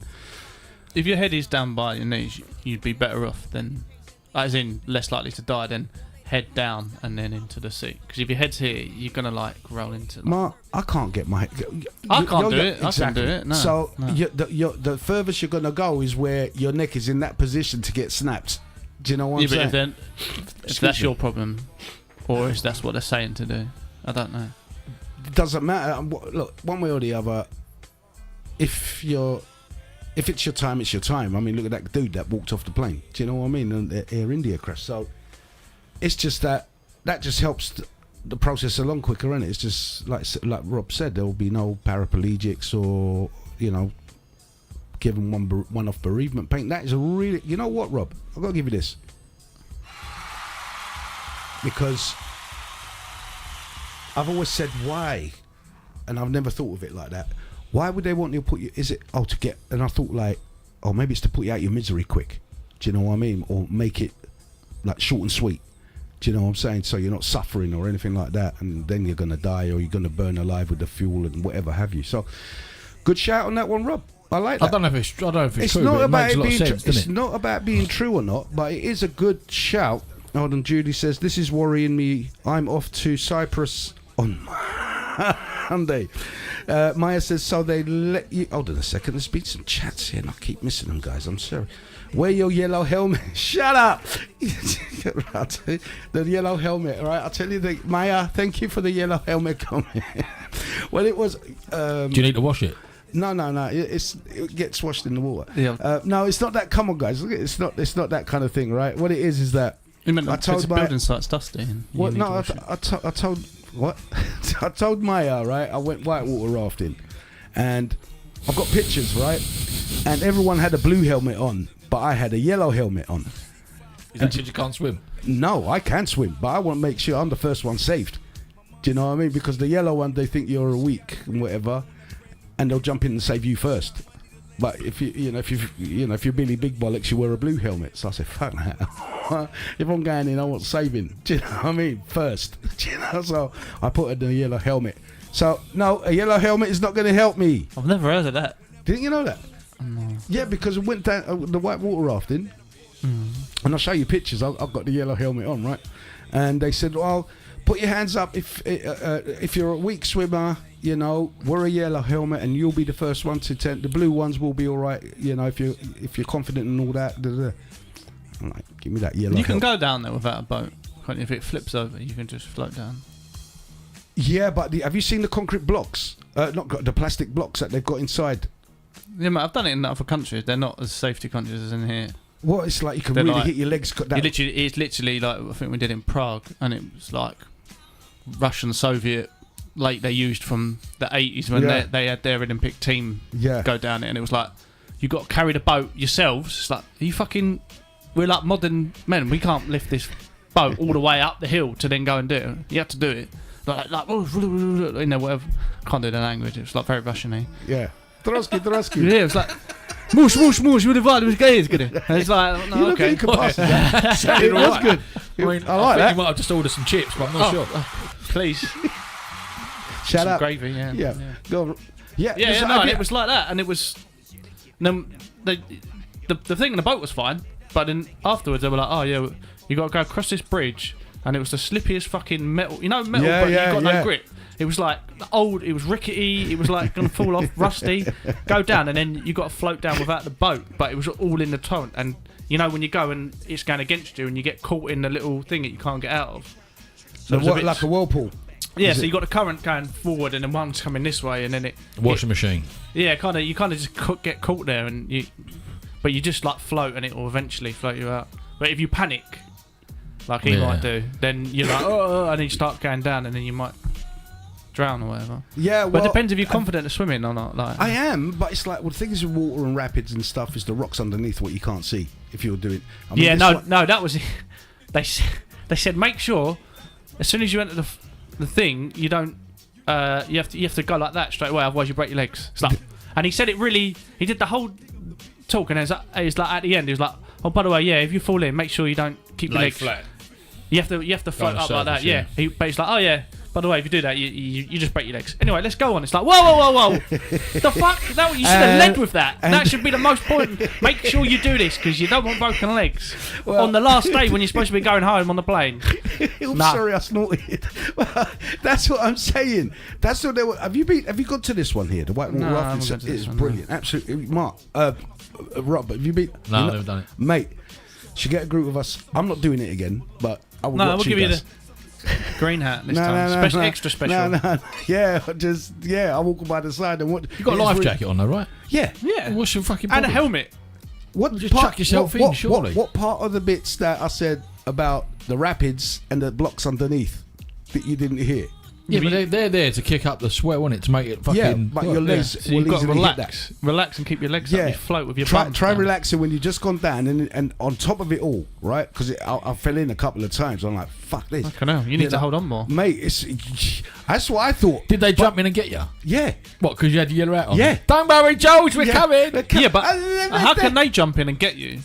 If your head is down by your knees, you'd be better off than, as in less likely to die than head down and then into the seat. Because if your head's here, you're gonna roll into. Mark, I can't get my head. I can't do it. Exactly. I can do it. No. So no. the furthest you're gonna go is where your neck is in that position to get snapped. Do you know what I'm But saying? if that's your problem, or if that's what they're saying to do, I don't know. doesn't matter. Look, one way or the other, if it's your time, it's your time. I mean, look at that dude that walked off the plane. Do you know what I mean? And the Air India crash. So it's just that just helps the process along quicker, isn't it? It's just like Rob said, there will be no paraplegics or, you know, given one off bereavement paint. That is a really, you know what, Rob? I've got to give you this, because I've always said why, and I've never thought of it like that. Why would they want you to put you? Is it to get? And I thought like, maybe it's to put you out your misery quick. Do you know what I mean? Or make it like short and sweet. Do you know what I'm saying? So you're not suffering or anything like that, and then you're gonna die or you're gonna burn alive with the fuel and whatever have you. So, good shout on that one, Rob. I like that. I don't know if it's true, not but about it makes a lot of being sense, doesn't it's it? not about being true or not, but it is a good shout. Hold on, Judy says, this is worrying me. I'm off to Cyprus on Monday. Maya says, so they let you... Hold on a second, there's been some chats here and I keep missing them, guys. I'm sorry. Wear your yellow helmet. Shut up! The yellow helmet, all right? I'll tell you, Maya, thank you for the yellow helmet comment. Well, it was... Do you need to wash it? No. It gets washed in the water. Yeah. No, it's not that. Come on, guys. Look, it's not that kind of thing, right? What it is that You meant I told the Maya. building site's dusty. And you What? need No, to wash it. I told what? I told Maya, right? I went whitewater rafting, and I've got pictures, right? And everyone had a blue helmet on, but I had a yellow helmet on. Is that because you can't swim? No, I can swim, but I want to make sure I'm the first one saved. Do you know what I mean? Because the yellow one, they think you're weak and whatever, and they'll jump in and save you first. But if you're Billy Big Bollocks, you wear a blue helmet. So I said, fuck that. If I'm going in, I want saving. Do you know what I mean? First. Do you know? So I put on the yellow helmet. So no, a yellow helmet is not going to help me. I've never heard of that. Didn't you know that? No. Yeah, because I went down the whitewater rafting, and I'll show you pictures. I've got the yellow helmet on, right? And they said, well, put your hands up if you're a weak swimmer, you know, wear a yellow helmet and you'll be the first one to the blue ones will be all right, you know, if you're confident and all that. I'm like, give me that yellow You can helmet. go down there without a boat. Can't you? If it flips over, you can just float down. Yeah, but have you seen the concrete blocks? Not the plastic blocks that they've got inside. Yeah, mate, I've done it in other countries. They're not as safety conscious as in here. What, it's like you can They're really like- hit your legs. It's literally like, I think we did in Prague, and it was like Russian Soviet, like they used from the 80s when Yeah. they had their Olympic team Yeah. go down it, and it was like, you got to carry the boat yourselves. It's like, are you fucking... We're like modern men. We can't lift this boat all the way up the hill to then go and do it. You have to do it. Like you know, whatever. Can't do the language. It was like very Russian-y. Yeah. Trotsky. Yeah, it was like... Mush, whatever, and it's like, no, You look okay. like you could pass that. It was good. I mean, I like think that. you might have just ordered some chips, but I'm not sure. Please. Shut Some up. gravy, yeah. Yeah. Go on. Yeah. Yeah, listen, no, have and you- it was like that, and it was... The thing in the boat was fine, but then afterwards they were like, oh yeah, you got to go across this bridge, and it was the slippiest fucking metal, metal, Yeah, but yeah, you got yeah. no grip. It was like old, it was rickety, it was like going to fall off, rusty, go down, and then you got to float down without the boat, but it was all in the torrent, and you know when you go and it's going against you and you get caught in the little thing that you can't get out of. So it was a bit- like a whirlpool. yeah, is so it? you got the current going forward, and then one's coming this way, and then it... Washing machine. Yeah, you kind of just get caught there, and but you just like float, and it will eventually float you out. But if you panic, like he Yeah. might do, then you're like, oh, and then you start going down, and then you might drown or whatever. Yeah, well, But it depends if you're confident at swimming or not. Like, I am, but it's like, well, the thing is with water and rapids and stuff is the rocks underneath what you can't see if you're doing. I mean, yeah, this one- no, that was they said make sure as soon as you enter the thing, you don't you have to go like that straight away, otherwise you break your legs. It's like, and he said it really. He did the whole talk, and it was like at the end, he was like, oh, by the way, yeah, if you fall in, make sure you don't keep your Lay legs flat. You have to float on the up like that. surface, Yeah. yeah. But he's like, oh yeah. By the way, if you do that, you just break your legs. Anyway, let's go on. It's like, whoa. The fuck? That you should have led with that. That should be the most important. Make sure you do this because you don't want broken legs Well- on the last day when you're supposed to be going home on the plane. Oops, Nah. sorry, I snorted. That's what I'm saying. That's what they were. Have you gone to this one here? The White Water No, I Rafting. haven't been to this It's one, brilliant. Absolutely, Mark. Rob, have you been? No, you I've never done it. Mate, should get a group of us. I'm not doing it again, but I will No, watch we'll give you guys. the green hat this No, time. no, no, Special, no. extra special. No. Yeah, I walk by the side and what? You got a life jacket on though, right? Yeah. Yeah. What's your fucking And a problem? helmet. What Just chuck yourself in, surely. What part of the bits that I said about the rapids and the blocks underneath that you didn't hear? Yeah, but they're there to kick up the sweat, wasn't it? To make it fucking. Yeah, but your legs So will you've got to easily hit relax. that. Relax and keep your legs up. Yeah. You float with your Try bum down. relaxing when you've just gone down and on top of it all, right? Because I fell in a couple of times. I'm like, fuck this. Fucking hell, you need to hold on more. Mate, that's what I thought. Did they jump in and get you? Yeah. What? Because you had your yellow hat on? Yeah. Don't worry, George, we're coming. Yeah, but how can they jump in and get you?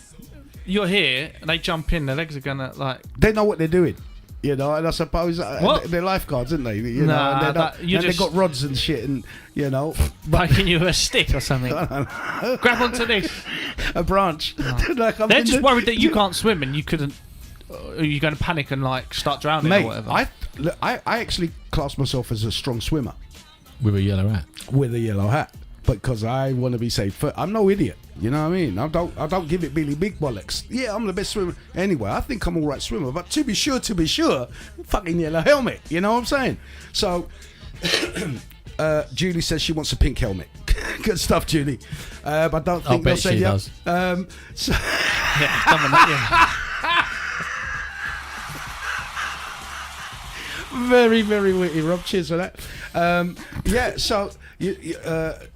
You're here, and they jump in. Their legs are gonna like. They know what they're doing. You know, and I suppose What? they're lifeguards, aren't they? You Nah, know, and that- you and just- they've got rods and shit, and you know, Making you a stick or something. Grab onto this. a branch. Like, I'm They're in just the- worried that you can't swim and you couldn't. You're going to panic and like start drowning Mate, or whatever. I actually class myself as a strong swimmer With a yellow hat. with a yellow hat because I want to be safe. I'm no idiot. You know what I mean? I don't give it Billy Big Bollocks. Yeah, I'm the best swimmer. Anyway, I think I'm all right swimmer. But to be sure, fucking yellow helmet. You know what I'm saying? So, Julie says she wants a pink helmet. Good stuff, Julie. But I don't think bet they'll say she yeah. does. So yeah, done with that, very, very witty, Rob. Cheers for that. Yeah. So,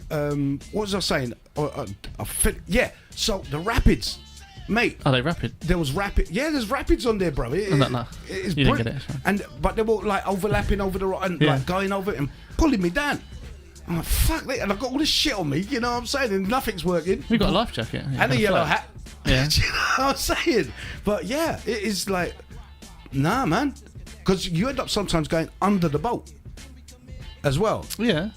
what was I saying? So the rapids, mate. Are they rapid? There was rapid. Yeah, there's rapids on there, bro. No. It's You didn't brilliant. get it, sorry. But they were like overlapping over the rock and Yeah. like going over it and pulling me down. I'm like, fuck that. And I've got all this shit on me, you know what I'm saying? And nothing's working. We got a life jacket. And a yellow hat. Yeah. Do you know what I'm saying? But yeah, it is like, nah, man. Because you end up sometimes going under the boat as well. Yeah.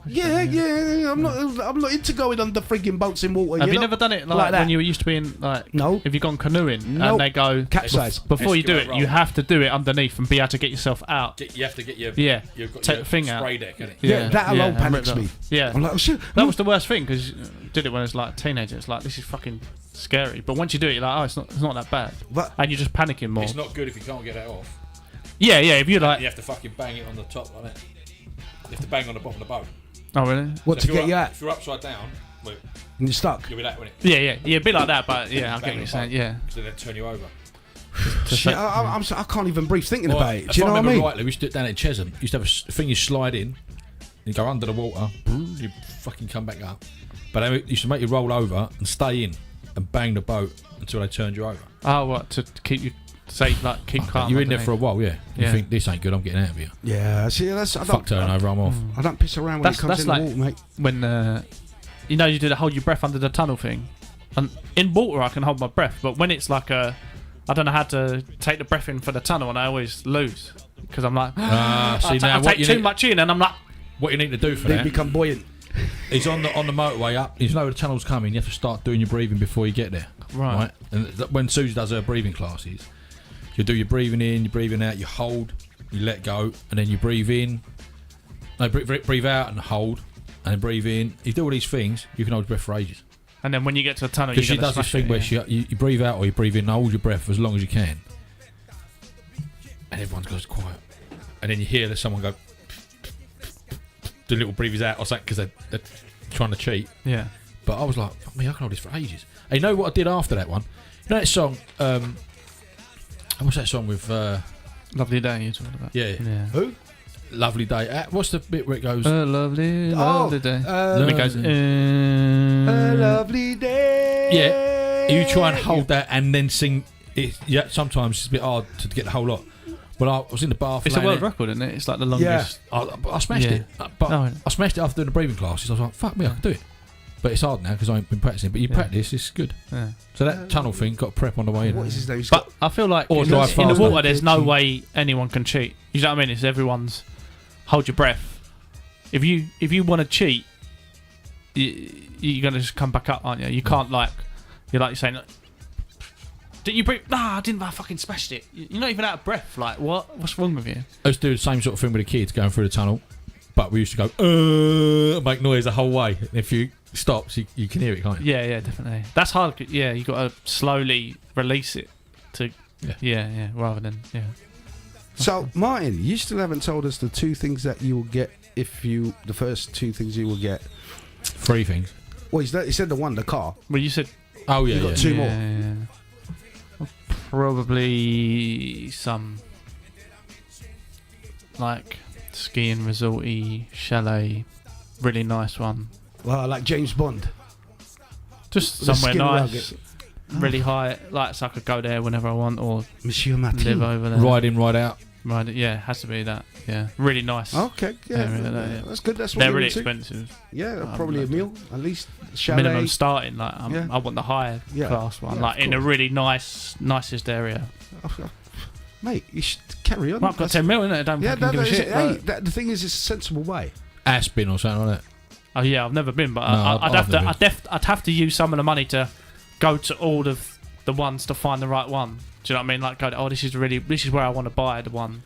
Yeah. I'm not into going under frigging boats in water. Have you know? never done it Like that. when you were used to being like? No. Have you gone canoeing Nope. and they go Capsize. before you do it? Eskimo You roll. have to do it underneath and be able to get yourself out. You have to get your. Yeah. You've got Take your the thing out. spray deck, innit? Yeah, that alone and panics rip that me. off. Yeah. I'm like, oh shit. That was the worst thing because did it when I was like a teenager. It's like this is fucking scary. But once you do it, you're like, oh, it's not that bad. But And you're just panicking more. It's not good if you can't get that off. Yeah. If you're like, You have to fucking bang it on the top like that. You have to bang on the bottom of the boat. oh really? what So to if get you're you up- out? If you're upside down, well, And you're stuck. you'll be that, won't it? Yeah. A bit like that, but yeah, I get what you're saying. Yeah. So then turn you over. Shit, I can't even breathe thinking about it. If Do you know what I remember mean? rightly, we used to do it down at Chesham. You used to have a thing you slide in, you go under the water, you fucking come back up. But they used to make you roll over and stay in and bang the boat until they turned you over. Oh, what to keep you safe? Like keep calm. You're in there for a underneath. while, yeah. You Yeah. think this ain't good, I'm getting out of here. Yeah, see, that's I Fuck don't, turnover, I'm off. I don't piss around when it comes That's in like- the water, mate. When you know you do the hold your breath under the tunnel thing, and in water I can hold my breath, but when it's like I don't know how to take the breath in for the tunnel, and I always lose because I'm like, See I now, take too much in, and I'm like, what you need to do for They that become buoyant. is on the motorway up. You know the tunnel's coming. You have to start doing your breathing before you get there. Right. And when Susie does her breathing classes, you do your breathing in, your breathing out, you hold, you let go, and then you breathe in. No, breathe out and hold, and then breathe in. You do all these things, you can hold your breath for ages. and then when you get to the tunnel, Because you she does this thing where you breathe out or you breathe in and hold your breath for as long as you can. And everyone goes quiet. And then you hear that someone go, do little breathes out or something because they're trying to cheat. yeah. But I was like, fuck me, I can hold this for ages. And you know what I did after that one? You know that song, what's that song with, Lovely day you're talking about. yeah, Who? Lovely Day. What's the bit where it goes, A lovely day. Oh, Then it goes. a lovely day. Yeah. You try and hold that and then sing it. Yeah, sometimes it's a bit hard to get the whole lot. But I was in the bath. It's a laying world there. record, isn't it? It's like the longest. I smashed Yeah. it. But Oh, I smashed it after doing the breathing classes. I was like, fuck me, I can do it. But it's hard now because I ain't been practicing. But you Yeah. practice, it's good. Yeah. So that tunnel thing got prep on the way in. What is his name? He's But got I feel like Or in drive the faster. water, there's no way anyone can cheat. You know what I mean? It's everyone's hold your breath. If you want to cheat, you're gonna just come back up, aren't you? You can't you're saying, didn't you breathe? Nah, I didn't. I fucking smashed it. You're not even out of breath. Like what? What's wrong with you? I used to do the same sort of thing with the kids going through the tunnel. But we used to go, and make noise the whole way. And if you stop, you can hear it, can't you? Yeah, definitely. That's hard. Yeah, you got to slowly release it to. Yeah. Yeah, rather than So, Martin, you still haven't told us the two things that you will get the first two things you will get. 3 things. Well, he said the one, the car. Well, you said Oh yeah, You got yeah. 2 more. yeah. Probably some like skiing resorty chalet, really nice one. Well, like James Bond. Just The somewhere skin nice, really high, like so I could go there whenever I want or Monsieur live Martin. over there. Ride in, ride out. Right, yeah, it has to be that. Yeah, really nice. Okay, yeah, Yeah. that's good. That's what They're you're really into. expensive. Yeah, probably a meal at least. Chalet. Minimum starting, like Yeah. I want the higher Yeah. class one, Yeah, like of in a course. really nicest area. Mate, you should carry on. Well, I've got 10 mil in it. I don't Yeah, fucking give a shit. hey, like- the thing is, it's a sensible way. Aspen or something like that. Oh yeah, I've never been, but No, I'd I've have never to. I'd have to use some of the money to go to all of the ones to find the right one. Do you know what I mean? Like, go, oh, this is where I want to buy the one.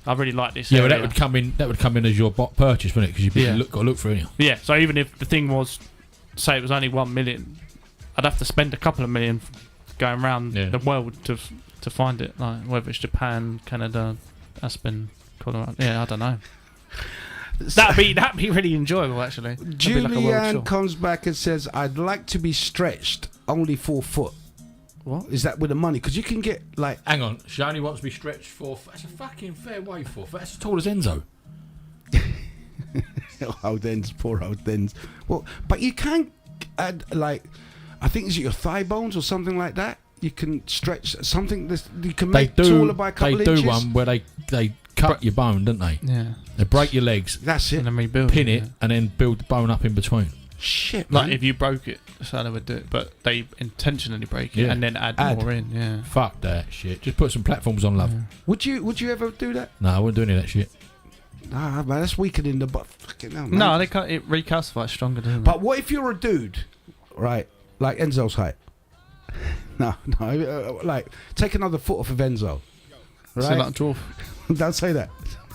I really like this. Yeah, area. but that would come in as your purchase, wouldn't it? Because Yeah. you've got to look for it. Yeah. So even if the thing was, say it was only 1 million, I'd have to spend a couple of million going around Yeah. the world to find it. Like whether it's Japan, Canada, Aspen, Colorado. Yeah, I don't know. That'd be really enjoyable actually. That'd be like a world Julianne tour. comes back and says, "I'd like to be stretched, only 4 foot." What? Is that with the money? Because you can get like Hang on, she only wants to be stretched 4 foot. That's a fucking fair way 4 foot. That's as tall as Enzo. old ends, poor old ends. Well, but you can add like, I think is it your thigh bones or something like that. You can stretch something. You can make taller by a couple They inches. do one where they cut your bone, don't they? Yeah. They break your legs, That's it. And then rebuild pin it, yeah. and then build the bone up in between. Shit, man. Like if you broke it, that's how they would do it. But they intentionally break it Yeah. and then add more in. Yeah. Fuck that shit. Just put some platforms on, love. Yeah. Would you ever do that? No, I wouldn't do any of that shit. Nah, man, that's weakening the butt. Fucking hell, man. No, they can't. It recalcifies stronger, doesn't But what if you're a dude, right? Like Enzo's height. No, like take another foot off of Enzo. it? Right? So like a dwarf. Don't say that.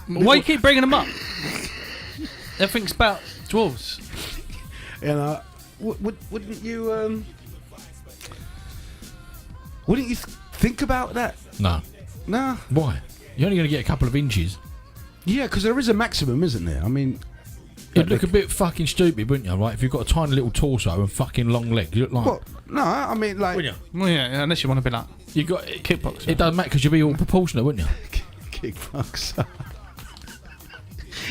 Why you keep bringing them up? Everything's about dwarves. You know, wouldn't you? Wouldn't you think about that? No. Nah. Why? You're only going to get a couple of inches. Yeah, because there is a maximum, isn't there? I mean, You'd look a bit fucking stupid, wouldn't you, right? If you've got a tiny little torso and fucking long legs, you look like... well, no, I mean like Wouldn't you? Well, yeah, unless you want to be like You got kickboxer. It doesn't matter because you'd be all proportionate, wouldn't you? kickboxer.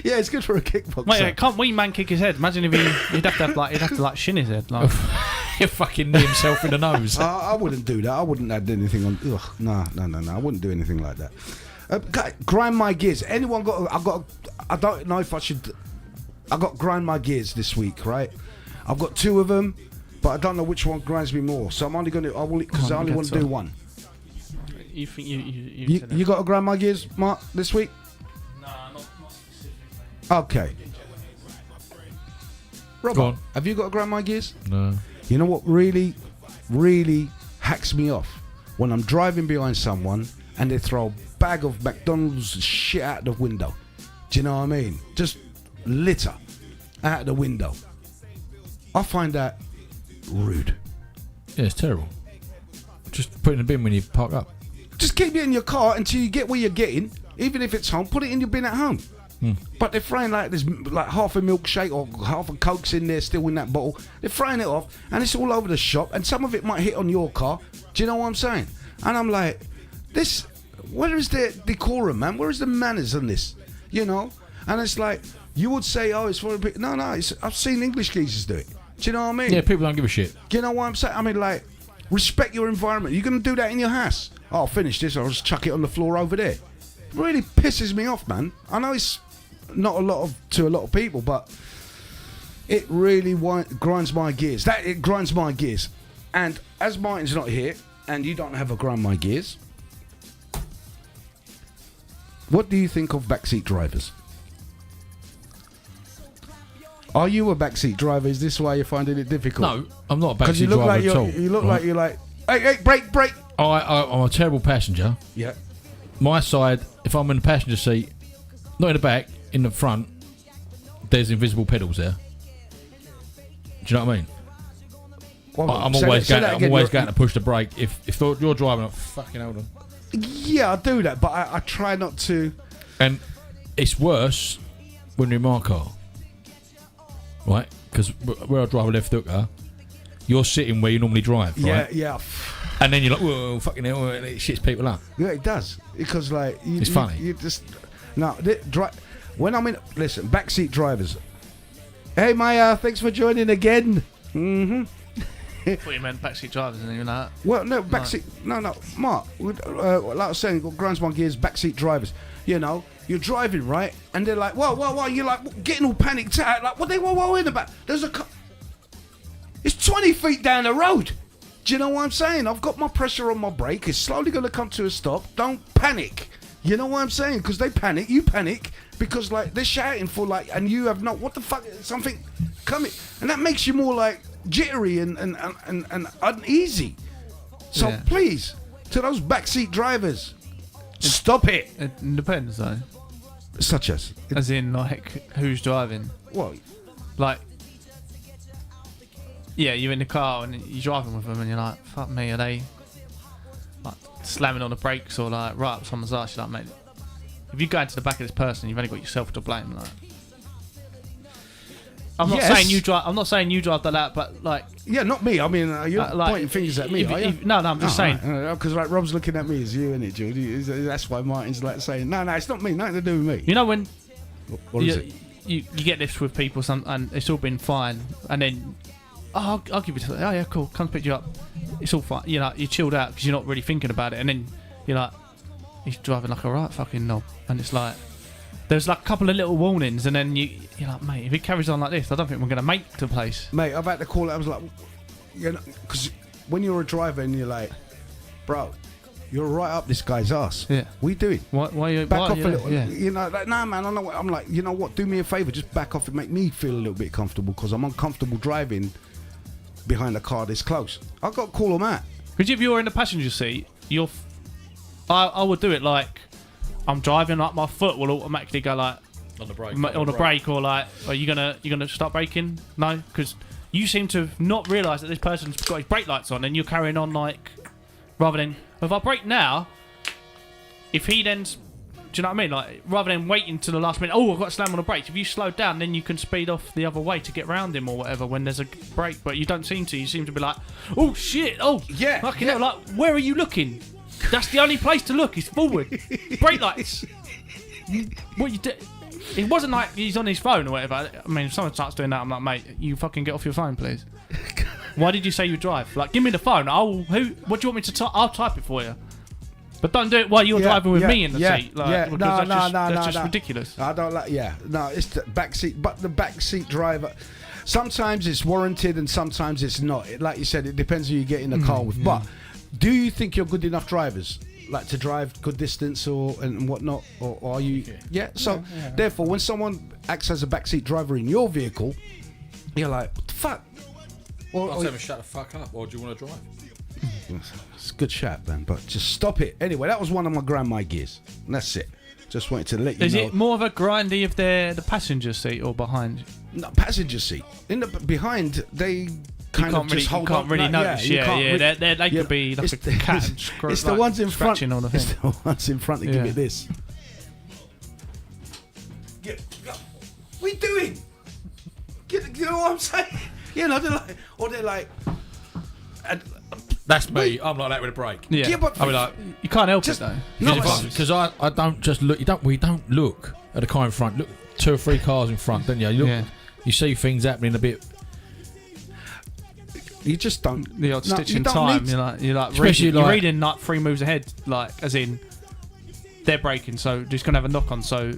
Yeah, it's good for a kickboxer. Wait, can't wee man kick his head? Imagine if he'd have to like shin his head. Like, He'd fucking knee himself in the nose. I wouldn't do that. I wouldn't add anything on. Ugh, no. I wouldn't do anything like that. Grind my gears. Anyone got? I don't know if I should. I got grind my gears this week, right? I've got 2 of them, but I don't know which one grinds me more. So I'm only going to. Because I only want to do one. you think You got to grind my gears, Mark, this week? No, not specifically. Okay. Go Robert, on. have you got to grind my gears? No. You know what really, really hacks me off? When I'm driving behind someone and they throw a bag of McDonald's shit out the window. Do you know what I mean? Just litter out the window. I find that rude. Yeah, it's terrible. Just put it in the bin when you park up. Just keep it in your car until you get where you're getting. Even if it's home, put it in your bin at home. But they're throwing like there's like half a milkshake or half a Coke's in there still in that bottle. They're throwing it off and it's all over the shop and some of it might hit on your car. Do you know what I'm saying? And I'm like, where is the decorum, man? Where is the manners on this? You know? And it's like, you would say, oh, it's for a bit. No, I've seen English geezers do it. Do you know what I mean? Yeah, people don't give a shit. Do you know what I'm saying? I mean, like, respect your environment. You're going to do that in your house. Oh, I'll finish this. I'll just chuck it on the floor over there. It really pisses me off, man. I know it's not to a lot of people, but it really grinds my gears. It grinds my gears. And as Martin's not here, and you don't have a grind my gears, what do you think of backseat drivers? Are you a backseat driver? Is this why you're finding it difficult? No, I'm not a Because you backseat look driver like at all. you look like you're like, hey, break. I'm a terrible passenger. Yeah. My side, if I'm in the passenger seat, not in the back, in the front, there's invisible pedals there. Do you know what I mean? Well, I'm say always that going again. to push the brake. If you're driving, fucking hold on. Yeah, I do that, but I try not to. And it's worse when you're in my car, right? Because where I drive a left hooker, you're sitting where you normally drive, right? Yeah. And then you're like, whoa, fucking hell, it shits people up. Yeah, it does. Because, like... It's funny. You just... No, when I'm in... Listen, backseat drivers. Hey, Maya, thanks for joining again. Mm-hmm. I thought you meant backseat drivers and you're like... Well, no, backseat... No, Mark. Like I was saying, grinds my gears, backseat drivers. You know, you're driving, right? And they're like, whoa. You're like getting all panicked out. Like, what they in about? There's a... It's 20 feet down the road. Do you know what I'm saying? I've got my pressure on my brake. It's slowly going to come to a stop. Don't panic. You know what I'm saying? Because they panic. You panic. Because, like, they're shouting for, like, and you have not... What the fuck? Something coming. And that makes you more, like, jittery and uneasy. So, please, to those backseat drivers, stop it. It depends, though. Such as? As in, like, who's driving? What? Like... Yeah, you're in the car and you're driving with them and you're like, fuck me, are they like slamming on the brakes or like right up someone's arse? You're like, mate, if you go into the back of this person, you've only got yourself to blame. Like, I'm not saying you drive. I'm not saying you drive like that, but like, yeah, not me. I mean, you're like, pointing fingers at me. No, I'm just saying. Because like Rob's looking at me, it's you, isn't it, Judy? That's why Martin's like saying, no, it's not me. Nothing to do with me. You know when what is it? You get this with people, and it's all been fine, and then. Oh, I'll give you. Oh yeah, cool. Come pick you up. It's all fine. You're chilled out because you're not really thinking about it, and then you're like, he's driving like a right fucking knob, and it's like, there's like a couple of little warnings, and then you're like, mate, if it carries on like this, I don't think we're gonna make the place. Mate, I've had to call it. I was like, you know, because when you're a driver and you're like, bro, you're right up this guy's ass. Yeah. What are you doing? Why you back off a little? Yeah. You know, like, nah, man. I'm like, you know what? Do me a favor, just back off and make me feel a little bit comfortable because I'm uncomfortable driving behind a car this close. I've got to call them out. Because if you're in the passenger seat, I would do it like I'm driving, like my foot will automatically go like on the brake, on the brake, or like, are you gonna start braking? No, because you seem to not realise that this person's got his brake lights on, and you're carrying on like, rather than if I brake now, if he then. Do you know what I mean? Like, rather than waiting to the last minute, I've got to slam on the brakes. If you slow down, then you can speed off the other way to get round him or whatever when there's a brake. But you don't seem to. You seem to be like, oh shit, yeah, fucking hell. Like, where are you looking? That's the only place to look. Is forward. Brake lights. What you do? It wasn't like he's on his phone or whatever. I mean, if someone starts doing that, I'm like, mate, you fucking get off your phone, please. Why did you say you drive? Like, give me the phone. What do you want me to type? I'll type it for you. But don't do it while you're driving with me in the seat. Like, because that's just ridiculous. I don't like. Yeah, no, it's the backseat. But the backseat driver, sometimes it's warranted and sometimes it's not. Like you said, it depends who you get in the car with. But do you think you're good enough drivers, like to drive good distance and whatnot, or are you? Yeah. So therefore, when someone acts as a backseat driver in your vehicle, you're like, what the fuck? I'll tell him shut the fuck up. Or do you want to drive? It's a good chat, man, but just stop it. Anyway, that was one of my grandma gears. And that's it. Just wanted to let you know. Is it more of a grindy if they're the passenger seat or behind? No, passenger seat. In the behind, they kind of just hold on. You can't really notice. They could be like a cat. It's the ones in front. On the thing. It's the ones in front that give it this. What are you doing? You know what I'm saying? You know, they're like. That's me. I'm like that with a brake. Yeah, but I mean, like, you can't help it though. Because I don't just look. We don't look at the car in front. Look, 2 or 3 cars in front. Don't you? You look. You see things happening a bit. You just don't. The odd stitch in time. You're like reading like 3 moves ahead. Like as in, they're braking, so just gonna have a knock on. So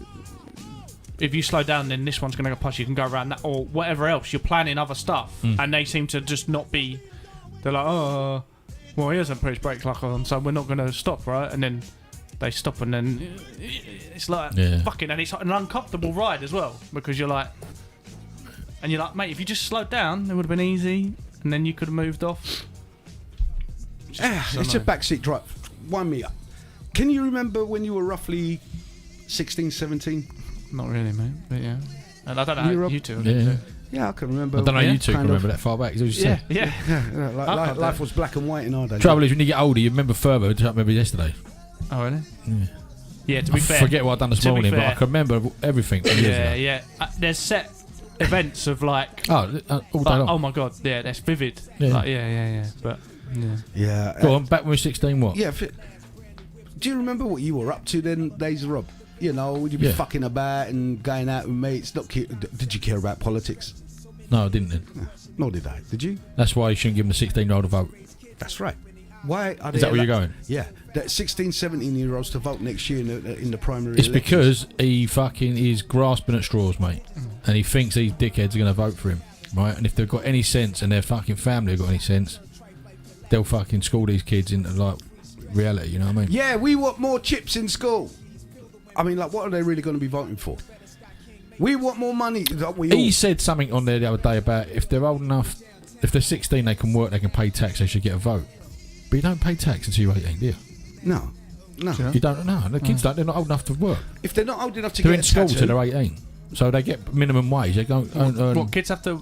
if you slow down, then this one's gonna go past. You can go around that or whatever else. You're planning other stuff, and they seem to just not be. They're like, oh. Well, he hasn't put his brake lock on, so we're not going to stop, right? And then they stop, and then it's like fucking, and it's an uncomfortable ride as well because you're like, mate, if you just slowed down, it would have been easy, and then you could have moved off. It's a backseat drive. Wind me up. Can you remember when you were roughly 16, 17? Not really, mate, but yeah. And I don't know how you two did. Yeah, I can remember. I don't know you two can remember that far back. Life was black and white in our day. Trouble is, when you get older, you remember further. I don't remember yesterday. Oh really? Yeah. Yeah. To be fair. Forget what I've done this To be morning, but fair. I can remember everything. From years Yeah, ago. yeah. There's set events of like. Oh, all day Like, long. oh my god, yeah, that's vivid. Yeah. Like, yeah. But yeah. Yeah. Go on, back when we were 16, what? Yeah. Do you remember what you were up to then, days, Rob? You know, would you be Yeah. fucking about and going out with mates? Did you care about politics? No, I didn't then. Nor did I. Did you? That's why you shouldn't give them a 16-year-old a vote. That's right. Why are they Is that where you're going? Yeah, that 16, 17-year-olds to vote next year in the primary It's elections. because he fucking is grasping at straws, mate. And he thinks these dickheads are going to vote for him, right? And if they've got any sense and their fucking family have got any sense, they'll fucking school these kids into, like, reality, you know what I mean? Yeah, we want more chips in school. I mean, like, what are they really going to be voting for? We want more money. He said something on there the other day about if they're old enough, if they're 16, they can work, they can pay tax, they should get a vote. But you don't pay tax until you're 18, do you? No. You don't know. The kids don't. They're not old enough to work. If they're not old enough to They're get in a school tattoo, till they're 18, so they get minimum wage. They don't earn. What, kids have to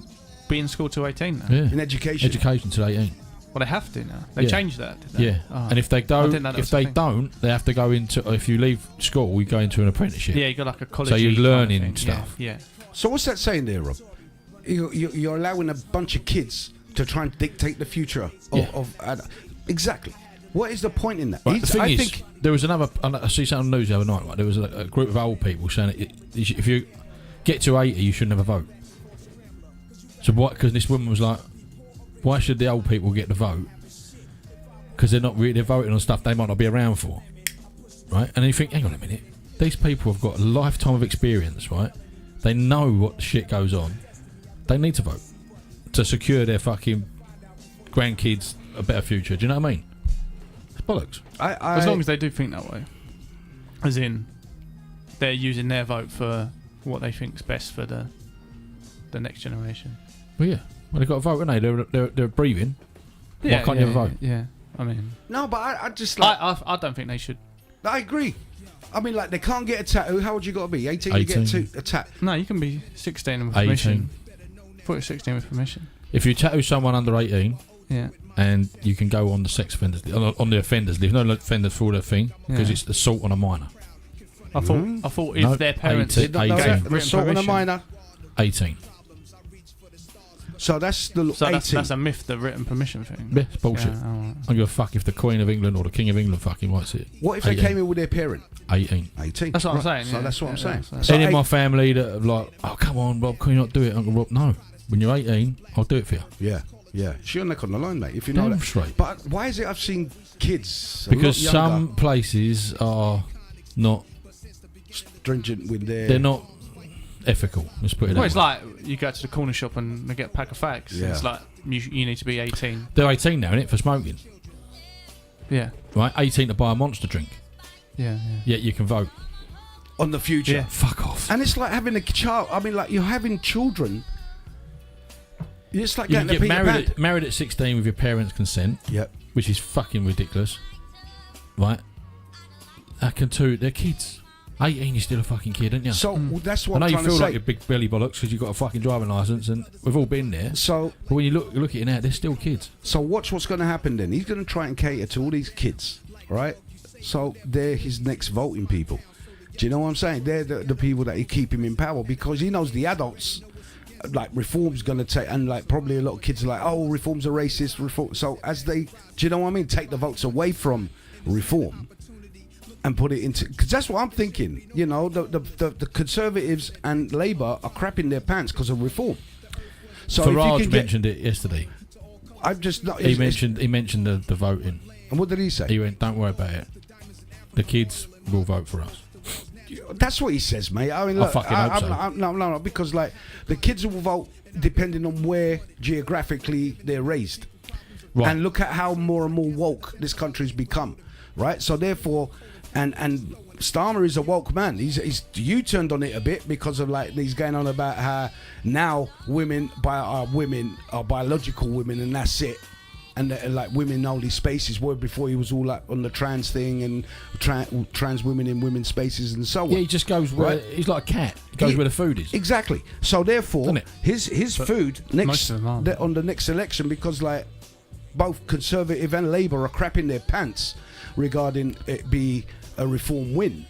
be in school to 18 now? Yeah. in education. Education till 18. Well, they have to now. They Yeah. changed that, did they? Yeah. Oh. And if they I don't, didn't know that if was a they thing. don't, they have to go into. If you leave school, you go into an apprenticeship. Yeah, you got like a college. So you're kind of learning thing. stuff. Yeah. So what's that saying there, Rob? You're allowing a bunch of kids to try and dictate the future of exactly. What is the point in that? Right, the thing I is, think there was another. I see something on the news the other night. Right, there was a group of old people saying if you get to 80, you shouldn't have a vote. So what? Because this woman was like, why should the old people get the vote? Because they're voting on stuff they might not be around for, right? And you think, hang on a minute, these people have got a lifetime of experience, right? They know what shit goes on. They need to vote to secure their fucking grandkids a better future. Do you know what I mean? It's bollocks. As long as they do think that way, as in they're using their vote for what they think's best for the next generation. Well, yeah. Well, they've got to vote, haven't they? They're breathing. Why can't you have a vote? Yeah. I mean, no, but I just like I don't think they should. I agree. I mean, like, they can't get a tattoo. How old you got to be? 18 to 18. get a tattoo. No, you can be 16 with 18. permission. I thought it was 16 with permission. If you tattoo someone under 18, Yeah. and you can go on the sex offenders on the offenders list. No offenders for the thing because Yeah. it's assault on a minor. I thought if No, their parents 18. Did not know 18. that. written Assault on a permission. minor. 18. So that's the So 18. that's a myth, the written permission thing. Yeah, it's bullshit. Yeah, alright. I don't give a fuck if the Queen of England or the King of England fucking writes it. What if they 18. came in with their parent? 18. 18. That's what I'm saying. So yeah. that's what I'm Yeah, saying. that's- So Any of eight- my family that are like, oh, come on, Rob, can you not do it? Uncle Rob, no. When you're 18, I'll do it for you. Yeah. It's your neck on the line, mate. If you know Damn that. straight. But why is it I've seen kids a Because lot younger, some places are not, stringent with their. they're not ethical. Let's put it Well, that it's way. like you go to the corner shop and they get a pack of fags. Yeah. It's like you need to be 18. They're 18 now, innit, for smoking. Yeah. Right? 18 to buy a monster drink. Yeah. Yet you can vote. on the future. Yeah. Fuck off. And it's like having a child. I mean, like, you're having children. It's like You can getting get a Peter Pan. married at 16 with your parents' consent, Yep. which is fucking ridiculous. Right? They're kids. 18, you're still a fucking kid, aren't you? So that's I what know I'm you trying feel to like say. you're big belly bollocks because you've got a fucking driving licence, and we've all been there. So But when you look at it now, they're still kids. watch what's going to happen then. He's going to try and cater to all these kids, right? So they're his next voting people. Do you know what I'm saying? They're the people that keep him in power because he knows the adults, like, reform's going to take, and like probably a lot of kids are like, oh, reform's a racist, reform. So as they, do you know what I mean? Take the votes away from reform and put it into, because that's what I'm thinking. You know, the Conservatives and Labour are crapping their pants because of reform. So if you Farage can mentioned it yesterday. I'm just not. He mentioned the voting. And what did he say? He went, don't worry about it. The kids will vote for us. That's what he says, mate. I mean, I look, fucking hope so. no, because like the kids will vote depending on where geographically they're raised, Right. and look at how more and more woke this country's become, right? So therefore, and Starmer is a woke man. He's U-turned on it a bit because of like he's going on about how now women are biological women and that's it. And like women only spaces, where before he was all like on the trans thing and trans women in women's spaces and so on. Yeah, he just goes where he's like a cat. He goes where the food is. Exactly. So therefore, Isn't it? his food next most of them aren't. on the next election, because like both Conservative and Labour are crapping their pants regarding it be a reform win.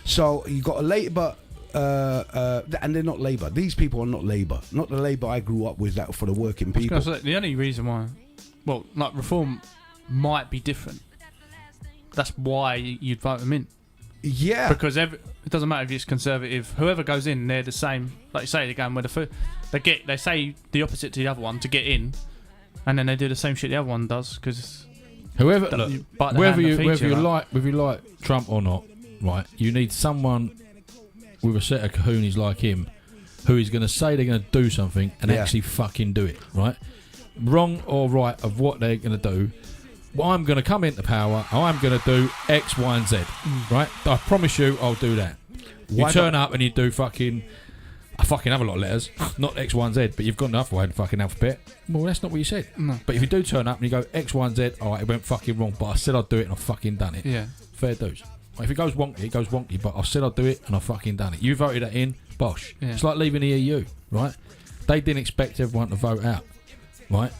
So you got a Labour, and they're not Labour. These people are not Labour. Not the Labour I grew up with, that for the working people. I was gonna say, the only reason why, well, like reform might be different. That's why you'd vote them in. Yeah. Because it doesn't matter if it's Conservative. Whoever goes in, they're the same. Like you say, they're going with the food. They say the opposite to the other one to get in, and then they do the same shit the other one does. Because whether you like Trump or not, right? You need someone with a set of cojones like him, who is going to say they're going to do something and actually fucking do it, right? Wrong or right of what they're going to do. Well, I'm going to come into power. I'm going to do X, Y, and Z, right? I promise you, I'll do that. You turn up and you do fucking. I fucking have a lot of letters, not X, Y, and Z, but you've got enough way in the fucking alphabet. Well, that's not what you said. No. But if you do turn up and you go X, Y, and Z, alright, it went fucking wrong, but I said I'd do it and I've fucking done it. Yeah. Fair dues. If it goes wonky, it goes wonky, but I said I'd do it and I've fucking done it. You voted that in, bosh. Yeah. It's like leaving the EU, right? They didn't expect everyone to vote out, right?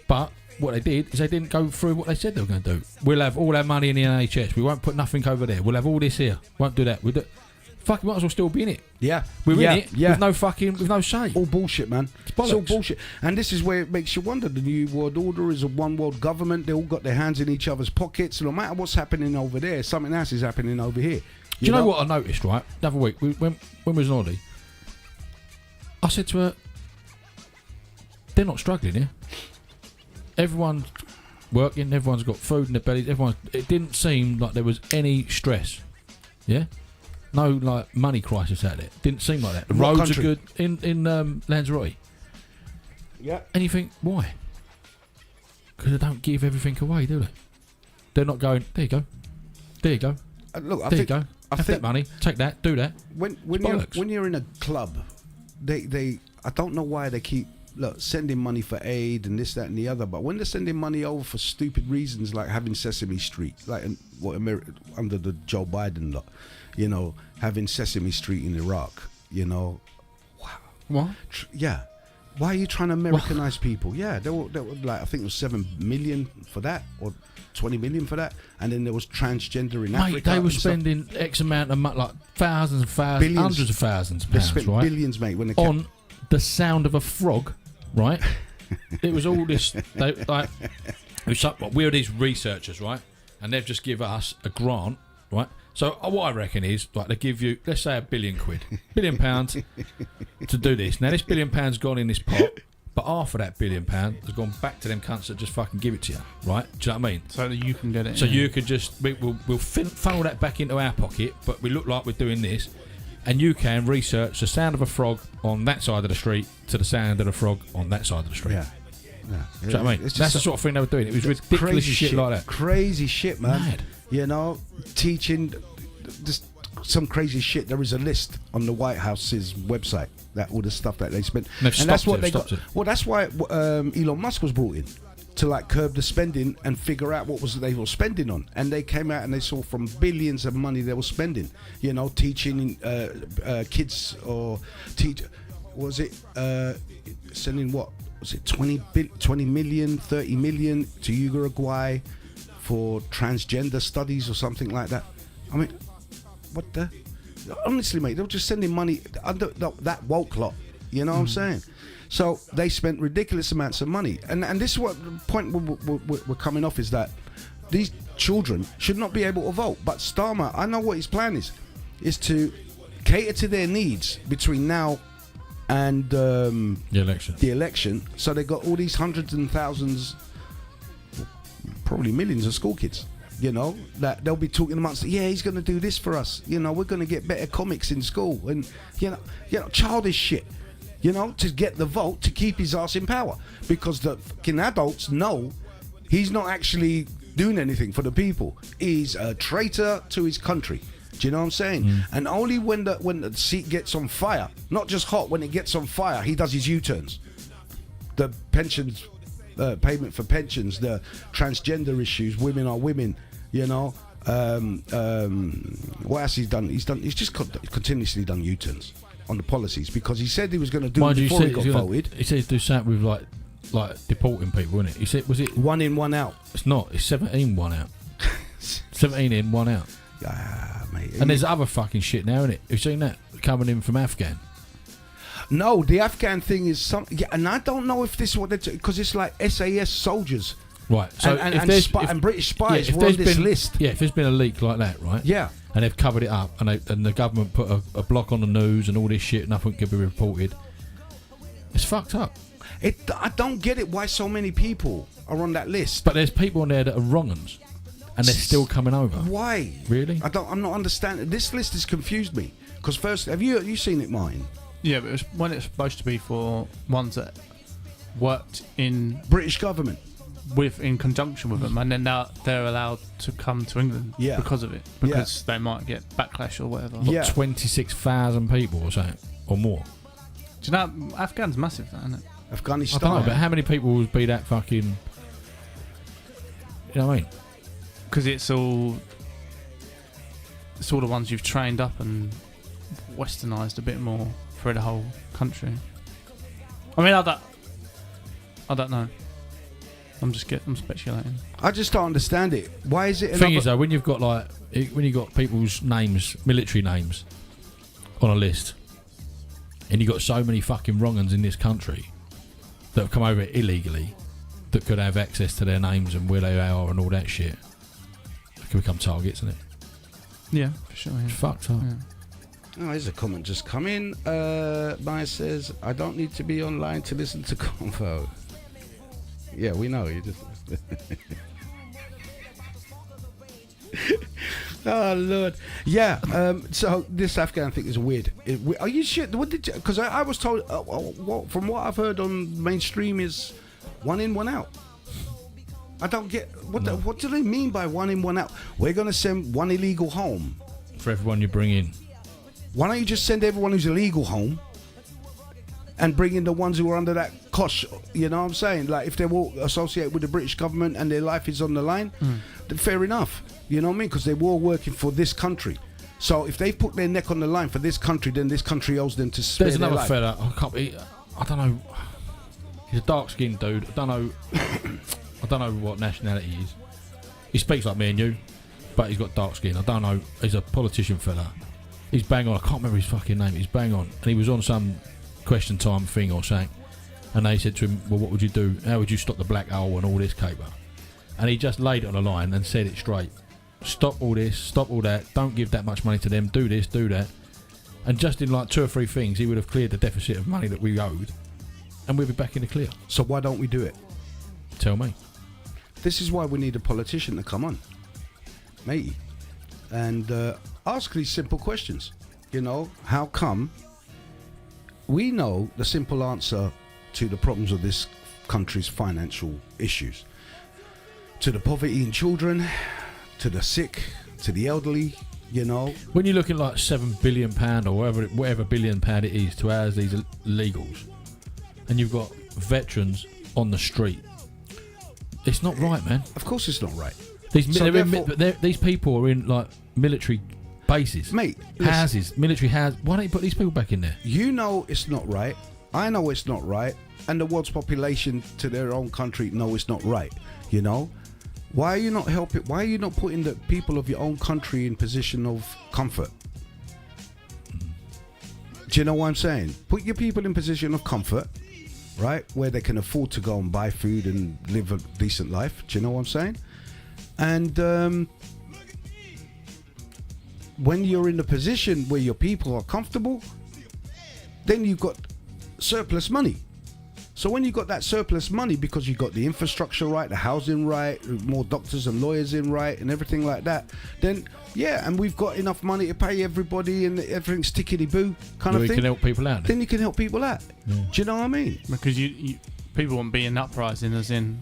But what they did is they didn't go through what they said they were going to do. We'll have all our money in the NHS. We won't put nothing over there. We'll have all this here. Won't do that. We'll do. Fucking might as well still be in it. Yeah. We're in it with no say. All bullshit, man. It's all bullshit. And this is where it makes you wonder. The New World Order is a one world government. They all got their hands in each other's pockets. No matter what's happening over there, something else is happening over here. Do you know what I noticed, right? The other week, when we was on holiday, I said to her, they're not struggling here. Everyone's working, everyone's got food in their bellies, it didn't seem like there was any stress. Yeah? No like money crisis out there. Didn't seem like that. The roads are good in Lanzarote. Yeah. And you think, why? Because they don't give everything away, do they? They're not going, there you go. There you go. Look, I there think, you go. Have that money. Take that. Do that. When you're in a club, they I don't know why they keep sending money for aid and this, that, and the other. But when they're sending money over for stupid reasons like having Sesame Street, like under the Joe Biden lot, you know, having Sesame Street in Iraq, you know, wow. What? Yeah. Why are you trying to Americanize people? Yeah, they were like, I think it was 7 million for that, or 20 million for that, and then there was transgender in Africa. Mate, they were spending X amount of money, like thousands and thousands, billions, hundreds of thousands of they pounds, spent right? Billions, mate, when they on the sound of a frog, right? It was all this. We're these researchers, right? And they've just give us a grant, right? So what I reckon is, like, they give you, let's say, £1 billion, £1 billion to do this. Now this £1 billion gone in this pot, but half of that £1 billion has gone back to them cunts that just fucking give it to you, right? Do you know what I mean? So that you can get it. So you could just we'll funnel that back into our pocket, but we look like we're doing this, and you can research the sound of a frog on that side of the street to the sound of a frog on that side of the street. Yeah. Do you know what I mean? That's the sort of thing they were doing. It was ridiculous shit like that. Crazy shit, man. Mad. You know, teaching just some crazy shit. There is a list on the White House's website that all the stuff that they spent, and that's what they got. Well, that's why Elon Musk was brought in to like curb the spending and figure out what was they were spending on. And they came out and they saw from billions of money they were spending. You know, teaching kids or sending what was it 20 million, 30 million to Uruguay for transgender studies or something like that. I mean, what the? Honestly, mate, they were just sending money under that woke lot. You know what I'm saying? So they spent ridiculous amounts of money. And this is what the point we're coming off is that these children should not be able to vote. But Starmer, I know what his plan is to cater to their needs between now and the election. So they got all these hundreds and thousands, probably millions of school kids, you know, that they'll be talking amongst, he's going to do this for us. You know, we're going to get better comics in school. And, you know, childish shit, you know, to get the vote to keep his ass in power. Because the fucking adults know he's not actually doing anything for the people. He's a traitor to his country. Do you know what I'm saying? And only when the seat gets on fire, not just hot, when it gets on fire, he does his U-turns. The pensions, payment for pensions, the transgender issues, women are women, you know. What else he's done? He's just continuously done U-turns on the policies because he said he was going to do it before he got voted. He said he'd do something with like like deporting people, isn't it? You said, was it? 1 in, 1 out. It's not. It's 17 1 out. 17 in, 1 out. Ah, mate. And there's other fucking shit now, innit? You've seen that coming in from Afghan. No, the Afghan thing is something. Yeah, and I don't know if this is what they're because it's like SAS soldiers. Right. So and, if and, there's and British spies if were on there's this been, list. Yeah, if there's been a leak like that, right? Yeah. And they've covered it up, and the government put a block on the news and all this shit, nothing can be reported. It's fucked up. I don't get it why so many people are on that list. But there's people on there that are wrong-uns, and they're still coming over. Why? Really? I'm not understanding. This list has confused me. Because first, have you seen it, mine? Yeah, but when it's supposed to be for ones that worked in British government. in conjunction with them, and then now they're allowed to come to England because of it, because they might get backlash or whatever. Yeah. 26,000 people or something, or more. Do you know Afghan's massive, though, isn't it? Afghanistan. I don't know, but how many people would be that fucking? You know what I mean? Because it's all the ones you've trained up and westernised a bit more for the whole country. I mean, I don't know. I'm speculating. I just don't understand it. Why is it? Thing is though, when you've got people's names, military names, on a list, and you've got so many fucking wrong-uns in this country that have come over illegally, that could have access to their names and where they are and all that shit, they can become targets, isn't it? Yeah, for sure. Yeah. It's fucked up. Yeah. Oh, here's a comment just come in. Maya says, I don't need to be online to listen to Convo. Yeah, we know. You just. Oh, Lord. Yeah, so this Afghan thing is weird. Are you shit? What did you. Because I was told, from what I've heard on mainstream, is 1 in, 1 out. I don't get. What do they mean by 1 in, 1 out? We're going to send one illegal home. For everyone you bring in. Why don't you just send everyone who's illegal home and bring in the ones who are under that cosh? You know what I'm saying? Like, if they're all associated with the British government and their life is on the line, then fair enough. You know what I mean? Because they were all working for this country. So if they put their neck on the line for this country, then this country owes them to spare There's their another life. fella. I don't know. He's a dark-skinned dude. I don't know. I don't know what nationality he is. He speaks like me and you, but he's got dark skin. I don't know. He's a politician fella. He's bang on. I can't remember his fucking name. He's bang on. And he was on some question time thing or something. And they said to him, well, what would you do? How would you stop the black hole and all this caper? And he just laid it on the line and said it straight. Stop all this. Stop all that. Don't give that much money to them. Do this. Do that. And just in like 2 or 3 things, he would have cleared the deficit of money that we owed. And we'd be back in the clear. So why don't we do it? Tell me. This is why we need a politician to come on, matey, and ask these simple questions. You know, how come? We know the simple answer to the problems of this country's financial issues, to the poverty in children, to the sick, to the elderly. You know, when you're looking like £7 billion or whatever £1 billion it is to house these illegals, and you've got veterans on the street. It's not right, man. Of course it's not right. These people are in like military bases, mate, houses, military houses. Why don't you put these people back in there? You know it's not right. I know it's not right. And the world's population to their own country know it's not right. You know? Why are you not helping? Why are you not putting the people of your own country in position of comfort? Do you know what I'm saying? Put your people in position of comfort, right? Where they can afford to go and buy food and live a decent life. Do you know what I'm saying? And when you're in a position where your people are comfortable, then you've got surplus money. So when you got that surplus money because you got the infrastructure right, the housing right, more doctors and lawyers in right and everything like that, then yeah, and we've got enough money to pay everybody and everything's tickety-boo kind of thing. You can help people out. Then you can help people out. Yeah. Do you know what I mean? Because you people won't be in uprising as in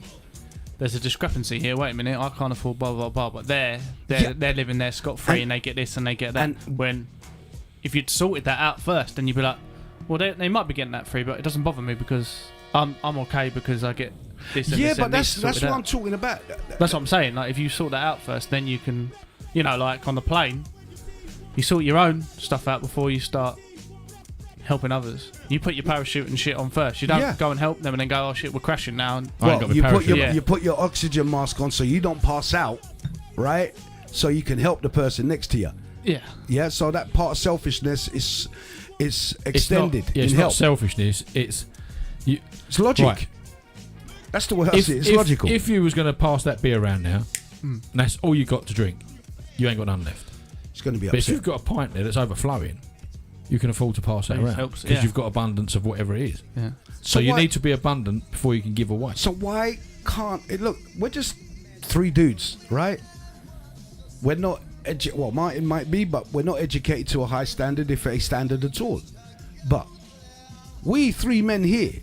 there's a discrepancy here. Wait a minute, I can't afford blah blah blah, but they're living there scot-free and they get this and they get that. And when if you'd sorted that out first, then you'd be like, well, they might be getting that free, but it doesn't bother me because I'm okay because I get this and this and this. Yeah, but that's what I'm talking about. That's what I'm saying. Like if you sort that out first, then you can, like on the plane, you sort your own stuff out before you start helping others. You put your parachute and shit on first. You don't go and help them and then go, oh shit, we're crashing now. And You put your oxygen mask on so you don't pass out, right? So you can help the person next to you. Yeah. Yeah. So that part of selfishness is extended. It's not selfishness. It's logic. Right. That's the way I see it. It's logical. If you was going to pass that beer around now, and that's all you got to drink, you ain't got none left. It's going to be But upset. if you've got a pint there that's overflowing, you can afford to pass that around because you've got abundance of whatever it is. Yeah. So you need to be abundant before you can give away. So why can't it? Look, we're just 3 dudes, right? We're not Martin might be, but we're not educated to a high standard, if a standard at all. But we 3 men here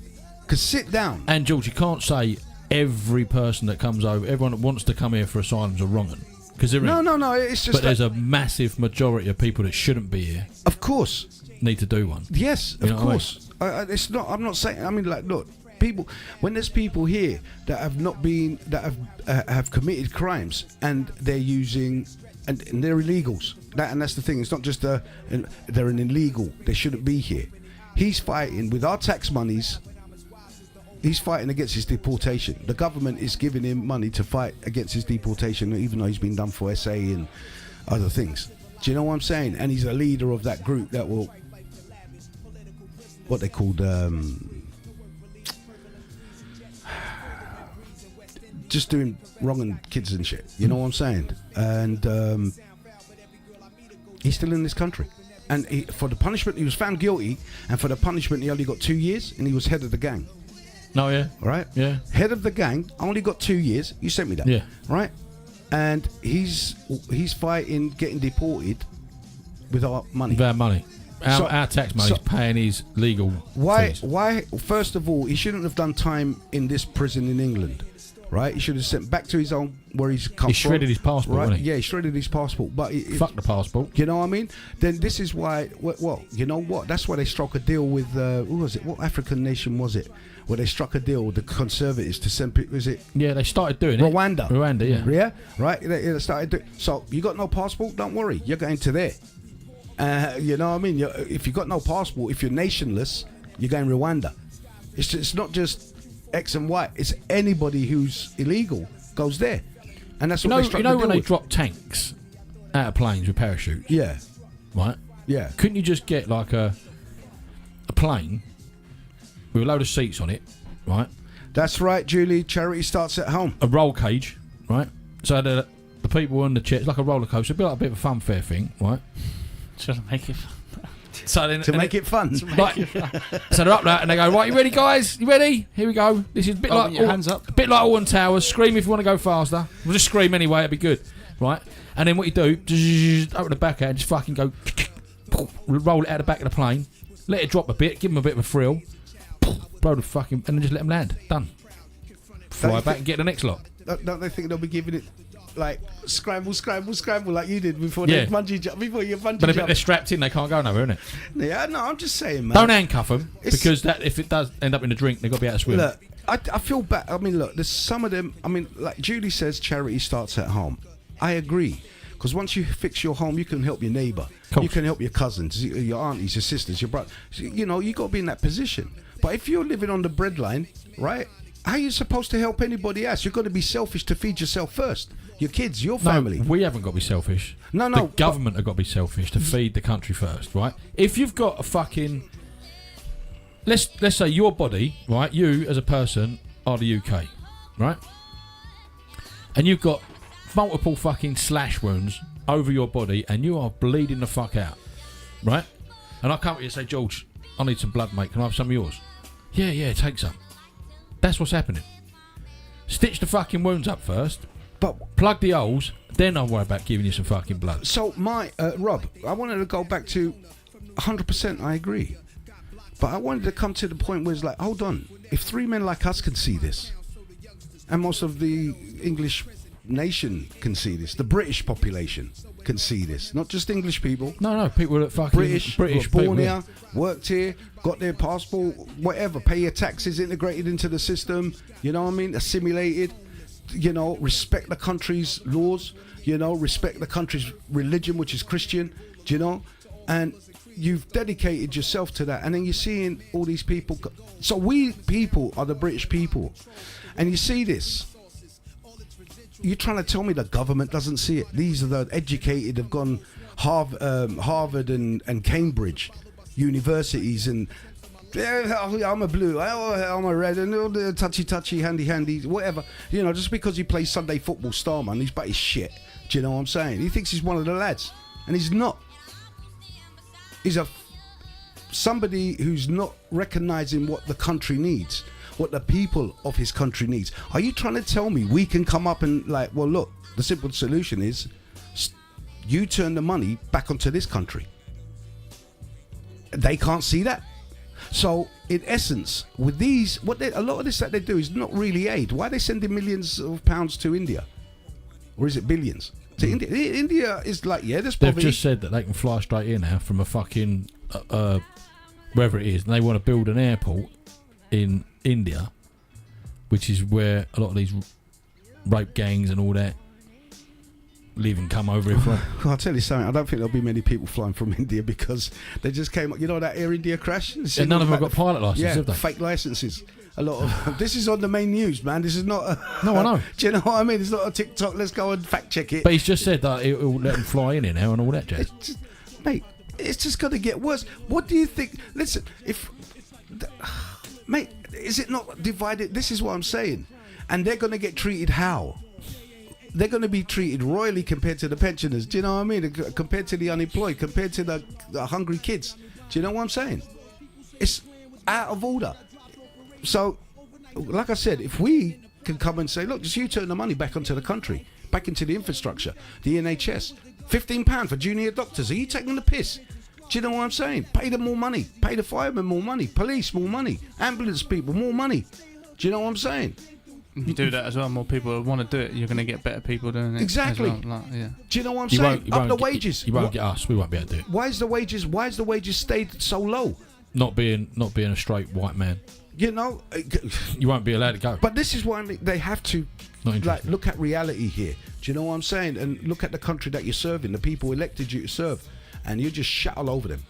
could sit down. And George, you can't say every person that comes over, everyone that wants to come here for asylums are wronging. Because No. It's just. But there's a massive majority of people that shouldn't be here. Of course. Need to do one. Yes, of course. It's not. I'm not saying. I mean, like, look, people. When there's people here that have not been, that have committed crimes, and they're using, and they're illegals. And that's the thing. It's not just they're an illegal. They shouldn't be here. He's fighting with our tax monies. He's fighting against his deportation. The government is giving him money to fight against his deportation, even though he's been done for SA and other things. Do you know what I'm saying? And he's a leader of that group that will, what they called, just doing wronging kids and shit. You know what I'm saying? And he's still in this country. And for the punishment, he was found guilty, and for the punishment, he only got 2 years, and he was head of the gang. No, yeah. Right? Yeah. Head of the gang, only got 2 years. You sent me that. Yeah. Right? And he's fighting getting deported with our money. With our money. Our tax money's paying his legal fees. Why? First of all, he shouldn't have done time in this prison in England. Right? He should have sent back to his own, where he's come from. He shredded his passport, right? didn't he? Yeah, he shredded his passport. But Fuck the passport. You know what I mean? Then this is why, well, you know what? That's why they struck a deal with, who was it? What African nation was it? Where they struck a deal with the Conservatives to send people, was it? Yeah, they started doing Rwanda. it. Rwanda, yeah. Yeah? Right? They started doing. So, you got no passport? Don't worry. You're going to there. You know what I mean? If you got no passport, if you're nationless, you're going Rwanda. It's not just X and Y. It's anybody who's illegal goes there. And that's what they struck the deal when they with. drop tanks out of planes with parachutes? Yeah. Right? Yeah. Couldn't you just get like a plane with a load of seats on it, right? That's right, Julie. Charity starts at home. A roll cage, right? So the people on the chairs, like a roller coaster, it'd be like a bit of a fun fair thing, right? Just to make it fun. So then, to make it fun. So they're up there and they go, right, you ready, guys? You ready? Here we go. This is a bit like your hands up. A bit like Alton Towers. Scream if you want to go faster. We'll just scream anyway. It'd be good, right? And then what you do, open the back out and just fucking go, roll it out the back of the plane, let it drop a bit, give them a bit of a thrill, blow the fucking, and then just let them land. Done. Fly back and get the next lot. Don't they think they'll be giving it like scramble like you did before the bungee jump? Before you bungee But if jump. they're strapped in, they can't go nowhere, innit? Yeah, no, I'm just saying, man. Don't handcuff them because that if it does end up in a drink, they've got to be able to swim. Look, I feel bad. I mean, look, there's some of them. I mean, like Julie says, charity starts at home. I agree. Because once you fix your home, you can help your neighbour. You can help your cousins, your aunties, your sisters, your brother. You know, you got to be in that position. But if you're living on the breadline, right, how are you supposed to help anybody else? You've got to be selfish to feed yourself first. Your kids, your family. No, we haven't got to be selfish. No. The government have got to be selfish to feed the country first, right? If you've got a fucking... Let's say your body, right, you as a person are the UK, right? And you've got multiple fucking slash wounds over your body and you are bleeding the fuck out, right? And I come to you and say, George, I need some blood, mate. Can I have some of yours? Yeah, take some. That's what's happening. Stitch the fucking wounds up first, but plug the holes, then I'll worry about giving you some fucking blood. So Rob, I wanted to go back to 100%, I agree. But I wanted to come to the point where it's like, hold on, if 3 men like us can see this, and most of the English nation can see this, the British population can see this, not just English people. No, people that fucking British born people, here, worked here, got their passport, whatever, pay your taxes, integrated into the system, you know what I mean, assimilated, you know, respect the country's laws, you know, respect the country's religion, which is Christian, you know, and you've dedicated yourself to that, and then you're seeing all these people. So we people are the British people, and you see this. You're trying to tell me the government doesn't see it? These are the educated, have gone Harvard and Cambridge universities, and I'm a blue, I'm a red, and all the touchy, handy, whatever. You know, just because he plays Sunday football star, man, he's but he's shit. Do you know what I'm saying? He thinks he's one of the lads, and he's not. He's somebody who's not recognising what the country needs, what the people of his country needs. Are you trying to tell me we can come up and like, well, look, the simple solution is you turn the money back onto this country? They can't see that. So, in essence, with these, a lot of this that they do is not really aid. Why are they sending millions of pounds to India? Or is it billions? To India. India is like, yeah, there's poverty. They've just said that they can fly straight in now from a fucking, wherever it is, and they want to build an airport in India, which is where a lot of these rape gangs and all that live and come over here from. I'll tell you something, I don't think there'll be many people flying from India because they just came up, you know that Air India crash? Yeah, none of them have got pilot licenses, have they? Fake licenses. A lot of this is on the main news, man. This is not a, no, I know. Do you know what I mean? It's not a TikTok, let's go and fact check it. But he's just said that it'll let them fly in here now and all that jazz. Mate, it's just going to get worse. What do you think? Listen, mate, is it not divided? This is what I'm saying. And they're going to get treated how? They're going to be treated royally compared to the pensioners. Do you know what I mean? Compared to the unemployed, compared to the hungry kids. Do you know what I'm saying? It's out of order. So, like I said, if we can come and say, look, just you turn the money back onto the country, back into the infrastructure, the NHS, £15 for junior doctors. Are you taking the piss? Do you know what I'm saying? Pay them more money. Pay the firemen more money. Police more money. Ambulance people more money. Do you know what I'm saying? You do that as well, more people will want to do it, you're going to get better people doing it. Exactly. As well. Like, yeah. Do you know what I'm saying? Up the wages. You won't get us. We won't be able to do it. Why is the wages stayed so low? Not being a straight white man. You know, you won't be allowed to go. But this is why they have to look at reality here. Do you know what I'm saying? And look at the country that you're serving, the people elected you to serve, and you just shut all over them.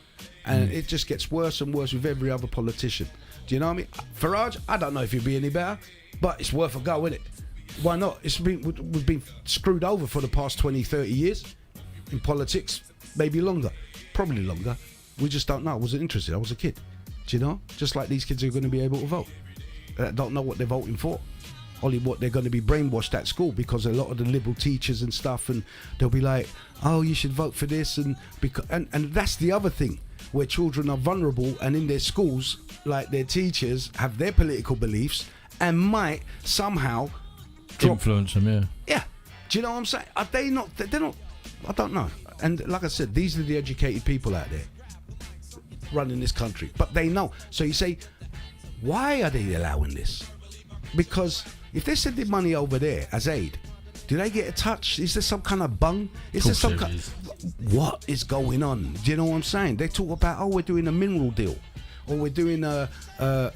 And it just gets worse and worse with every other politician. Do you know what I mean? Farage, I don't know if he'd be any better, but it's worth a go, isn't it? Why not? We've been screwed over for the past 20, 30 years in politics, maybe longer, probably longer. We just don't know. I wasn't interested. I was a kid. Do you know? Just like these kids are going to be able to vote. Don't know what they're voting for. Only what they're going to be brainwashed at school because a lot of the liberal teachers and stuff, and they'll be like, oh, you should vote for this. And that's the other thing, where children are vulnerable and in their schools, like their teachers have their political beliefs and might somehow influence them, yeah. Yeah. Do you know what I'm saying? Are they not? They're not. I don't know. And like I said, these are the educated people out there running this country, but they know. So you say, why are they allowing this? Because if they're sending money over there as aid, do they get a touch? Is there some kind of bung? Is there some kind? What is going on? Do you know what I'm saying? They talk about, oh, we're doing a mineral deal, or we're doing a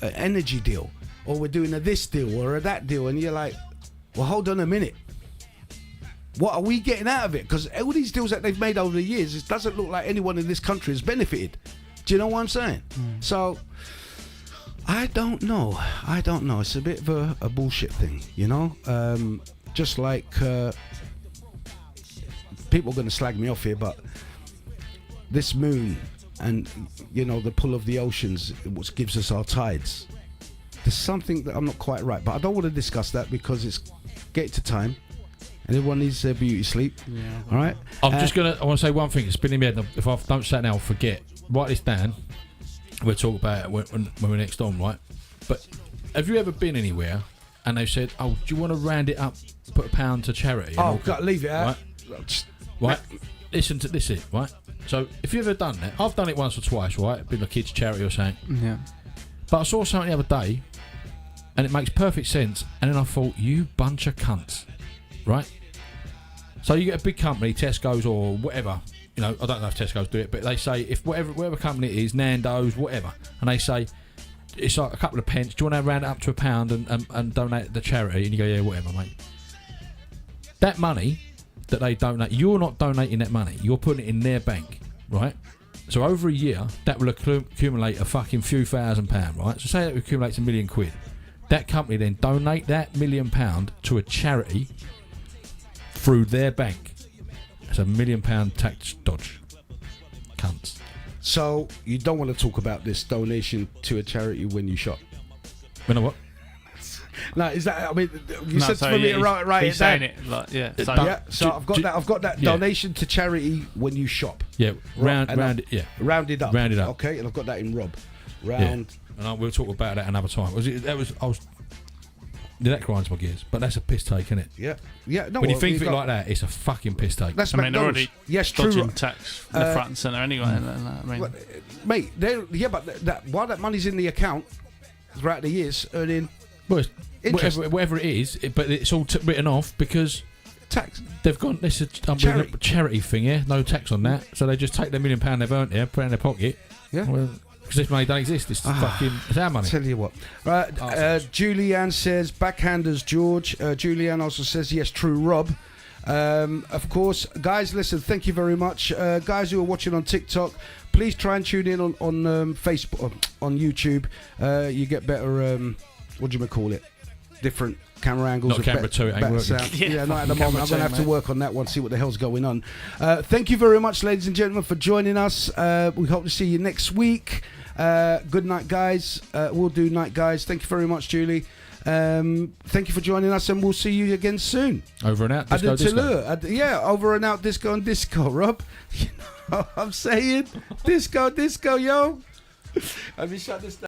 energy deal, or we're doing a this deal or a that deal, and you're like, well, hold on a minute. What are we getting out of it? Because all these deals that they've made over the years, it doesn't look like anyone in this country has benefited. Do you know what I'm saying? So, I don't know. It's a bit of a bullshit thing, you know? Just like, people are going to slag me off here, but this moon and, you know, the pull of the oceans, what gives us our tides. There's something that I'm not quite right, but I don't want to discuss that because it's getting to time. And everyone needs their beauty sleep. Yeah. All right? I want to say one thing. It's been in my head. If I don't say it now, I'll forget. Write this down. We'll talk about it when we're next on, right? But have you ever been anywhere and they've said, oh, do you want to round it up, put £1 to charity? Oh, leave it out. Right? Listen to this, right? So, if you've ever done that, I've done it once or twice, right? Been a kid's charity or something. Yeah. But I saw something the other day and it makes perfect sense. And then I thought, you bunch of cunts, right? So you get a big company, Tesco's or whatever, you know, I don't know if Tesco's do it, but they say if whatever company it is, Nando's, whatever, and they say it's like a couple of pence, do you want to round it up to £1 and donate to the charity? And you go, yeah, whatever, mate. That money that they donate, you're not donating that money, you're putting it in their bank, right? So over a year, that will accumulate a fucking few £1,000, right? So say that accumulates £1 million. That company then donate that £1 million to a charity through their bank. It's a £1 million tax dodge. Cunts. So you don't want to talk about this donation to a charity when you shop? You know what? No, is that? I mean, you No, said so for me yeah, to write he's it down. saying it like, yeah. So, Don't- Yeah, so I've got that. I've got that yeah. donation to charity when you shop. Yeah, round it. Yeah, Rounded up. Rounded up. Okay, and I've got that in Rob. yeah. Round. And we'll talk about that another time. That grinds my gears, but that's a piss take, isn't it? Yeah. Yeah. No. When you well, think of it got- like that, it's a fucking piss take. That's I mean, they're McDonald's. already Yes, true. dodging tax left, front and centre anyway. I mean, Well, mate, yeah, but that while that money's in the account throughout the years, earning Well, it's interest, whatever it is, but it's all written off because tax. they've gone. This is a charity thing, yeah. No tax on that, so they just take their £1 million they've earned there, put it in their pocket. Yeah. Well, because this money don't exist. It's fucking it's our money. Tell you what. Right, Julianne says backhanders, George. Julianne also says yes, true, Rob. Of course, guys. Listen, thank you very much, guys who are watching on TikTok. Please try and tune in on Facebook, on YouTube. You get better. What do you call it? Different camera angles. Not with camera 2, it ain't better working. sound. Yeah, Yeah, not at the camera moment. I'm 2, going to have to mate. work on that one, see what the hell's going on. Thank you very much, ladies and gentlemen, for joining us. We hope to see you next week. Good night, guys. We'll do night, guys. Thank you very much, Julie. Thank you for joining us, and we'll see you again soon. Over and out. Disco. Yeah, over and out, disco and disco, Rob. You know what I'm saying? Disco, yo. Let me shut this down.